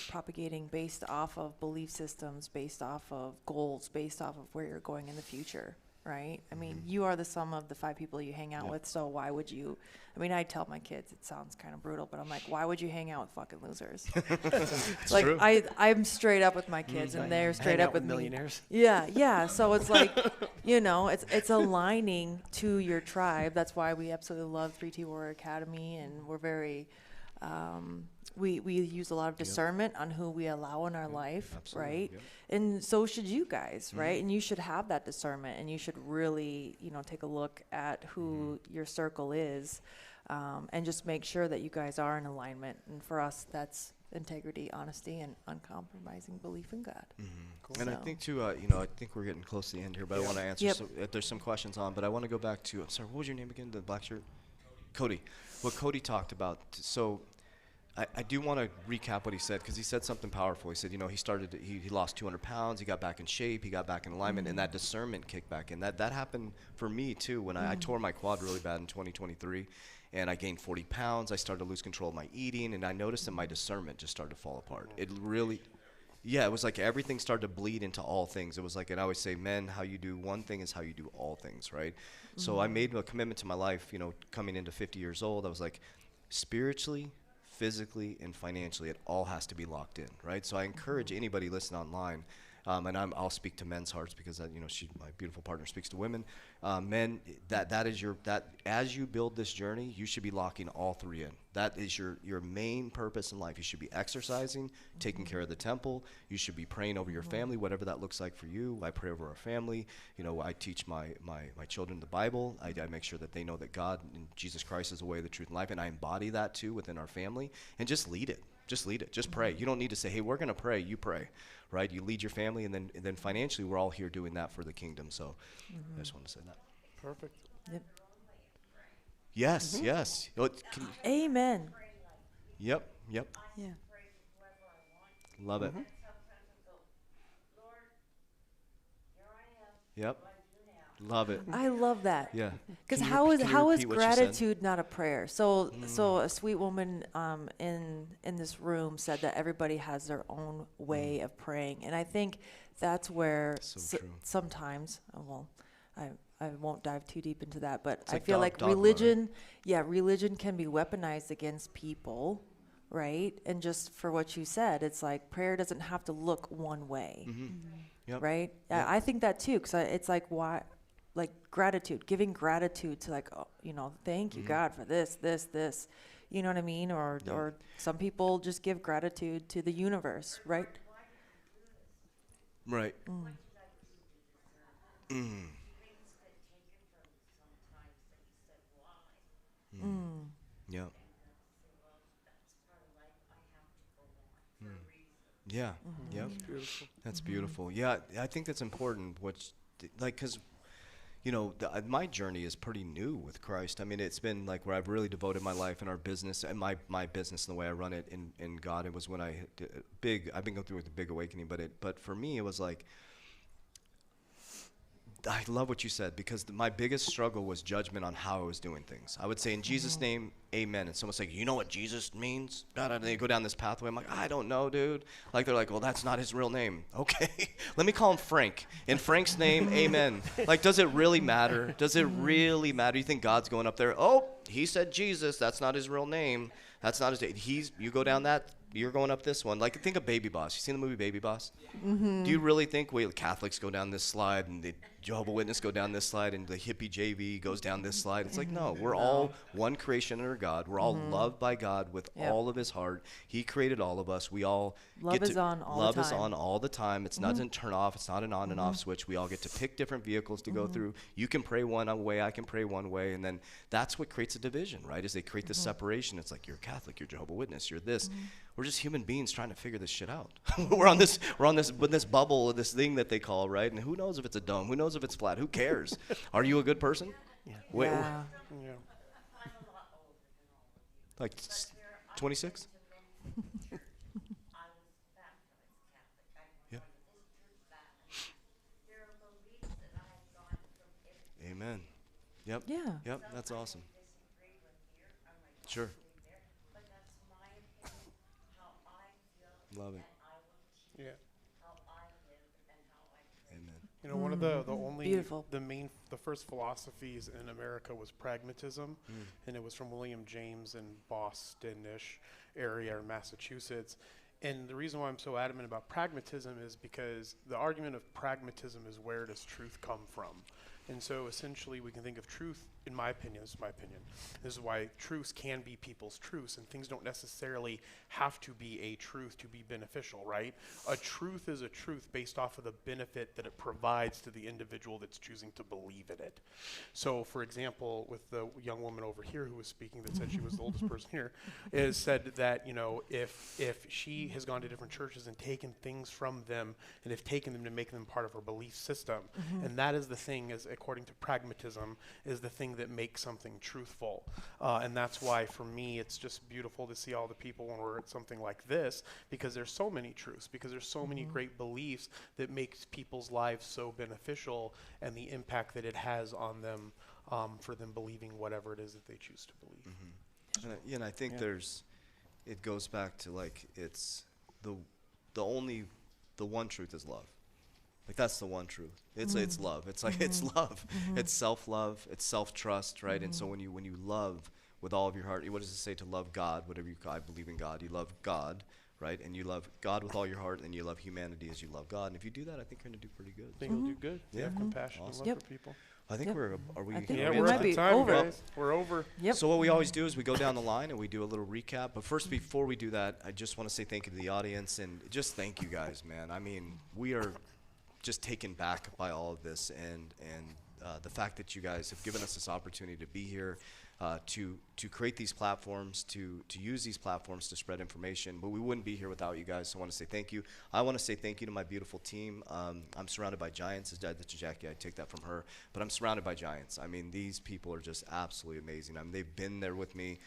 propagating based off of belief systems, based off of goals, based off of where you're going in the future, right? I mean, you are the sum of the 5 people you hang out with, so why would you? I mean, I tell my kids, it sounds kind of brutal, but I'm like, why would you hang out with fucking losers? Like, true. I'm straight up with my kids, and they're straight Hang up out with with millionaires. me. Yeah. So it's like, it's aligning to your tribe. That's why we absolutely love 3T Warrior Academy, and we're very, we use a lot of discernment on who we allow in our life, absolutely, right? yep. And so should you guys, right? And you should have that discernment, and you should really, take a look at who your circle is, and just make sure that you guys are in alignment. And for us, that's integrity, honesty, and uncompromising belief in God. And I So- think too, I think we're getting close to the end here, but I want to answer. Yep. If there's some questions on, but I want to go back to. I'm sorry, what was your name again? The black shirt. Cody. What Cody talked about. So, I do want to recap what he said, because he said something powerful. He said, he lost 200 pounds, he got back in shape, he got back in alignment, and that discernment kicked back in. That happened for me too when I tore my quad really bad in 2023, and I gained 40 pounds. I started to lose control of my eating, and I noticed that my discernment just started to fall apart. It really, yeah, it was like everything started to bleed into all things. It was like, and I always say, men, how you do one thing is how you do all things, right? So I made a commitment to my life, you know, coming into 50 years old. I was like, spiritually, physically, and financially, it all has to be locked in, right? So I encourage anybody listening online, and I'll speak to men's hearts because you know, my beautiful partner speaks to women. Men, that is that as you build this journey, you should be locking all three in. That is your main purpose in life. You should be exercising, taking care of the temple. You should be praying over your family, whatever that looks like for you. I pray over our family. You know, I teach my children the Bible. I make sure that they know that God and Jesus Christ is the way, the truth, and life, and I embody that too within our family. And just lead it. Just lead it. Just pray. You don't need to say, hey, we're going to pray. You pray, right? You lead your family, and then financially, we're all here doing that for the kingdom. So I just wanted to say that. Perfect. Yep. Yes, yes. Amen. Yep. Yeah. Love it. Yep. Love it. I love that. Yeah. Because Can you how is repeat what you said? gratitude not a prayer? So a sweet woman in this room said that everybody has their own way of praying, and I think that's where true. sometimes, well, I won't dive too deep into that, but I like feel like dogma, religion, religion can be weaponized against people, right? And just for what you said, it's like prayer doesn't have to look one way, Yep. right? Yep. I think that too, because it's like why. Like gratitude, giving gratitude to like, oh, you know, thank you God for this, you know what I mean? Or some people just give gratitude to the universe, right? Right. Yeah. Yeah. Yep. That's beautiful. Yeah, I think that's important. Because, you know, my journey is pretty new with Christ. I mean, it's been like where I've really devoted my life and our business and my business and the way I run it in God. It was when I've been going through with the big awakening, but for me, it was like, I love what you said, because my biggest struggle was judgment on how I was doing things. I would say, in Jesus' name, amen. And someone's like, you know what Jesus means? And they go down this pathway. I'm like, I don't know, dude. Like, they're like, well, that's not his real name. Okay, let me call him Frank. In Frank's name, amen. Like, does it really matter? Does it really matter? You think God's going up there? Oh, he said Jesus. That's not his real name. That's not his. You go down that. You're going up this one. Like, think of Baby Boss. You seen the movie Baby Boss? Do you really think Catholics go down this slide and the Jehovah Witness go down this slide and the hippie JV goes down this slide? It's like, no, we're all one creation under God. We're all loved by God with all of his heart. He created all of us. We all Love is on all the love time. is on all the time. It's not doesn't turn off. It's not an on and off switch. We all get to pick different vehicles to go through. You can pray one way. I can pray one way. And then that's what creates a division, right? Is they create this separation. It's like, you're Catholic, you're Jehovah Witness, you're this. We're just human beings trying to figure this shit out. we're on this bubble, this thing that they call, right? And who knows if it's a dome? Who knows if it's flat? Who cares? Are you a good person? Yeah. Yeah. Like 26? Yeah. Amen. Yep. Yeah. Yep. That's awesome. Sure. Love it. Yeah. Amen. You know, one of the only Beautiful. the first philosophies in America was pragmatism, and it was from William James in Boston-ish area or Massachusetts. And the reason why I'm so adamant about pragmatism is because the argument of pragmatism is, where does truth come from? And so essentially we can think of truth, in my opinion, this is my opinion, this is why truths can be people's truths, and things don't necessarily have to be a truth to be beneficial, right? A truth is a truth based off of the benefit that it provides to the individual that's choosing to believe in it. So for example, with the young woman over here who was speaking that said she was the oldest person here, is said that, you know, if she has gone to different churches and taken things from them and have taken them to make them part of her belief system, and that is the thing, as according to pragmatism, is the thing thing that makes something truthful. And that's why, for me, it's just beautiful to see all the people when we're at something like this, because there's so many truths, because there's so many great beliefs that makes people's lives so beneficial, and the impact that it has on them for them believing whatever it is that they choose to believe. And I think it goes back to, like, it's the one truth is love. Like, that's the one truth. It's love. It's like it's love. It's self-love. It's self-trust, right? And so when you love with all of your heart, what does it say to love God? I believe in God. You love God, right? And you love God with all your heart, and you love humanity as you love God. And if you do that, I think you're going to do pretty good. I think you'll do good. Yeah. Have compassion and love for people. I think are we? I think Yeah, we we're might at the be time, over. guys. We're over. Yep. So what we always do is we go down the line and we do a little recap. But first, before we do that, I just want to say thank you to the audience, and just thank you guys, man. I mean, we are just taken back by all of this, and the fact that you guys have given us this opportunity to be here, to create these platforms, to use these platforms to spread information. But we wouldn't be here without you guys, so I want to say thank you. I want to say thank you to my beautiful team. I'm surrounded by giants. That's Jackie. I take that from her. But I'm surrounded by giants. I mean, these people are just absolutely amazing. I mean, they've been there with me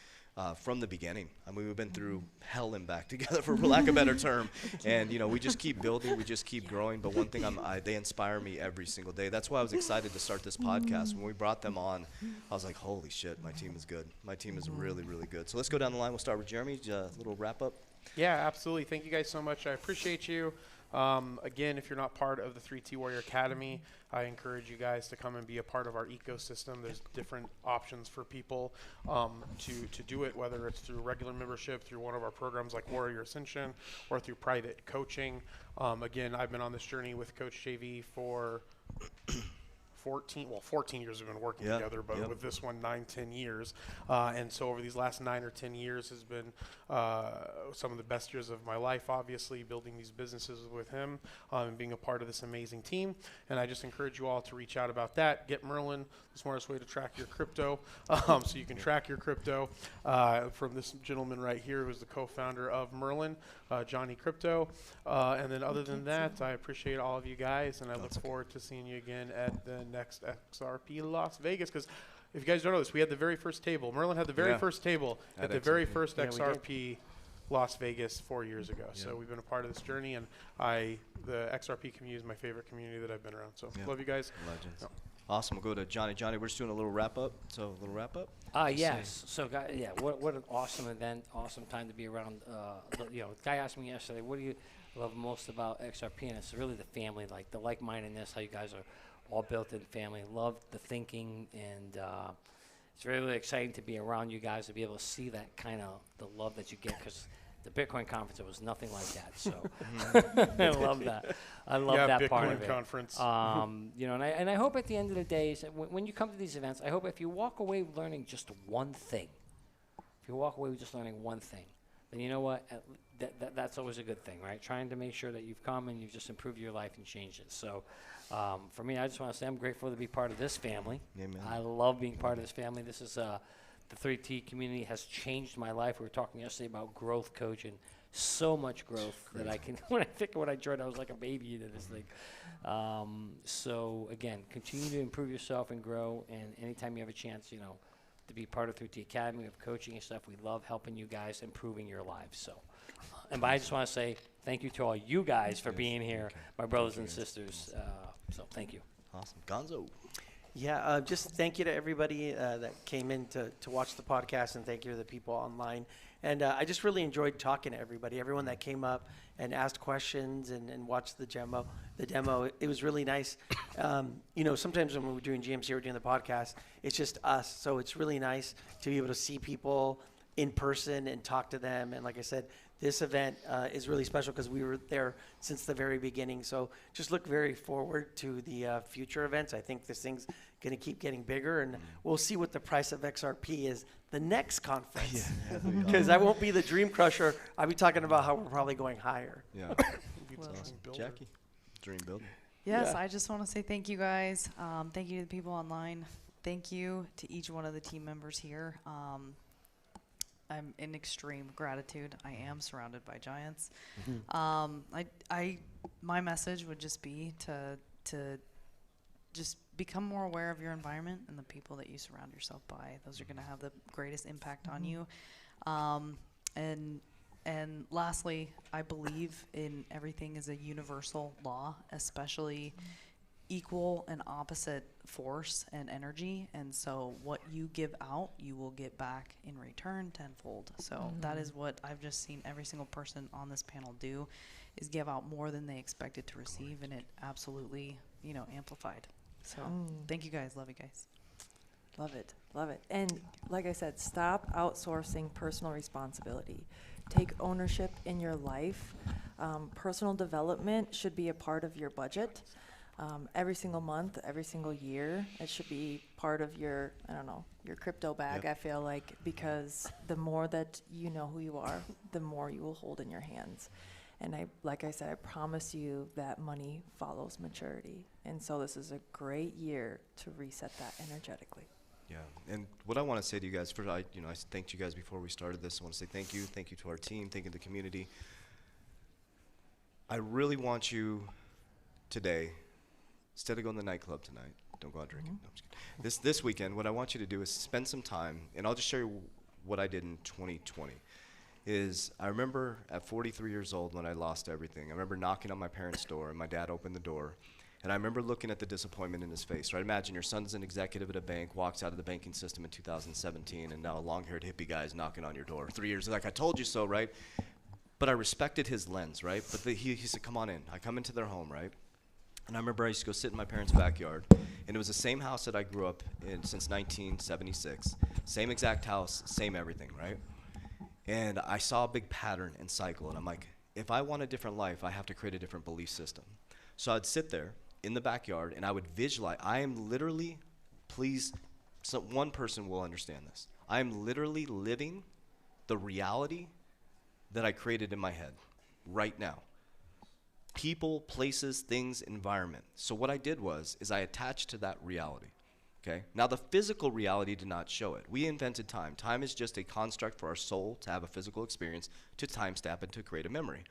from the beginning. I mean, we've been through hell and back together, for lack of a better term. And, we just keep building. We just keep growing. But one thing, they inspire me every single day. That's why I was excited to start this podcast. When we brought them on, I was like, holy shit, my team is good. My team is really, really good. So let's go down the line. We'll start with Jeremy. A little wrap up. Yeah, absolutely. Thank you guys so much. I appreciate you. Again, if you're not part of the 3T Warrior Academy, I encourage you guys to come and be a part of our ecosystem. There's different options for people to do it, whether it's through regular membership, through one of our programs like Warrior Ascension, or through private coaching. Again, I've been on this journey with Coach JV for 14 years we've been working together, but with this one, 9-10 years. And so over these last 9 or 10 years has been some of the best years of my life, obviously, building these businesses with him and being a part of this amazing team. And I just encourage you all to reach out about that. Get Merlin, the smartest way to track your crypto, so you can track your crypto from this gentleman right here, who's the co-founder of Merlin, Johnny Crypto. And then other than that, I appreciate all of you guys, and I look forward to seeing you again at the next XRP Las Vegas, because if you guys don't know this, we had the very first table. Merlin had the very first table at the very first XRP Las Vegas 4 years ago. So we've been a part of this journey, and the XRP community is my favorite community that I've been around. So love you guys. Legends. Awesome. We'll go to Johnny. Johnny, we're just doing a little wrap up. So a little wrap up. Yes. So, what an awesome event, awesome time to be around. The guy asked me yesterday, what do you love most about XRP? And it's really the family, like the like-mindedness, how you guys are all built in family. Love the thinking, and it's really, really exciting to be around you guys, to be able to see that kind of the love that you get, because the Bitcoin conference, it was nothing like that. So I love that. I love that Bitcoin part of it. conference. And I hope at the end of the day, when you come to these events, I hope if you walk away learning just one thing, then you know what? That's always a good thing, right? Trying to make sure that you've come and you've just improved your life and changed it. So for me, I just want to say I'm grateful to be part of this family. Amen. I love being part of this family. This is the 3T community has changed my life. We were talking yesterday about growth coaching. So much growth that I can, when I joined, I was like a baby into this thing. So again, continue to improve yourself and grow. And anytime you have a chance, to be part of 3T Academy, we have coaching and stuff. We love helping you guys, improving your lives. So, but I just want to say thank you to all you guys for being here, my brothers and sisters. So thank you. Awesome. Gonzo. Yeah, just thank you to everybody that came in to watch the podcast, and thank you to the people online. And I just really enjoyed talking to everybody, everyone that came up and asked questions and watched the demo. It was really nice. Sometimes when we're doing GMC or doing the podcast, it's just us. So it's really nice to be able to see people in person and talk to them. And like I said, this event is really special because we were there since the very beginning. So just look very forward to the future events. I think this thing's going to keep getting bigger, and we'll see what the price of XRP is the next conference. Because I won't be the dream crusher. I'll be talking about how we're probably going higher. Yeah. Awesome. Jackie, dream builder. Yes, I just want to say thank you guys. Thank you to the people online. Thank you to each one of the team members here. I'm in extreme gratitude. I am surrounded by giants. My message would just be to just become more aware of your environment and the people that you surround yourself by. Those are going to have the greatest impact on you. And lastly, I believe in everything is a universal law, especially equal and opposite force and energy. And so what you give out, you will get back in return tenfold. So that is what I've just seen every single person on this panel do, is give out more than they expected to receive, and it absolutely, amplified. So thank you guys. Love you guys. Love it. Love it. And like I said, stop outsourcing personal responsibility. Take ownership in your life. Personal development should be a part of your budget. Every single month, every single year, it should be part of your, your crypto bag, I feel like, because the more that you know who you are, the more you will hold in your hands. And like I said, I promise you that money follows maturity. And so this is a great year to reset that energetically. Yeah, and what I want to say to you guys, first, I thanked you guys before we started this. I want to say thank you to our team, thank you to the community. I really want you today, instead of going to the nightclub tonight, don't go out drinking. No, I'm just kidding. This weekend, what I want you to do is spend some time, and I'll just show you what I did in 2020. I remember at 43 years old when I lost everything. I remember knocking on my parents' door, and my dad opened the door. And I remember looking at the disappointment in his face, right? Imagine your son's an executive at a bank, walks out of the banking system in 2017, and now a long-haired hippie guy is knocking on your door. 3 years, like, I told you so, right? But I respected his lens, right? But he said, come on in. I come into their home, right? And I remember I used to go sit in my parents' backyard, and it was the same house that I grew up in since 1976. Same exact house, same everything, right? And I saw a big pattern and cycle, and I'm like, if I want a different life, I have to create a different belief system. So I'd sit there in the backyard, and I would visualize. I am literally, one person will understand this. I am literally living the reality that I created in my head right now. People, places, things, environment. So what I did is I attached to that reality. Okay? Now the physical reality did not show it. We invented time. Time is just a construct for our soul to have a physical experience, to timestamp it, to create a memory.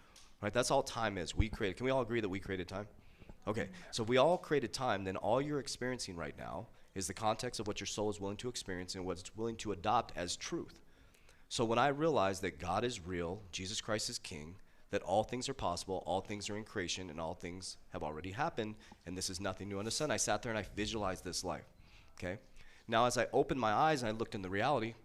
Right? That's all time is. Can we all agree that we created time? Okay, so if we all created time, then all you're experiencing right now is the context of what your soul is willing to experience and what it's willing to adopt as truth. So when I realized that God is real, Jesus Christ is King, that all things are possible, all things are in creation, and all things have already happened, and this is nothing new under the sun, I sat there and I visualized this life, okay? Now as I opened my eyes and I looked in the reality,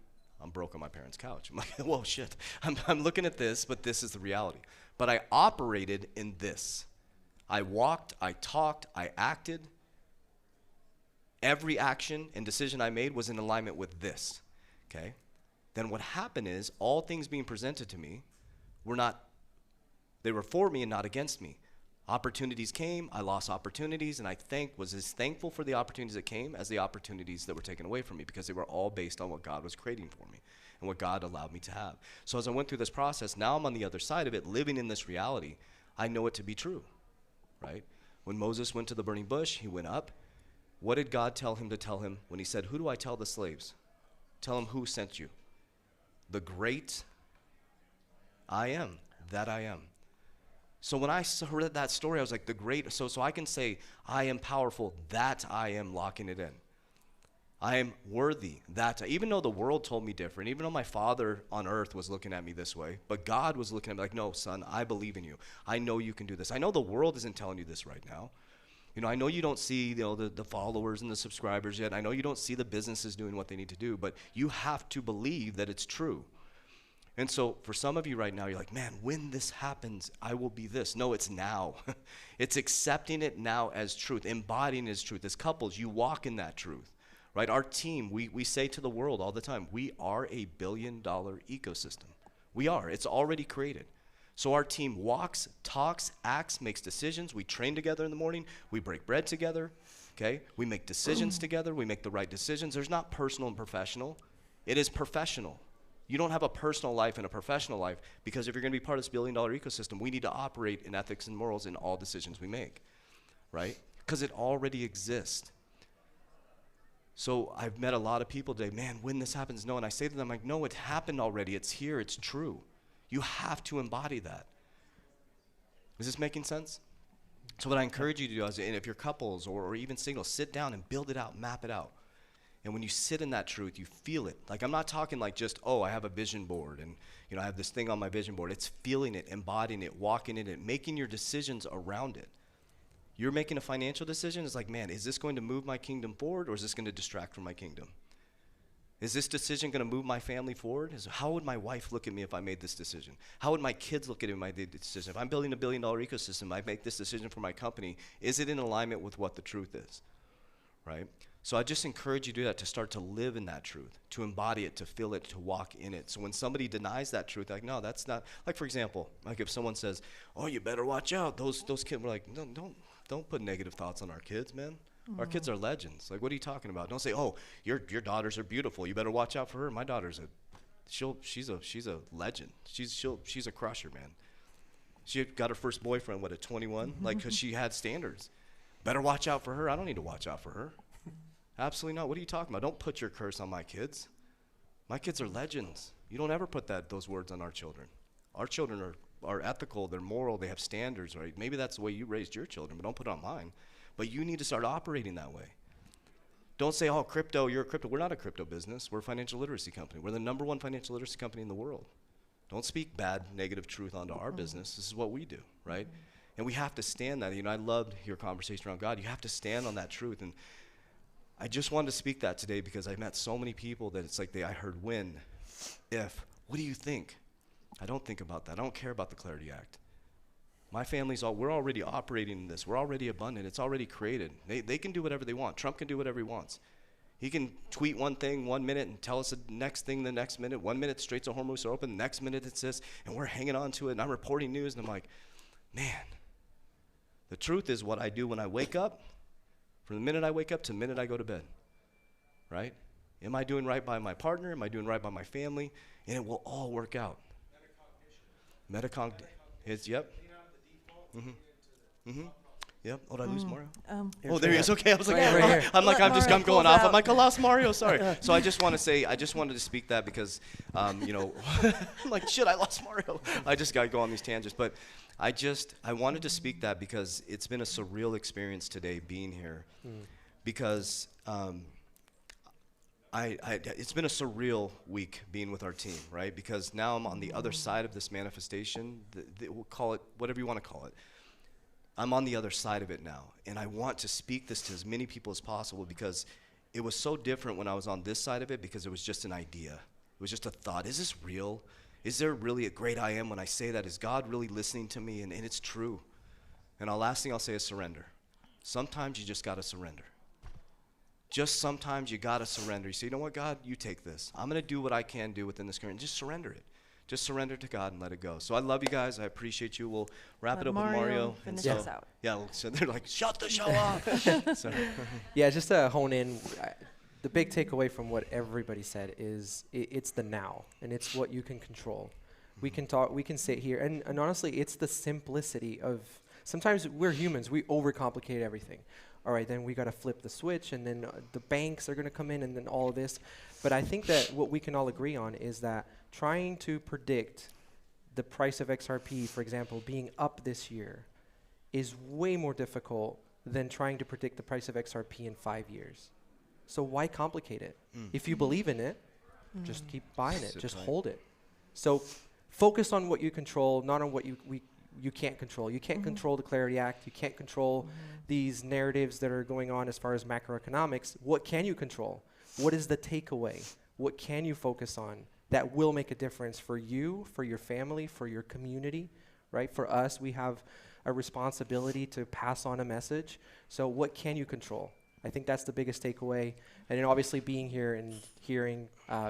I'm broke on my parents' couch. I'm like, whoa, shit, I'm looking at this, but this is the reality. But I operated in this. I walked, I talked, I acted. Every action and decision I made was in alignment with this, okay? Then what happened is all things being presented to me they were for me and not against me. Opportunities came, I lost opportunities, and I was as thankful for the opportunities that came as the opportunities that were taken away from me, because they were all based on what God was creating for me and what God allowed me to have. So as I went through this process, now I'm on the other side of it, living in this reality. I know it to be true. Right? When Moses went to the burning bush, he went up. What did God tell him to tell him when he said, who do I tell the slaves? Tell him who sent you. The great I am, that I am. So when I read that story, I was like, so I can say, I am powerful, that I am locking it in. I am worthy, even though the world told me different, even though my father on earth was looking at me this way, but God was looking at me like, no, son, I believe in you. I know you can do this. I know the world isn't telling you this right now. I know you don't see the followers and the subscribers yet. I know you don't see the businesses doing what they need to do, but you have to believe that it's true. And so for some of you right now, you're like, man, when this happens, I will be this. No, it's now. It's accepting it now as truth, embodying it as truth. As couples, you walk in that truth. Right? Our team, we say to the world all the time, we are a billion-dollar ecosystem. We are. It's already created. So our team walks, talks, acts, makes decisions. We train together in the morning. We break bread together. Okay? We make decisions together. We make the right decisions. There's not personal and professional. It is professional. You don't have a personal life and a professional life, because if you're going to be part of this billion-dollar ecosystem, we need to operate in ethics and morals in all decisions we make. Right? Because it already exists. So I've met a lot of people today, man, when this happens, no. And I say to them, like, no, it happened already. It's here. It's true. You have to embody that. Is this making sense? So what I encourage you to do, and if you're couples or even singles, sit down and build it out, map it out. And when you sit in that truth, you feel it. Like, I'm not talking like just, oh, I have a vision board and, you know, I have this thing on my vision board. It's feeling it, embodying it, walking in it, making your decisions around it. You're making a financial decision. It's like, man, is this going to move my kingdom forward, or is this going to distract from my kingdom? Is this decision going to move my family forward? How would my wife look at me if I made this decision? How would my kids look at me if I made this decision? If I'm building $1 billion ecosystem, I make this decision for my company, is it in alignment with what the truth is, right? So I just encourage you to do that, to start to live in that truth, to embody it, to feel it, to walk in it. So when somebody denies that truth, like, no, that's not, like, for example, like if someone says, oh, you better watch out, those kids, we're like, no, don't put negative thoughts on our kids, man. Our kids are legends. Like, what are you talking about? Don't say, oh, your daughters are beautiful, you better watch out for her. My daughter's she's a legend. She's a crusher, man. She got her first boyfriend, at 21? Like, because she had standards. Better watch out for her. I don't need to watch out for her. Absolutely not. What are you talking about? Don't put your curse on my kids. My kids are legends. You don't ever put those words on our children. Our children are ethical, they're moral, they have standards, right? Maybe that's the way you raised your children, but don't put it on mine. But you need to start operating that way. Don't say, oh, crypto, you're a crypto. We're not a crypto business. We're a financial literacy company. We're the #1 financial literacy company in the world. Don't speak bad, negative truth onto our business. This is what we do, right? And we have to stand that. You know, I loved your conversation around God. You have to stand on that truth. And I just wanted to speak that today because I met so many people that it's like I heard when, if, what do you think? I don't think about that. I don't care about the Clarity Act. My family's we're already operating in this. We're already abundant. It's already created. They can do whatever they want. Trump can do whatever he wants. He can tweet one thing 1 minute and tell us the next thing the next minute. 1 minute, Straits of Hormuz are open. Next minute it's this, and we're hanging on to it, and I'm reporting news, and I'm like, man, the truth is what I do when I wake up, from the minute I wake up to the minute I go to bed, right? Am I doing right by my partner? Am I doing right by my family? And it will all work out. Metacognition. Yep. Yep. Oh, did I lose Mario? Oh, there he is. Okay, I was like, Right here. I'm Mario going pulls off. I'm out. like, I lost Mario. Sorry. So I wanted to speak that because, you know, I'm like, shit, I lost Mario. I just got to go on these tangents, but I wanted to speak that because it's been a surreal experience today being here, because it's been a surreal week being with our team, right? Because now I'm on the other side of this manifestation. We'll call it whatever you want to call it. I'm on the other side of it now, and I want to speak this to as many people as possible because it was so different when I was on this side of it because it was just an idea. It was just a thought. Is this real? Is there really a great I am when I say that? Is God really listening to me? And it's true. And the last thing I'll say is surrender. Sometimes you just got to surrender. Just sometimes you got to surrender. You say, you know what, God, you take this. I'm going to do what I can do within this current. Just surrender it. Just surrender to God and let it go. So I love you guys. I appreciate you. We'll wrap Let it up with Mario. finish And us out. Yeah, so they're like, shut the show off. So, Yeah, just to hone in, the big takeaway from what everybody said is it's the now, and it's what you can control. We can talk, we can sit here, and honestly, it's the simplicity of, sometimes we're humans, we overcomplicate everything. All right, then we got to flip the switch, and then the banks are going to come in, and then all of this. But I think that what we can all agree on is that trying to predict the price of XRP, for example, being up this year is way more difficult than trying to predict the price of XRP in 5 years. So why complicate it? If you believe in it, just keep buying it, just hold it. So focus on what you control, not on what you can't control. You can't control the Clarity Act. You can't control these narratives that are going on as far as macroeconomics. What can you control? What is the takeaway? What can you focus on that will make a difference for you, for your family, for your community, right? For us, we have a responsibility to pass on a message. So what can you control? I think that's the biggest takeaway. And then obviously being here and hearing,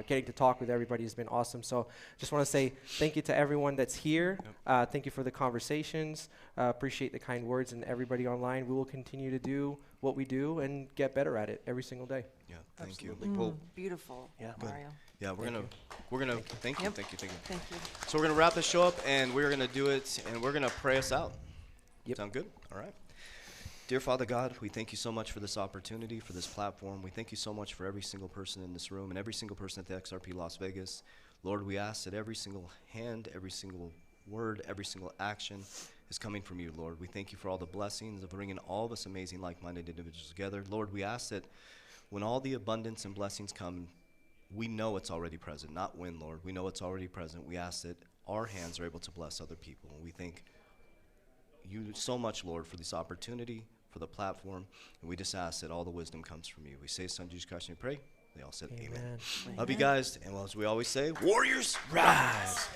getting to talk with everybody has been awesome. So just want to say thank you to everyone that's here. Thank you for the conversations. Appreciate the kind words, and everybody online. We will continue to do what we do and get better at it every single day. yeah, thank you. Beautiful, Yeah. Mario. Yeah, we're gonna thank you. Yep. Thank you. Thank you. So we're gonna wrap the show up, and we're gonna do it, and we're gonna pray us out. Yep. Sound good? All right. Dear Father God, we thank you so much for this opportunity, for this platform. We thank you so much for every single person in this room and every single person at the XRP Las Vegas. Lord, we ask that every single hand, every single word, every single action is coming from you, Lord. We thank you for all the blessings of bringing all of us amazing, like-minded individuals together. Lord, we ask that when all the abundance and blessings come, we know it's already present, not when, Lord. We know it's already present. We ask that our hands are able to bless other people. And we thank you so much, Lord, for this opportunity, for the platform. And we just ask that all the wisdom comes from you. We say, Son Jesus Christ, and we pray. They all said amen. Love you guys. And as we always say, Warriors, rise.